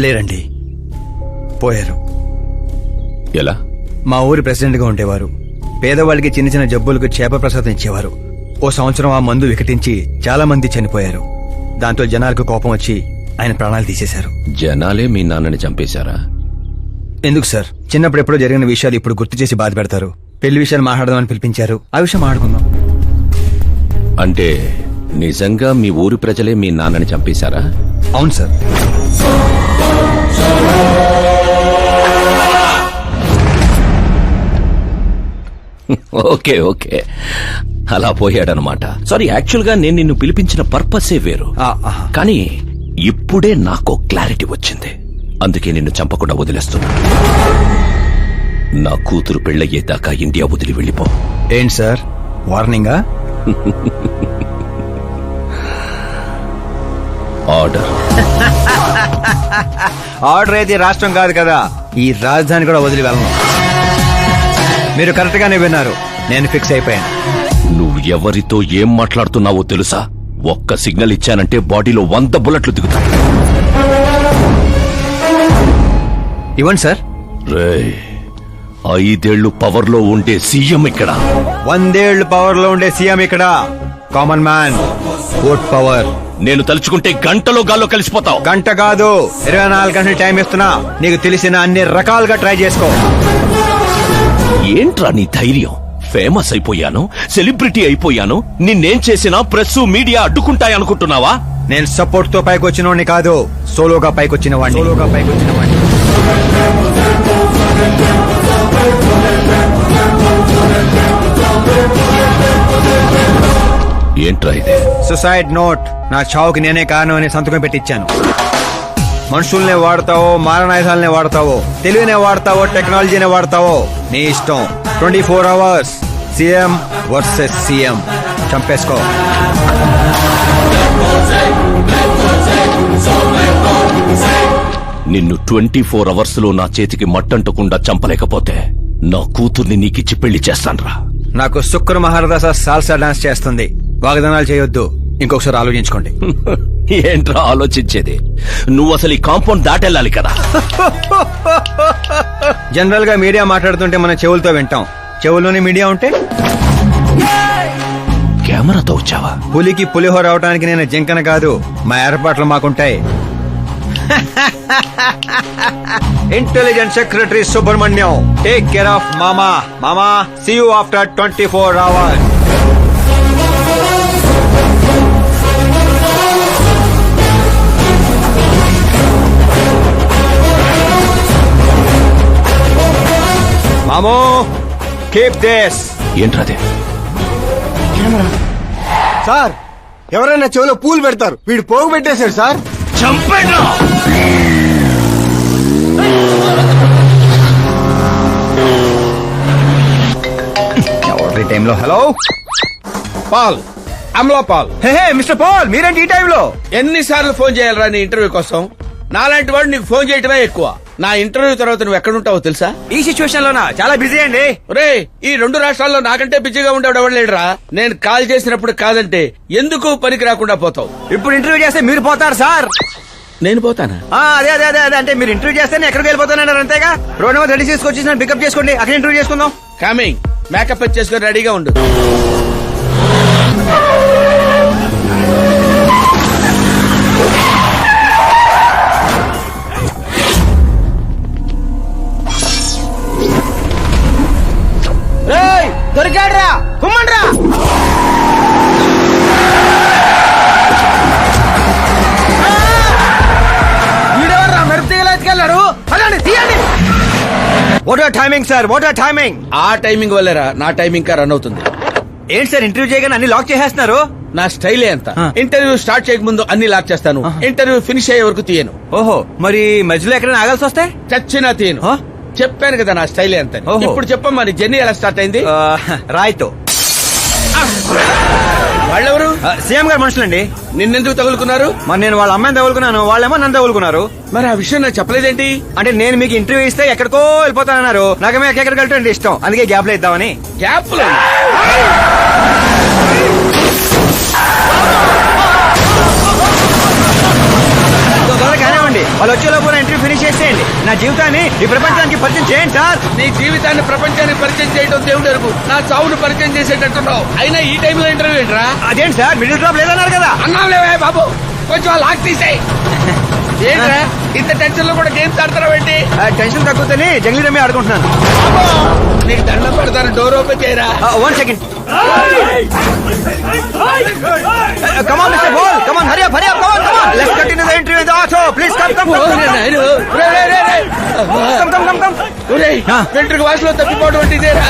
Speaker 2: లేరండి, పోయారు.
Speaker 14: ఎలా?
Speaker 2: మా ఊరి ప్రెసిడెంట్ గా ఉండేవారు. పేదవాళ్ళకి చిన్న చిన్న జబ్బులకు చేప ప్రసాదం ఇచ్చేవారు. ఓ సంవత్సరం ఆ మందు వికటించి చాలా మంది చనిపోయారు. దాంతో జనాలకు కోపం వచ్చి ఆయన ప్రాణాలు తీసేశారు.
Speaker 14: జనాలే మీ నాన్నని చంపేశారా?
Speaker 2: ఎందుకు సార్, చిన్నప్పుడు ఎప్పుడో జరిగిన విషయాలు ఇప్పుడు గుర్తు చేసి బాధ పెడతారు. పెళ్లి విషయాలు మాట్లాడదామని పిలిపించారు, ఆ విషయం మాట్లాడుకుందాం.
Speaker 14: అంటే నిజంగా మీ ఊరి ప్రజలే మీ నాన్నని చంపేశారా?
Speaker 2: అవును సార్.
Speaker 14: ఓకే ఓకే, అలా పోయాడనమాట. సారీ, యాక్చువల్ గా నేను నిన్ను పిలిపించిన పర్పసే వేరు. కానీ ఇప్పుడే నాకు క్లారిటీ వచ్చింది. అందుకే నిన్ను చంపకుండా వదిలేస్తున్నా. నా కూతురు పెళ్ళయ్యేదాకా ఇండియా వదిలి వెళ్ళిపో.
Speaker 2: ఏంటి సార్, వార్నింగా?
Speaker 14: ఆర్డర్.
Speaker 2: ఆర్డర్ అయితే రాష్ట్రం కాదు కదా, ఈ రాజధాని కూడా వదిలి వెళ్ళను. మీరు కరెక్ట్ గానే విన్నారు, నేను ఫిక్స్ అయిపోయాను.
Speaker 14: నువ్వు ఎవరితో ఏం మాట్లాడుతున్నావో తెలుసా? ఒక్క సిగ్నల్ ఇచ్చానంటే బాడీలో 100 బుల్లెట్లు దిగుతాయి.
Speaker 2: ఇవ్వండి సార్.
Speaker 14: రేయ్, 5 ఏళ్లు పవర్ లో ఉండే సీఎం ఇక్కడ.
Speaker 2: 100 ఏళ్లు పవర్ లో ఉండే సీఎం ఇక్కడ. Common man, vote power.
Speaker 14: నేను తలుచుకుంటే గంటలో గాల్లో కలిసిపోతావు.
Speaker 2: గంట కాదు, 24 గంటలు టైం ఇస్తున్నా. నీకు తెలిసిన అన్ని రకాలుగా ట్రై చేసుకో.
Speaker 14: ఏంట్రా నీ ధైర్యం? ఫేమస్ అయిపోయాను, సెలబ్రిటీ అయిపోయాను, నిన్నేం చేసినా ప్రెస్ మీడియా అడ్డుకుంటాయనుకుంటున్నావా?
Speaker 2: నేను సపోర్ట్ తో పైకి వచ్చిన వాడిని కాదు, సోలోగా పైకొచ్చిన వాడిని.
Speaker 14: ఏంట్రా ఇదే?
Speaker 2: Suicide note. నా చావుకి నేనే కారణం అని సంతకం పెట్టించాను. మనుషుల్నే వాడతావో, మారణాయుధాలనే వాడతావో, తెలివినే వాడతావో, టెక్నాలజీనే వాడతావో, నీ ఇష్టం. 24 అవర్స్ సీఎం వర్సెస్ సీఎం. చంపేసుకో.
Speaker 14: నిన్ను 24 అవర్స్ లో నా చేతికి మట్టంటకుండా చంపలేకపోతే నా కూతుర్ని నీకిచ్చి పెళ్లి చేస్తాన్రా.
Speaker 2: నాకు శుక్ర మహారదశ సాల్సా డాన్స్ చేస్తుంది. వాగ్దానాలు చేయొద్దు, ఇంకొకసారి ఆలోచించుకోండి.
Speaker 14: ఏంట్రా ఆలోచించేది? నువ్వు అసలు ఈ కాంపౌండ్ దాటెళ్ళాలి కదా.
Speaker 2: జనరల్ గా మీడియా మాట్లాడుతుంటే మన చెవులతో వింటాం, చెవుల్లోని మీడియా ఉంటే
Speaker 14: కెమెరాతో వచ్చావా?
Speaker 2: పులికి పులిహోర అవడానికి నేను జింకన కాదు, మా ఏర్పాట్లు మాకుంటాయి. Intelligence secretary Subrahmanyam, take care of మామా. మామా, సీ యూ ఆఫ్టర్ 24 hours. మామో, కీప్ దిస్.
Speaker 14: ఏంట్రాదే?
Speaker 1: సార్ ఎవరైనా చెవిలో పూలు పెడతారు, వీడు పోగు పెట్టేశాడు సార్.
Speaker 14: చంపేనా?
Speaker 2: ఎవరి టైంలో? Hello
Speaker 5: Paul, Amala Paul.
Speaker 2: Hey mister Paul, మీరేంటి ఈ టైంలో?
Speaker 5: ఎన్నిసార్లు ఫోన్ చేయాలరా నీ ఇంటర్వ్యూ కోసం? నాలాంటి వాడు నీకు ఫోన్ చేయటమే ఎక్కువ. నా ఇంటర్వ్యూ తర్వాత నువ్వు ఎక్కడుంటావో తెలుసా?
Speaker 2: ఈ సిచ్యువేషన్ లోనా? చాలా బిజీ అండి.
Speaker 5: రే, ఈ 2 రాష్ట్రాల్లో నాకంటే బిజీగా ఉండేవాడు ఎవడు లేడురా. నేను కాల్ చేసినప్పుడు కాదంటే ఎందుకు పనికి రాకుండా పోతావు?
Speaker 2: ఇప్పుడు ఇంటర్వ్యూ చేస్తే మీరు పోతారు సార్.
Speaker 5: నేను పోతానా?
Speaker 2: అదే అదే అదే అదే, అంటే మీరు ఇంటర్వ్యూ చేస్తే నేను ఎక్కడికి వెళ్ళిపోతానన్నారు అంతేగా. రోడ్ నెంబర్ 36 వచ్చేసి నన్ను పికప్ చేసుకోండి, అక్కడ ఇంటర్వ్యూ చేసుకుందాం.
Speaker 5: కమింగ్. మేకప్ చేసుకుని రెడీగా ఉండు.
Speaker 2: దొరికాడ్రా, కుమ్మండ్రా. వీడెవర్రా మెరుపు తీయలేసుకెళ్ళాడు? పదండి, తీయండి. What are timing sir, what are timing?
Speaker 5: ఆ టైమింగ్ వల్లేరా నా టైమింగ్ కా రన్ అవుతుంది.
Speaker 2: ఏంటి సార్ ఇంటర్వ్యూ చేయగానే అన్ని లాక్ చేసేస్తున్నారు?
Speaker 5: నా స్టైలే అంత. ఇంటర్వ్యూ స్టార్ట్ చేయక ముందు అన్ని లాక్ చేస్తాను, ఇంటర్వ్యూ ఫినిష్ అయ్యే వరకు తీయను.
Speaker 2: ఓహో, మరి మధ్యలో ఎక్కడైనా ఆగాల్సి వస్తే?
Speaker 5: చచ్చినా తీయను. చెప్పాను కదా నా స్టైలే అంత. ఇప్పుడు చెప్పమ్మా, నీ జర్నీ ఎలా స్టార్ట్ అయింది?
Speaker 2: రాయ్తో.
Speaker 5: వాళ్ళెవరు?
Speaker 2: సీఎం గారు మనుషులండి.
Speaker 5: నిన్నెందుకు తగులుకున్నారు?
Speaker 2: మరి నేను వాళ్ళ అమ్మాయిని తగులుకున్నాను, వాళ్ళేమో నన్ను తగులుకున్నారు.
Speaker 5: మరి ఆ విషయం నాకు చెప్పలేదేంటి?
Speaker 2: అంటే నేను మీకు ఇంటర్వ్యూ ఇస్తే ఎక్కడికో వెళ్ళిపోతానన్నారు, నాకేమో ఎక్కడికి వెళ్ళటం ఇష్టం, అందుకే గ్యాప్ లో ఇద్దామని.
Speaker 5: గ్యాప్
Speaker 2: కానివ్వండి, వాళ్ళు వచ్చేలోపు ఇంటర్వ్యూ ఫినిష్ చేసేయండి. నా జీవితాన్ని ఈ ప్రపంచానికి పరిచయం చేయండి సార్.
Speaker 5: నీ జీవితాన్ని ప్రపంచానికి పరిచయం చేయడం దేవుడు వరకు, నా చావును పరిచయం చేసేటట్టున్నావు. అయినా ఈ టైంలో ఇంటర్వ్యూ ఏంట్రా?
Speaker 2: అదేంటి సార్, మిడిల్ డ్రాప్ లేదన్నారు కదా?
Speaker 5: అన్నావులేవే బాబు, కొంచెం లాక్ తీసేయి. ఏంట్రా ఇంత టెన్షన్ లో కూడా గేమ్స్ ఆడతారా?
Speaker 2: టెన్షన్ తగ్గుతుంది, జంగ్లీ రమ్మి ఆడుకుంటున్నాను.
Speaker 5: నీకు దండం పెడతాను, డోర్ ఓపెన్ చేయరా.
Speaker 2: 1 second. Come on, Mr. Ball. Come on, hurry up, come on. Let's continue the interview in the auto. Please come. Come.
Speaker 5: వెంట్రుక వాసులో తప్పిపోవడం అంటే ఇదేరా?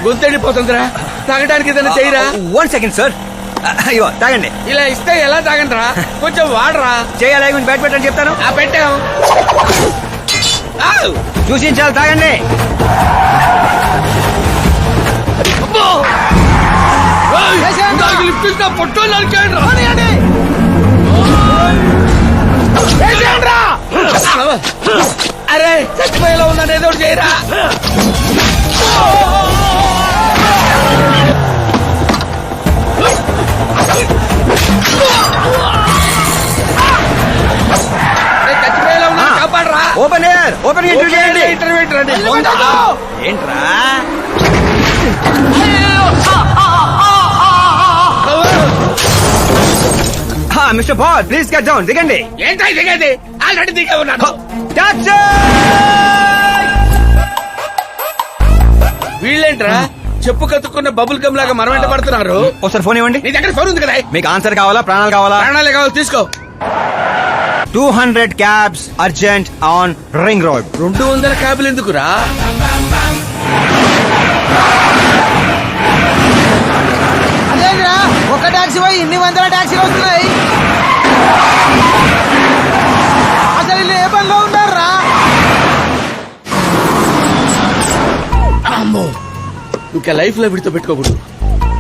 Speaker 5: గొంతెడిపోతుందిరా, తాగడానికి ఏదైనా చేయరా?
Speaker 2: 1 second, sir. అయ్యో, తాగండి.
Speaker 5: ఇలా ఇస్తే ఎలా తాగండిరా? కొంచెం వాడరా.
Speaker 2: చేయాలి, కొంచెం బ్యాట్ పెట్టని చెప్తాను.
Speaker 5: పెట్టాం.
Speaker 2: చూసించాలి, తాగండి.
Speaker 5: పొట్టు అరే, చచ్చిపోయేలా ఉన్నాను, ఏదో చేయరా. చచ్చిపోయేలా ఉన్నా, కాపాడరా.
Speaker 2: ఓపెన్ ఇంటర్వ్యూ చేయండి.
Speaker 5: ఇంటర్వ్యూ
Speaker 2: ఏంట్రా? Mister ball, please get down. దిగండి.
Speaker 5: ఏంటో దిగేది? ఆల్రెడీ దిగే ఉన్నాను. వీళ్ళేంట్రా చెప్పు కత్తుకున్న బబుల్ గమ్ లాగా మనం వెంట పడుతున్నారు?
Speaker 2: ఒకసారి ఫోన్ ఇవ్వండి.
Speaker 5: నీ దగ్గర ఫోన్ ఉంది కదా?
Speaker 2: మీకు ఆన్సర్ కావాలా, ప్రాణాలు కావాలా?
Speaker 5: ప్రాణాలే కావాలి, తీసుకో.
Speaker 2: 200 cabs urgent on ring road.
Speaker 5: 200 క్యాబ్లు ఎందుకురా?
Speaker 10: అదేంద్రా, ఒక టాక్సీ పోయి ఇన్ని 100 టాక్సీలు వస్తున్నాయి. అసలు వీళ్ళు ఏ పనిలో ఉన్నారా?
Speaker 5: అమ్మో, ఇంకా లైఫ్ లో విడితో పెట్టుకోకూడదు.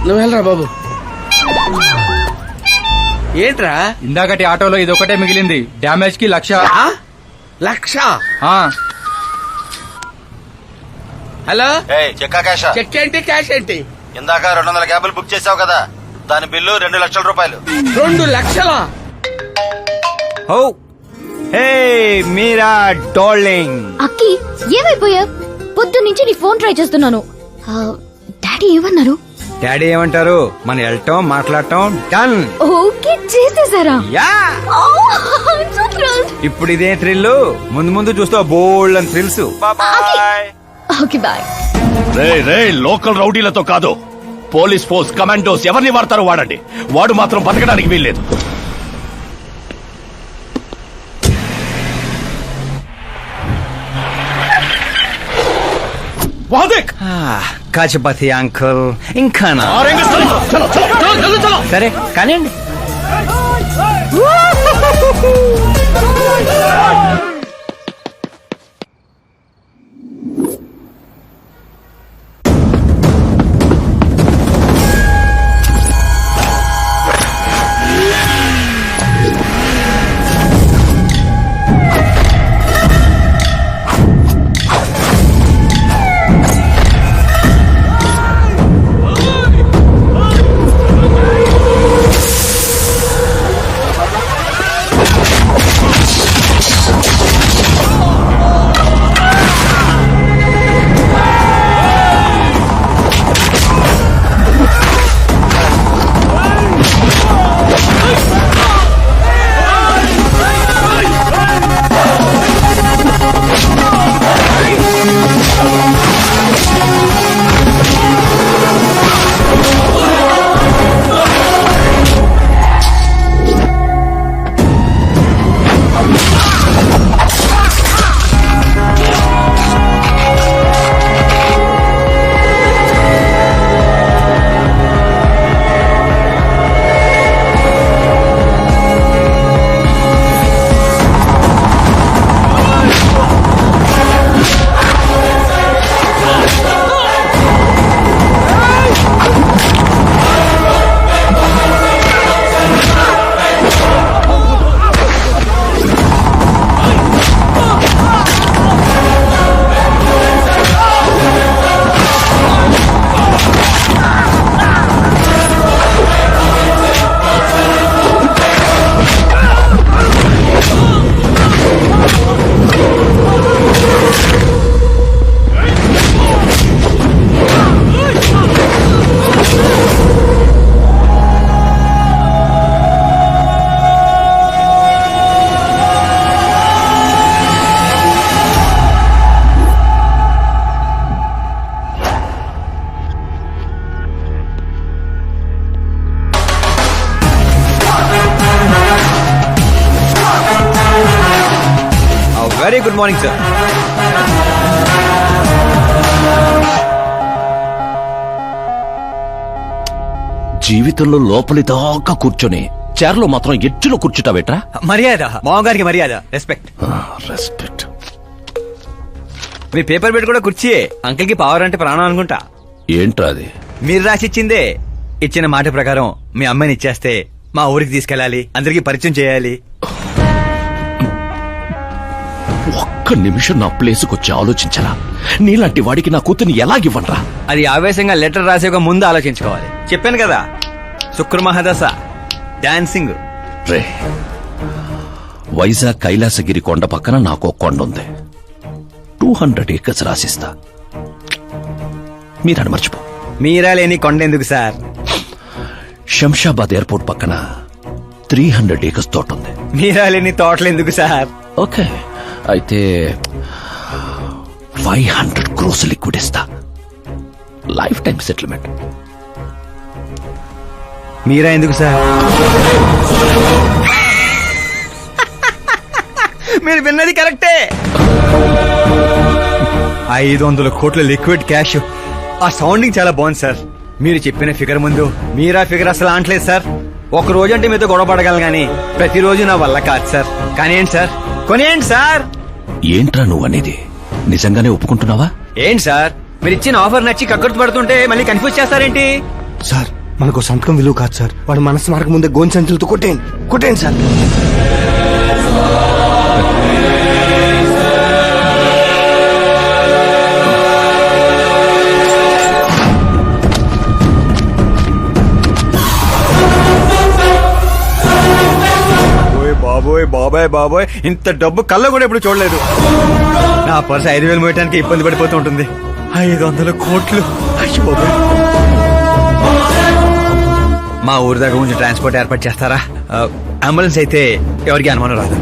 Speaker 5: నువ్వు వెళ్ళరా బాబు. ఏంట్రా?
Speaker 15: ఇందాకటి ఆటోలో ఇది ఒకటే మిగిలింది, డ్యామేజ్ కి 1,00,000.
Speaker 5: 1,00,000? హలో,
Speaker 16: చెక్కా క్యాషా?
Speaker 5: చెక్ ఏంటి, క్యాష్ ఏంటి?
Speaker 16: ఇందాక 200 క్యాబులు బుక్ చేసావు కదా, దాని బిల్లు 2 లక్షల రూపాయలు.
Speaker 5: 2 లక్షలా?
Speaker 2: హే మీరా డార్లింగ్.
Speaker 13: అక్కి ఏమైపోయా? పొద్దు నుంచి నీ ఫోన్ ట్రై చేస్తున్నాను. డాడీ ఏమన్నారు?
Speaker 2: డాడీ ఏమంటారు? మనం వెళ్ళటం మాట్లాడటం డన్.
Speaker 13: ఓకే చేసేసారా?
Speaker 2: యా. ఇప్పుడు ఇదే థ్రిల్, ముందు ముందు చూస్తావు బోల్డ్ అని థ్రిల్స్.
Speaker 13: Okay boy.
Speaker 14: రే లోకల్ రౌడీలతో కాదు, పోలీస్ ఫోర్స్ కమాండోస్ ఎవరిని వాడతారో వాడండి. వాడు మాత్రం బతకడానికి వీల్లేదు.
Speaker 2: కాచపతి అంకుల్ ఇంకా సరే కానివ్వండి. Very good morning sir.
Speaker 14: జీవితంలో లోపలి దాకా కూర్చొని చైర్లో మాత్రం ఎడ్జ్లో కూర్చుంటావేట్రా?
Speaker 2: మర్యాద, మామగారికి మర్యాద, రెస్పెక్ట్.
Speaker 14: రెస్పెక్ట్.
Speaker 2: మీ పేపర్ పెట్టి కూడా కుర్చీ. అంకిల్ కి పవర్ అంటే ప్రాణం అనుకుంటా.
Speaker 14: ఏంట్రా అది?
Speaker 2: మీరు రాసిచ్చిందే. ఇచ్చిన మాట ప్రకారం మీ అమ్మాయిని ఇచ్చేస్తే మా ఊరికి తీసుకెళ్ళాలి, అందరికి పరిచయం చేయాలి.
Speaker 14: ఒక్క నిమిషం నా ప్లేసుకు వచ్చి ఆలోచించరా? నీలాంటి వాడికి నా కూతుర్ని ఎలాగివ్వనరా?
Speaker 2: అది ఆవేశంగా లెటర్ రాసే ముందు ఆలోచించుకోవాలి. చెప్పాను కదా, శుక్ర మహాదశ, డాన్సింగ్.
Speaker 14: రే, వైజాగ్ కైలాసగిరి కొండ పక్కన నాకు ఒక కొండ ఉంది. 200 acres రాసిస్తా. మీరని మర్చిపో.
Speaker 2: మీరా లేని కొండ ఎందుకు సార్?
Speaker 14: శంషాబాద్ ఎయిర్పోర్ట్ పక్కన 300 acres తోట ఉంది.
Speaker 2: మీరా లేని తోటలు ఎందుకు సార్?
Speaker 14: ఓకే, అయితే 500 crores లిక్విడ్ ఇస్తా. Life time settlement.
Speaker 2: మీరా ఎందుకు సార్? మీరు విన్నది కరెక్టే. 500 కోట్ల లిక్విడ్ క్యాష్. ఆ సౌండింగ్ చాలా బాగుంది సార్. మీరు చెప్పిన ఫిగర్ ముందు మీరా ఫిగర్ అసలు అంటలేదు సార్. ఒక రోజు అంటే మీతో గొడవ పడగలను గానీ ప్రతిరోజు నా వల్ల కాదు సార్. కానివ్వండి సార్, కొనియండి సార్.
Speaker 14: ఏంట్రా నువ్వు అనేది? నిజంగానే ఒప్పుకుంటున్నావా?
Speaker 2: ఏంటి సార్, మీరు ఇచ్చిన ఆఫర్ నచ్చి కక్కుర్తి పడుతుంటే మళ్ళీ కన్ఫ్యూజ్ చేస్తారేంటి?
Speaker 1: సార్, మనకు సంతకం విలువ కాదు సార్. వాడు మనసు మారక ముందే గోన్ సంచులతో కొట్టేయండి సార్.
Speaker 2: బాబోయ్ బాబాయ్ బాబోయ్, ఇంత డబ్బు కళ్ళ కూడా ఎప్పుడు చూడలేదు. నా పర్సు 5,000 మోయటానికి ఇబ్బంది పడిపోతూ ఉంటుంది. 500 కోట్లు. అయ్యో బాబోయ్. మా ఊరి దగ్గర కొంచెం ట్రాన్స్పోర్ట్ ఏర్పాటు చేస్తారా? అంబులెన్స్ అయితే ఎవరికి అనుమానం రాదు.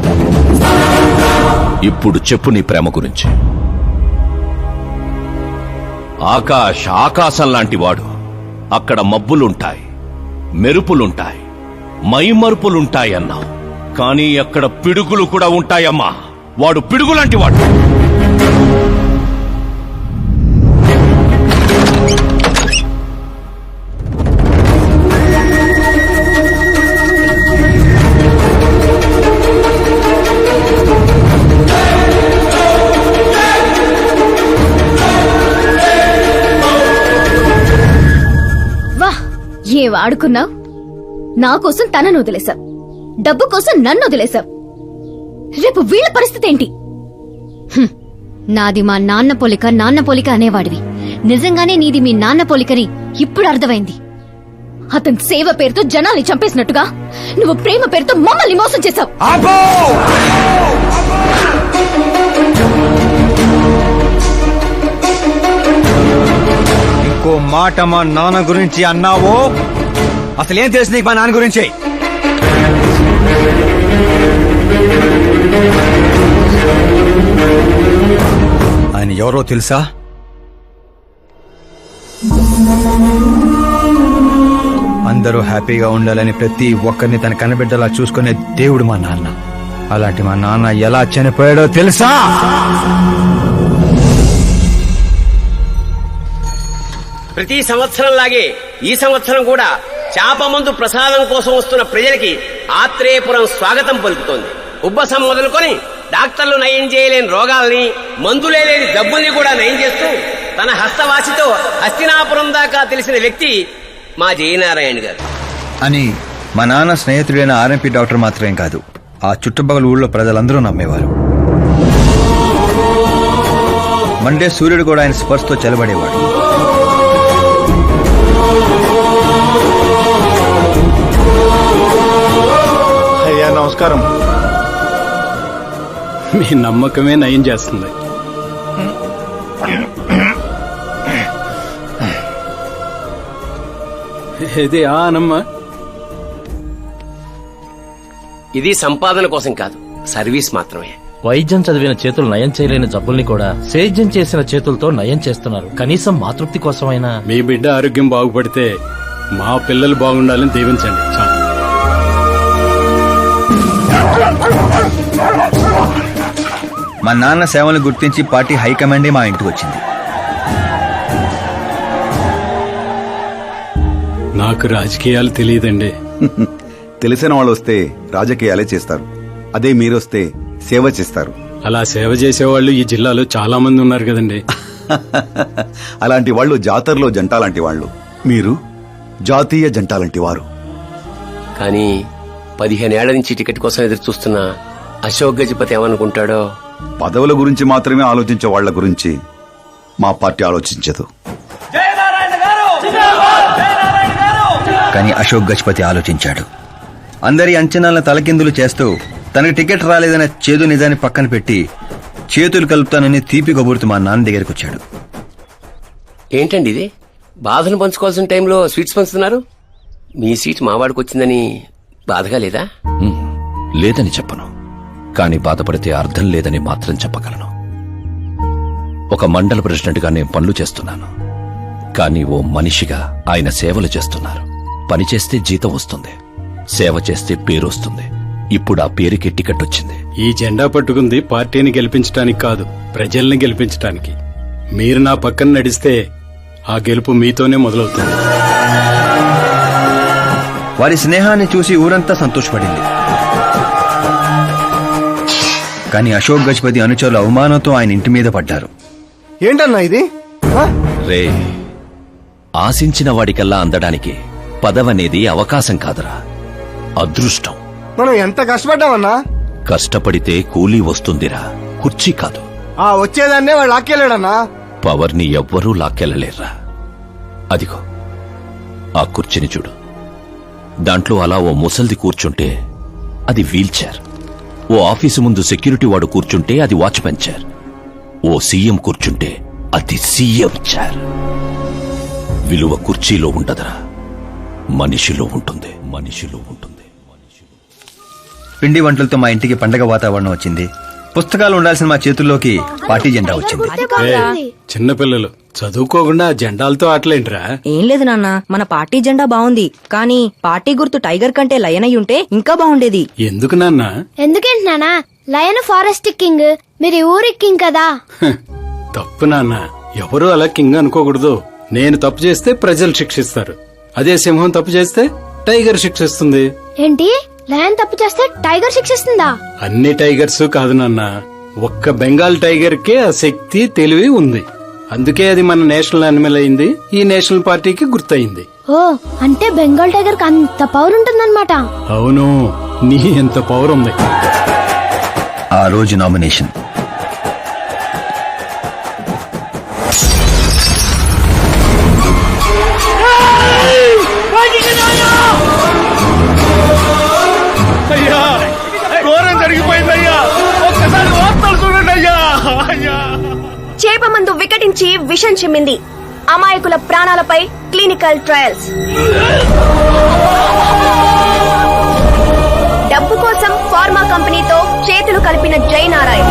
Speaker 14: ఇప్పుడు చెప్పు నీ ప్రేమ గురించి. ఆకాశం లాంటి వాడు. అక్కడ మబ్బులుంటాయి, మెరుపులుంటాయి, మైమరుపులుంటాయి అన్నావు. కానీ అక్కడ పిడుగులు కూడా ఉంటాయమ్మా. వాడు పిడుగులాంటి వాడు.
Speaker 8: ఏం ఆడుకున్నావు? నా కోసం తనను వదిలేశావు, డబ్బు కోసం నన్ను వదిలేశావు. రేపు వీళ్ళ పరిస్థితి ఏంటి?
Speaker 13: నాది మా నాన్న పోలిక అనేవాడివి. నిజంగానే నీది మీ నాన్న పోలికని ఇప్పుడు అర్థమైంది.
Speaker 8: అతని సేవ పేరుతో జనాల్ని చంపేసినట్టుగా నువ్వు ప్రేమ పేరుతో మమ్మల్ని మోసం చేశావు.
Speaker 2: ఇంకో మాట మా నాన్న గురించి అన్నావో అసలేం తెలుసు నీకు మా నాన్న గురించి? ఆయన ఎవరో తెలుసా? అందరూ హ్యాపీగా ఉండాలని ప్రతి ఒక్కరిని తన కనబిడ్డలా చూసుకునే దేవుడు మా నాన్న. అలాంటి మా నాన్న ఎలా చనిపోయాడో తెలుసా?
Speaker 17: ప్రతి సంవత్సరం లాగే ఈ సంవత్సరం కూడా చేప మందు ప్రసాదం కోసం వస్తున్న ప్రజలకి ఆత్రేయపురం స్వాగతం పలుకుతోంది. ఉబ్బసం మొదలుకొని డాక్టర్లు నయం చేయలేని రోగాల్ని, మందులే లేని జబ్బుల్ని కూడా నయం చేస్తూ తన హస్తవాసితో హస్తినాపురం దాకా తెలిసిన వ్యక్తి మా జయనారాయణ గారు.
Speaker 2: అని మా నాన్న స్నేహితుడైన ఆర్ఎంపీ డాక్టర్ మాత్రమే కాదు, ఆ చుట్టుపక్కల ఊళ్ళో ప్రజలందరూ నమ్మేవారు. మండే సూర్యుడు కూడా ఆయన స్పర్శతో చెలబడేవాడు.
Speaker 1: అయ్యా నమస్కారం.
Speaker 3: మీ నమ్మకమే నయం చేస్తుంది. ఇది ఆనమ్మా.
Speaker 17: ఇది సంపాదన కోసం కాదు, సర్వీస్ మాత్రమే.
Speaker 18: వైద్యం చదివిన చేతులు నయం చేయలేని జబ్బుల్ని కూడా సేద్యం చేసిన చేతులతో నయం చేస్తున్నారు. కనీసం మాతృప్తి కోసమైనా.
Speaker 3: మీ బిడ్డ ఆరోగ్యం బాగుపడితే మా పిల్లలు బాగుండాలని దీవించండి చాలు.
Speaker 2: మా నాన్న సేవలు గుర్తించి పార్టీ హైకమాండే మా ఇంటికి వచ్చింది.
Speaker 3: నాకు రాజకీయాలు తెలియదండి.
Speaker 19: తెలిసిన వాళ్ళు వస్తే రాజకీయాలే చేస్తారు, అదే మీరొస్తే సేవ చేస్తారు.
Speaker 3: అలా సేవ చేసేవాళ్ళు ఈ జిల్లాలో చాలా మంది ఉన్నారు కదండి.
Speaker 19: అలాంటి వాళ్ళు జాతరలో జంటాలాంటి వాళ్ళు, మీరు జాతీయ జంటాలాంటి వారు.
Speaker 17: కానీ 15 ఏళ్ల నుంచి టికెట్ కోసం ఎదురు చూస్తున్న అశోక్ గజపతి ఏమనుకుంటాడో.
Speaker 19: పదవుల గురించి మాత్రమే ఆలోచించే వాళ్ల గురించి మా పార్టీ ఆలోచించదు.
Speaker 2: కానీ అశోక్ గజపతి ఆలోచించాడు. అందరి అంచనాలను తలకిందులు చేస్తూ తనకు టికెట్ రాలేదనే చేదు నిజాన్ని పక్కన పెట్టి చేతులు కలుపుతానని తీపి కబురుతూ మా నాన్న దగ్గరికి వచ్చాడు.
Speaker 17: ఏంటండి ఇది? బాధను పంచుకోవాల్సిన టైంలో స్వీట్స్ పంచుతున్నారు. మీ సీట్ మావాడికి వచ్చిందని బాధగా లేదా?
Speaker 14: లేదని చెప్పను, కానీ బాధపడితే అర్థం లేదని మాత్రం చెప్పగలను. ఒక మండల ప్రెసిడెంట్గా నేను పనులు చేస్తున్నాను, కానీ ఓ మనిషిగా ఆయన సేవలు చేస్తున్నారు. పని చేస్తే జీతం వస్తుంది, సేవ చేస్తే పేరు వస్తుంది. ఇప్పుడు ఆ పేరుకి టికెట్ వచ్చింది.
Speaker 3: ఈ జెండా పట్టుకుంది పార్టీని గెలిపించడానికి కాదు, ప్రజల్ని గెలిపించడానికి. మీరు నా పక్కన నడిస్తే ఆ గెలుపు మీతోనే మొదలవుతుంది.
Speaker 2: వారి స్నేహాన్ని చూసి ఊరంతా సంతోషపడింది. కానీ అశోక్ గజపతి అనుచరుల అవమానంతో ఆయన ఇంటి మీద పడ్డారు.
Speaker 1: ఏంటన్నా ఇది?
Speaker 14: రే, ఆశించిన వాడికల్లా అందడానికి పదవనేది అవకాశం కాదురా, అదృష్టం.
Speaker 1: మనం ఎంత కష్టపడ్డామన్నా?
Speaker 14: కష్టపడితే కూలీ వస్తుందిరా, కుర్చీ కాదు.
Speaker 1: ఆ వచ్చేదాన్నే వాళ్ళు లాక్కెళ్ళాడన్నా.
Speaker 14: పవర్ని ఎవ్వరూ లాక్కెళ్ళలేర్రా. అదిగో ఆ కుర్చీని చూడు, దాంట్లో అలా ఓ ముసల్ది కూర్చుంటే అది వీల్ చైర్. ఓ ఆఫీసు ముందు సెక్యూరిటీ వాడు కూర్చుంటే అది వాచ్మెన్ చైర్, ఓ సీఎం కూర్చుంటే అది సీఎం చైర్. విలువ కుర్చీలో ఉండదురా, మనిషిలో ఉంటుంది. మనిషిలో ఉంటుంది.
Speaker 2: పిండి వంటలతో మా ఇంటికి పండగ వాతావరణం వచ్చింది. పుస్తకాలు ఉండాల్సిన మా చేతుల్లోకి పార్టీ జెండా వచ్చింది.
Speaker 10: చిన్నపిల్లలు చదువుకోకుండా జెండాలతో ఆటలేంట్రా?
Speaker 20: ఏం లేదు నాన్న, మన పార్టీ జెండా బాగుంది, కానీ పార్టీ గుర్తు టైగర్ కంటే లయన్ అయి ఉంటే ఇంకా బాగుండేది.
Speaker 10: ఎందుకు నాన్న?
Speaker 8: ఎందుకేంటి నానా? లయన్ ఫారెస్ట్ కింగ్, మీరు ఊరి కింగ్ కదా.
Speaker 10: తప్పు నాన్న, ఎవరు అలా కింగ్ అనుకోకూడదు. నేను తప్పు చేస్తే ప్రజలు శిక్షిస్తారు, అదే సింహం తప్పు చేస్తే టైగర్ శిక్షిస్తుంది.
Speaker 8: ఏంటి, లయన్ తప్పు చేస్తే టైగర్ శిక్షిస్తుందా?
Speaker 10: అన్ని టైగర్స్ కాదు నాన్న, ఒక్క బెంగాల్ టైగర్ కే ఆ శక్తి తెలివి ఉంది. అందుకే అది మన నేషనల్ యానిమల్ అయింది, ఈ నేషనల్ పార్టీకి గుర్తయింది.
Speaker 8: ఓ, అంటే బెంగాల్ టైగర్ కి అంత పవర్ ఉంటుందన్నమాట.
Speaker 10: అవును, నీ ఎంత పవర్ ఉంది.
Speaker 2: ఆ రోజు నామినేషన్
Speaker 5: అయ్యా, ఘోరం జరిగిపోయిందయ్యా. ఒక్కసారి వార్తలు చూడండి అయ్యా.
Speaker 6: చేప మందు వికటించి విషం చిమ్మింది. అమాయకుల ప్రాణాలపై క్లినికల్ ట్రయల్స్. డబ్బు కోసం ఫార్మా కంపెనీతో చేతులు కలిపిన జయనారాయణ.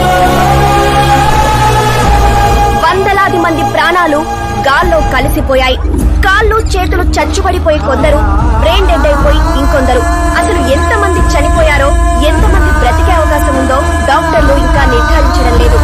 Speaker 6: వందలాది మంది ప్రాణాలు గాల్లో కలిసిపోయాయి. కాళ్ళు చేతులు చచ్చుబడిపోయి కొందరు, బ్రెయిన్ డెడ్ అయిపోయి ఇంకొందరు. అసలు ఎంతమంది చనిపోయారో, ఎంతమంది బ్రతికే అవకాశం ఉందో డాక్టర్లు ఇంకా నిర్ధారించడం లేదు.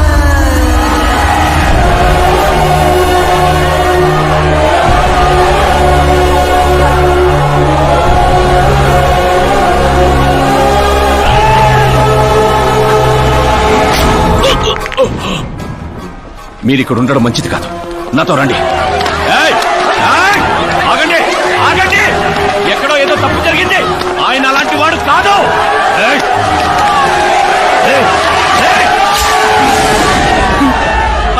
Speaker 14: మీరిక్కడ ఉండడం మంచిది కాదు, నాతో రండి. ఆగండి, ఆగండి, ఎక్కడో ఏదో తప్పు జరిగింది. ఆయన అలాంటి వాడు కాదు.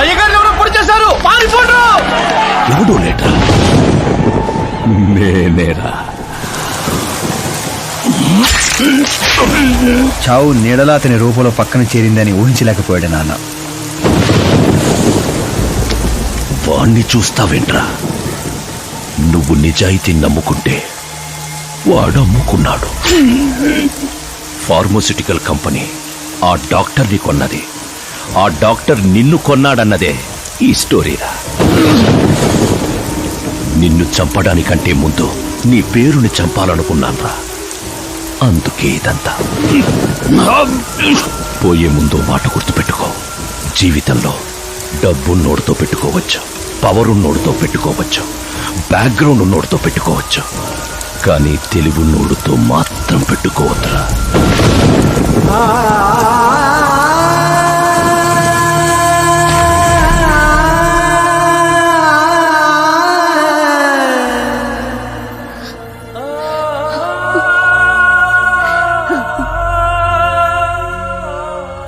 Speaker 5: అయ్యగారు ఎవరో పొడి చేశారు, పారిపోండి.
Speaker 14: ఎవడో లేటా, నేనేరా.
Speaker 2: చావు నీడలా అతని రూపంలో పక్కన చేరిందని ఊహించలేకపోయాడు నాన్న.
Speaker 14: వాణ్ణి చూస్తావేంట్రా? నువ్వు నిజాయితీ నమ్ముకుంటే వాడు అమ్ముకున్నాడు. ఫార్మస్యూటికల్ కంపెనీ ఆ డాక్టర్ని కొన్నది, ఆ డాక్టర్ నిన్ను కొన్నాడన్నదే ఈ స్టోరీరా. నిన్ను చంపడానికంటే ముందు నీ పేరుని చంపాలనుకున్నాన్రా, అందుకే ఇదంతా. పోయే ముందు మాట గుర్తుపెట్టుకో, జీవితంలో డబ్బున్నోడితో పెట్టుకోవచ్చు, పవర్ ఉన్నోడితో పెట్టుకోవచ్చు, బ్యాక్గ్రౌండ్ ఉన్నోడితో పెట్టుకోవచ్చు, కానీ తెలివున్నోడితో మాత్రం పెట్టుకోవద్దురా.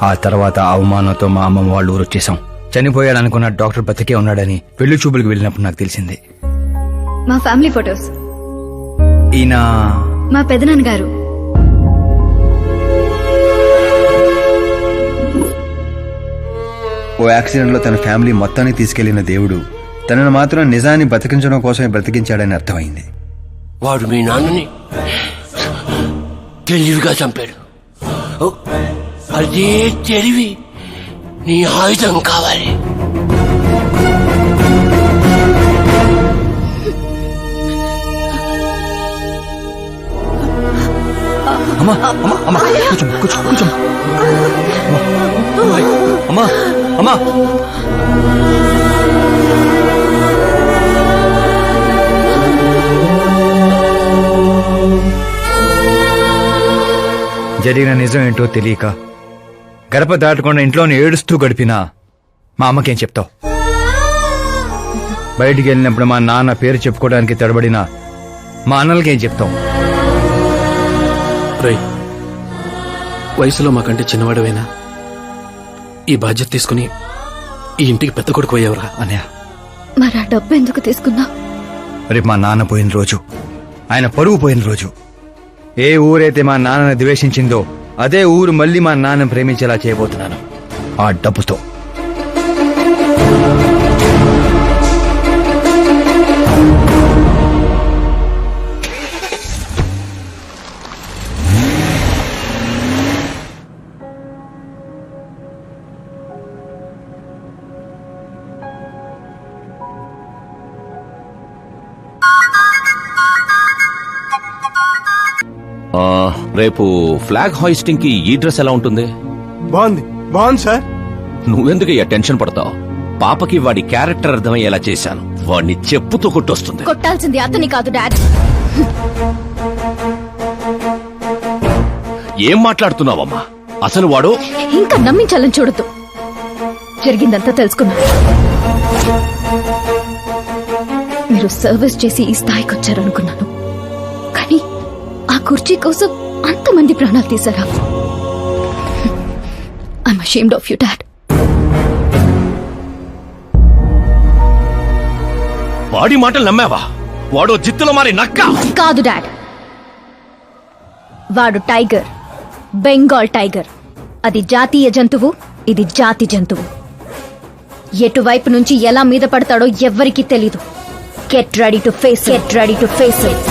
Speaker 2: ఆ తర్వాత అవమానంతో మా అమ్మమ్మ వాళ్ళు ఊరు వచ్చేసాం. చనిపోయాడనుకున్న డాక్టర్ బతికే ఉన్నాడని పెళ్లి చూపులకు వెళ్ళినప్పుడు నాకు తెలిసింది.
Speaker 7: మా ఫ్యామిలీ ఫొటోస్.
Speaker 2: ఈయన
Speaker 7: మా పెదనాన్నగారు.
Speaker 2: ఓ యాక్సిడెంట్ లో తన ఫ్యామిలీ మొత్తాన్ని తీసుకెళ్లిన దేవుడు తనను మాత్రం నిజాన్ని బతికించడం కోసమే బ్రతికించాడని అర్థమైంది.
Speaker 17: వాడు మీ నాన్నని తెలివిగా చంపాడు. అదే తెలివి నీ ఆయుధం కావాలి.
Speaker 2: అమ్మా అమ్మా అమ్మా, కూర్చో కూర్చో కూర్చో. అమ్మా అమ్మా, జరిగిన నిజం ఏంటో తెలియక గడప దాటకుండా ఇంట్లోనే ఏడుస్తూ గడిపినా మా అమ్మకేం చెప్తావు? బయటికి వెళ్ళినప్పుడు మా నాన్న పేరు చెప్పుకోవడానికి తడబడినా మా అన్నలకేం చెప్తాం?
Speaker 21: రై, వయసులో మాకంటే చిన్నవాడవేనా? ఈ బాధ్యత తీసుకుని ఈ ఇంటికి పెద్ద కొడుకు అయ్యేవరా?
Speaker 2: అన్నయ్య,
Speaker 7: మరి ఆ డబ్బు ఎందుకు తీసుకున్నా?
Speaker 2: రేపు మా నాన్న పోయిన రోజు, ఆయన పరువు పోయిన రోజు, ఏ ఊరైతే మా నాన్నని ద్వేషించిందో అదే ఊరు మళ్ళీ మా నాన్న ప్రేమించేలా చేయబోతున్నాను ఆ డబ్బుతో.
Speaker 14: రేపు ఫ్లాగ్ హాయిస్టింగ్ కి ఈ డ్రెస్ ఎలా ఉంటుంది?
Speaker 1: బాగుంది సార్.
Speaker 14: నువ్వెందుకు టెన్షన్ పడతావు? పాపకి వాడి క్యారెక్టర్ అర్థమయ్యేలా చేశాను. వాడిని చెప్పుతో కొట్టొస్తుంది.
Speaker 8: కొట్టాల్సింది అతని కాదు డాడ్.
Speaker 14: ఏం మాట్లాడుతున్నావమ్మా? అసలు వాడు
Speaker 8: ఇంకా నమ్మించాలని చూడద్దు. జరిగిందంతా తెలుసుకున్నా. మీరు సర్వీస్ చేసి ఈ స్థాయికి వచ్చారనుకున్నాను, కానీ ఆ కుర్చీ కోసం అంతమంది ప్రాణాలు తీశారా? I'm ashamed of you dad.
Speaker 14: వాడి మాటలు నమ్మావా? వాడు జిత్తులో మారి నక్క
Speaker 8: కాదు డాడ్. వాడు టైగర్, బెంగాల్ టైగర్. అది జాతీయ జంతువు, ఇది జాతి జంతువు. ఎటువైపు నుంచి ఎలా మీద పడతాడో ఎవ్వరికీ తెలీదు. Get ready to face it. Get ready to face it.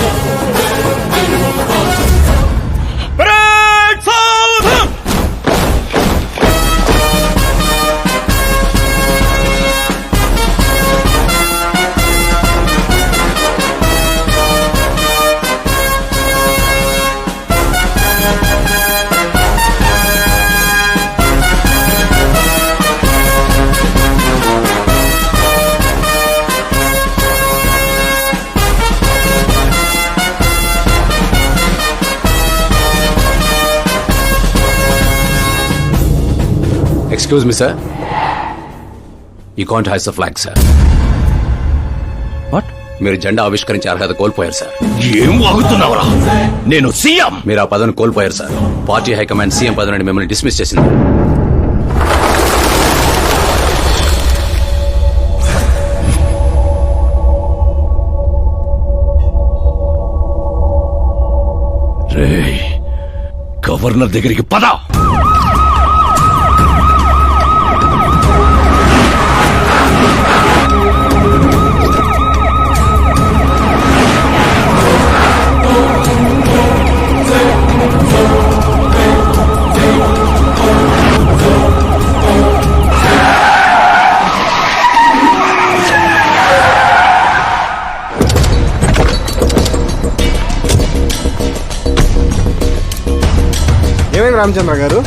Speaker 21: Excuse me sir, you can't hoist the flag sir.
Speaker 14: What?
Speaker 21: మీరు జెండా ఆవిష్కరించే అర్హత కోల్పోయారు సార్.
Speaker 14: ఏం వాగుతున్నావురా? నేను సీఎం.
Speaker 21: మీరు ఆ పదవిని కోల్పోయారు సార్. పార్టీ హైకమాండ్ సీఎం పదవి నుండి మిమ్మల్ని డిస్మిస్ చేసింది.
Speaker 14: రేయ్, గవర్నర్ దగ్గరికి పద.
Speaker 1: ఏమైంది రామచంద్ర గారు?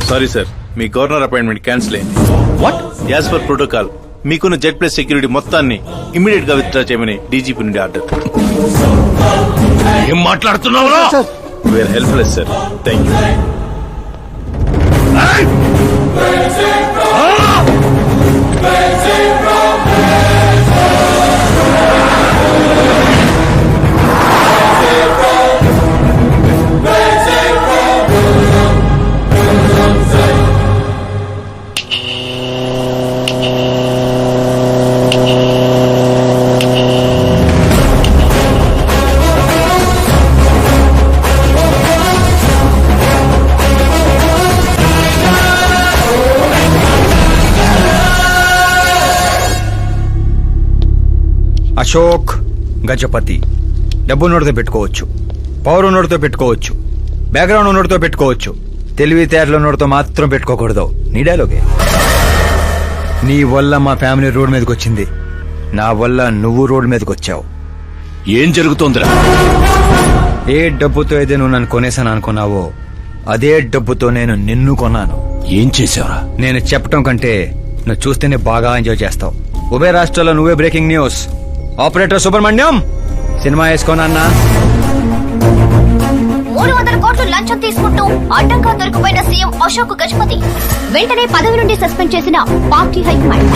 Speaker 4: సారీ సార్, మీ గవర్నర్ అపాయింట్మెంట్ క్యాన్సిల్ అయింది.
Speaker 14: వాట్?
Speaker 4: యాజ్ పర్ ప్రోటోకాల్ మీకున్న జెడ్ ప్లస్ సెక్యూరిటీ మొత్తాన్ని ఇమీడియట్ గా విత్డ్రా చేయమని డీజీపీ నుండి ఆర్డర్.
Speaker 14: ఏం మాట్లాడుతున్నావు?
Speaker 4: We're helpless sir. Thank you.
Speaker 2: Ashok Gajapathi. డబ్బు నోటితో పెట్టుకోవచ్చు, పవర్ నోటితో పెట్టుకోవచ్చు, బ్యాక్గ్రౌండ్ నోటితో పెట్టుకోవచ్చు, తెలివితేటల నోటితో మాత్రం పెట్టుకోకూడదు. నీ డైలాగే. నీ వల్ల మా ఫ్యామిలీ రోడ్ మీదకి వచ్చింది, నా వల్ల నువ్వు రోడ్ మీదకి వచ్చావు.
Speaker 14: ఏం జరుగుతోందిరా?
Speaker 2: ఏ డబ్బుతో అయితే నువ్వు నన్ను కొనేసాను అనుకున్నావో అదే డబ్బుతో నేను నిన్ను కొన్నాను.
Speaker 14: ఏం చేసావురా?
Speaker 2: నేను చెప్పటం కంటే నువ్వు చూస్తేనే బాగా ఎంజాయ్ చేస్తావు. ఉభయ రాష్ట్రాల్లో నువ్వే breaking news. Operator Subrahmanyam, cinema వేసుకోనన్నా.
Speaker 6: 300 కోట్లు లంచం తీసుకుంటూ అడ్డంగా దొరికిపోయిన సీఎం అశోక్ గజపతి వెంటనే పదవి నుండి సస్పెండ్ చేసిన పార్టీ హైకమాండ్.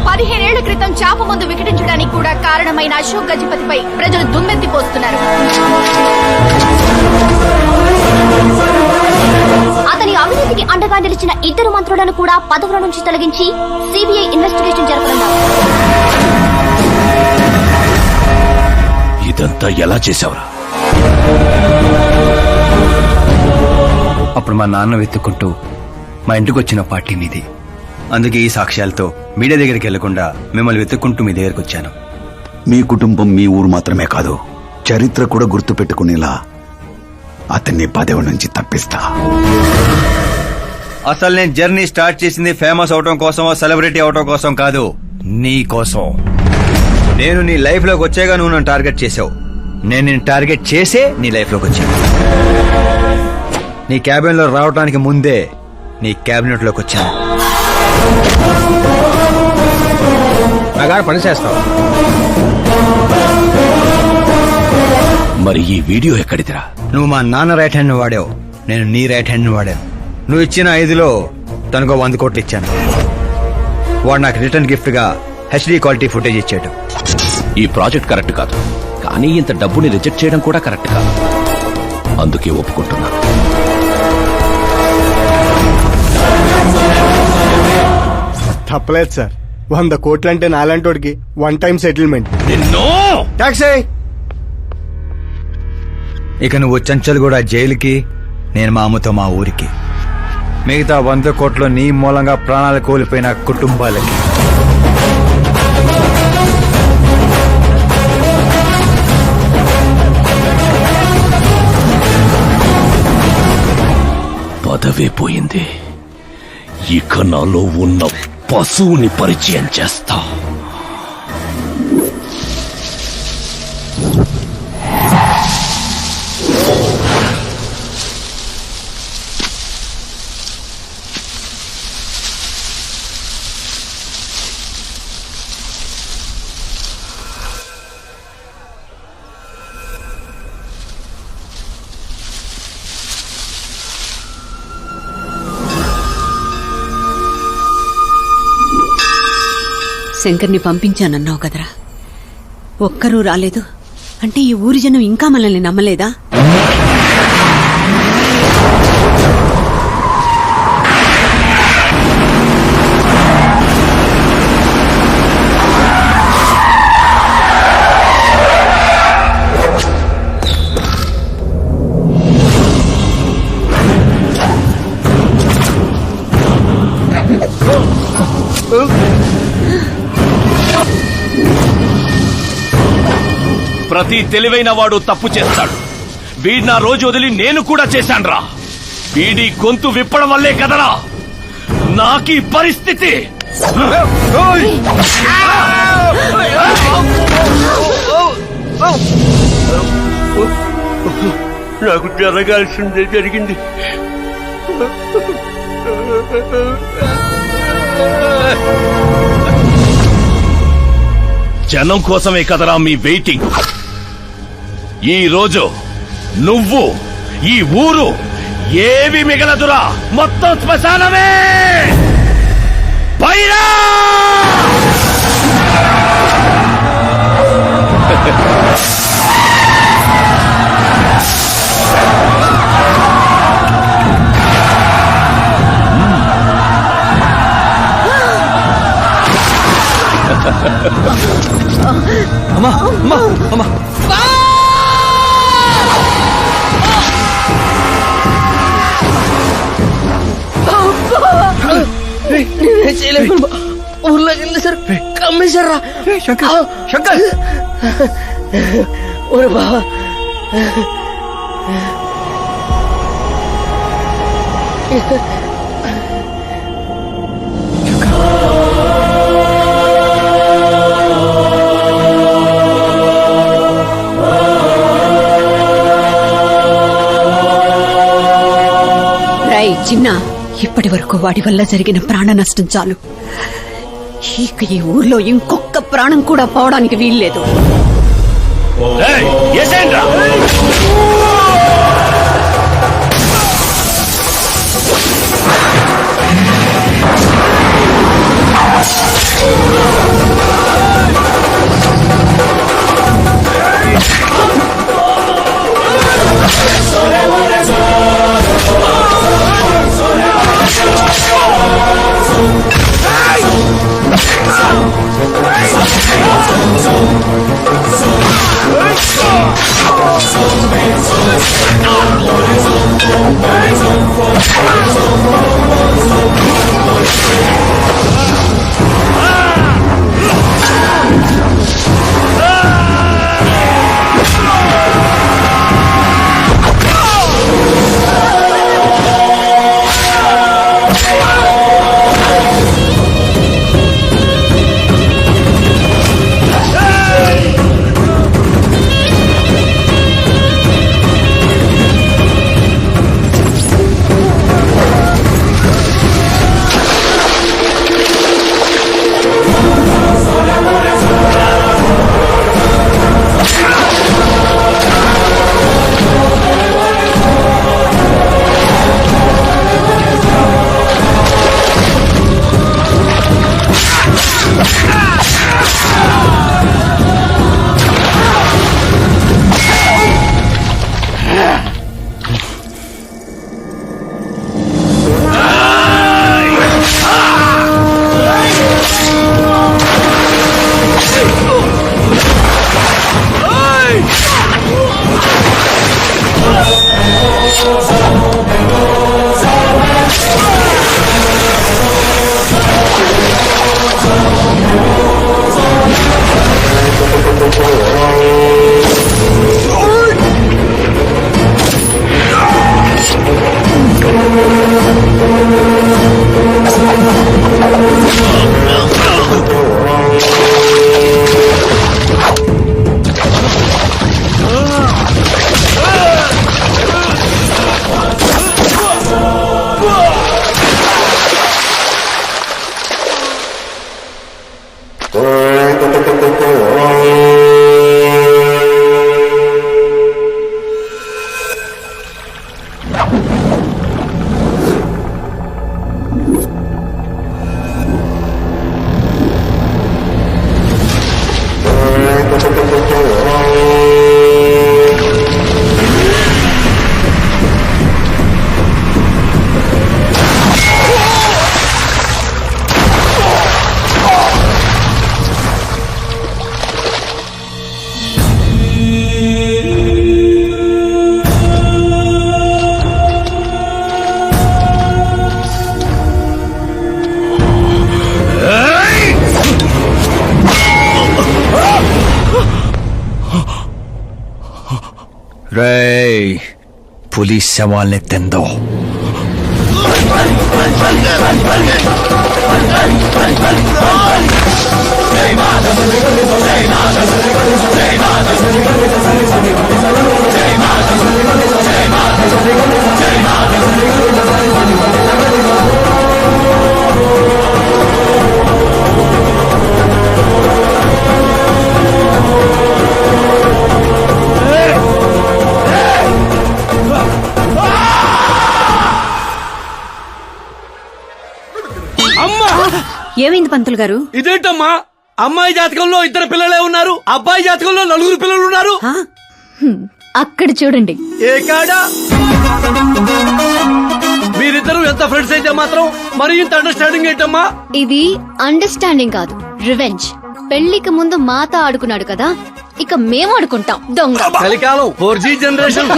Speaker 6: 15 ఏళ్ల క్రితం చాప ముందు వికటించడానికి కూడా కారణమైన అశోక్ గజపతిపై ప్రజలు దుమ్మెత్తిపోస్తున్నారు. అతని అవినీతికి అండగా నిలిచిన 2 మంత్రులను కూడా పదవుల నుంచి తొలగించి సిబిఐ ఇన్వెస్టిగేషన్ జరపనున్నారు.
Speaker 14: ఇదంతా ఎలా చేశావురా?
Speaker 2: అప్పుడు మా నాన్న వెతుక్కుంటూ మా ఇంటికి వచ్చిన పార్టీ మీది. అందుకే ఈ సాక్ష్యాలతో మీడియా దగ్గరికి వెళ్లకుండా మిమ్మల్ని వెతుక్కుంటూ మీ దగ్గరికి వచ్చాను.
Speaker 19: మీ కుటుంబం మీ ఊరు మాత్రమే కాదు, చరిత్ర కూడా గుర్తు పెట్టుకునేలా అతన్ని పదవి నుంచి తప్పిస్తా.
Speaker 2: అసలు నేను జర్నీ స్టార్ట్ చేసింది ఫేమస్ అవటం కోసమో సెలబ్రిటీ అవటం కోసం కాదు, నీ కోసం. నేను నీ లైఫ్ లోకి వచ్చాగా నువ్వు నన్ను టార్గెట్ చేసావు. నేను నిన్ను టార్గెట్ చేసే నీ లైఫ్ లోకి వచ్చాను. నీ క్యాబిన్ లో రావడానికి ముందే నీ క్యాబినెట్ లోకి వచ్చాను.
Speaker 12: నాగాడు పని చేస్తావు.
Speaker 14: మరి ఈ వీడియో ఎక్కడిదిరా?
Speaker 2: నువ్వు మా నాన్న రైట్ హ్యాండ్ వాడావు, నేను నీ రైట్ హ్యాండ్ వాడాను. నువ్వు ఇచ్చిన 5లో తనకు 100 కోట్లు ఇచ్చాను. వాడు నాకు రిటర్న్ గిఫ్ట్ గా హెచ్డీ క్వాలిటీ ఫుటేజ్ ఇచ్చాడు.
Speaker 14: ఈ ప్రాజెక్ట్ కరెక్ట్ కాదు, కానీ ఇంత డబ్బుని రిజెక్ట్ చేయడం కూడా కరెక్ట్ కాదు. అందుకే ఒప్పుకుంటున్నా.
Speaker 1: తప్పలేదు సార్. 100 కోట్లంటే నాలాంటోడికి 1 time settlement.
Speaker 2: టాక్సీ. ఇక నువ్వు చంచల్ కూడా జైలుకి, నేను మా అమ్మతో మా ఊరికి. మిగతా 100 కోట్లు నీ మూలంగా ప్రాణాలు కోల్పోయిన కుటుంబాలకి.
Speaker 14: పదవే పోయింది, ఇక నాలో ఉన్న పశువుని పరిచయం చేస్తా.
Speaker 9: శంకర్ని పంపించానన్నావు కదరా, ఒక్కరూ రాలేదు అంటే ఈ ఊరి జనం ఇంకా మనల్ని నమ్మలేదా?
Speaker 14: ప్రతి తెలివైన వాడు తప్పు చేస్తాడు. వీడి నా రోజు వదిలి నేను కూడా చేశాన్రా. వీడి గొంతు విప్పడం వల్లే కదరా నాకీ పరిస్థితి.
Speaker 17: నాకు జరగాల్సిందే జరిగింది.
Speaker 14: జనం కోసమే కదరా మీ వెయిటింగ్. ఈ రోజు నువ్వు, ఈ ఊరు ఏవి మిగలదురా, మొత్తం శ్మశానమే. పైరా
Speaker 2: అమ్మా అమ్మా అమ్మా
Speaker 5: నేనే చేయలేదు. ఊర్లోకి వెళ్ళేసరి కమ్మేశారా?
Speaker 2: శంకర్
Speaker 5: ఒరే బావా,
Speaker 9: రై చిన్న, ఇప్పటి వరకు వాడి వల్ల జరిగిన ప్రాణ నష్టం చాలు. ఇక ఈ ఊర్లో ఇంకొక ప్రాణం కూడా పోవడానికి వీల్లేదు.
Speaker 22: Hey!
Speaker 2: రేయ్, పులి శవాల్ని తిందో.
Speaker 9: ఏమైంది పంతులు గారు?
Speaker 5: ఇదేంటమ్మా, అమ్మాయి జాతకంలో 2 పిల్లలే ఉన్నారు, అబ్బాయి జాతకంలో 4 పిల్లలు ఉన్నారు.
Speaker 8: అక్కడ చూడండి.
Speaker 5: ఏ కాడా? మీరిద్దరు ఎంత ఫ్రెండ్స్ అయితే మాత్రం మరి ఇంత అండర్స్టాండింగ్ ఏంటమ్మా?
Speaker 13: ఇది అండర్స్టాండింగ్ కాదు, రివెంజ్. పెళ్లికి ముందు మాతో ఆడుకున్నాడు కదా, ఇక మేము ఆడుకుంటాం దొంగ.
Speaker 5: కలికాలం 4G జనరేషన్.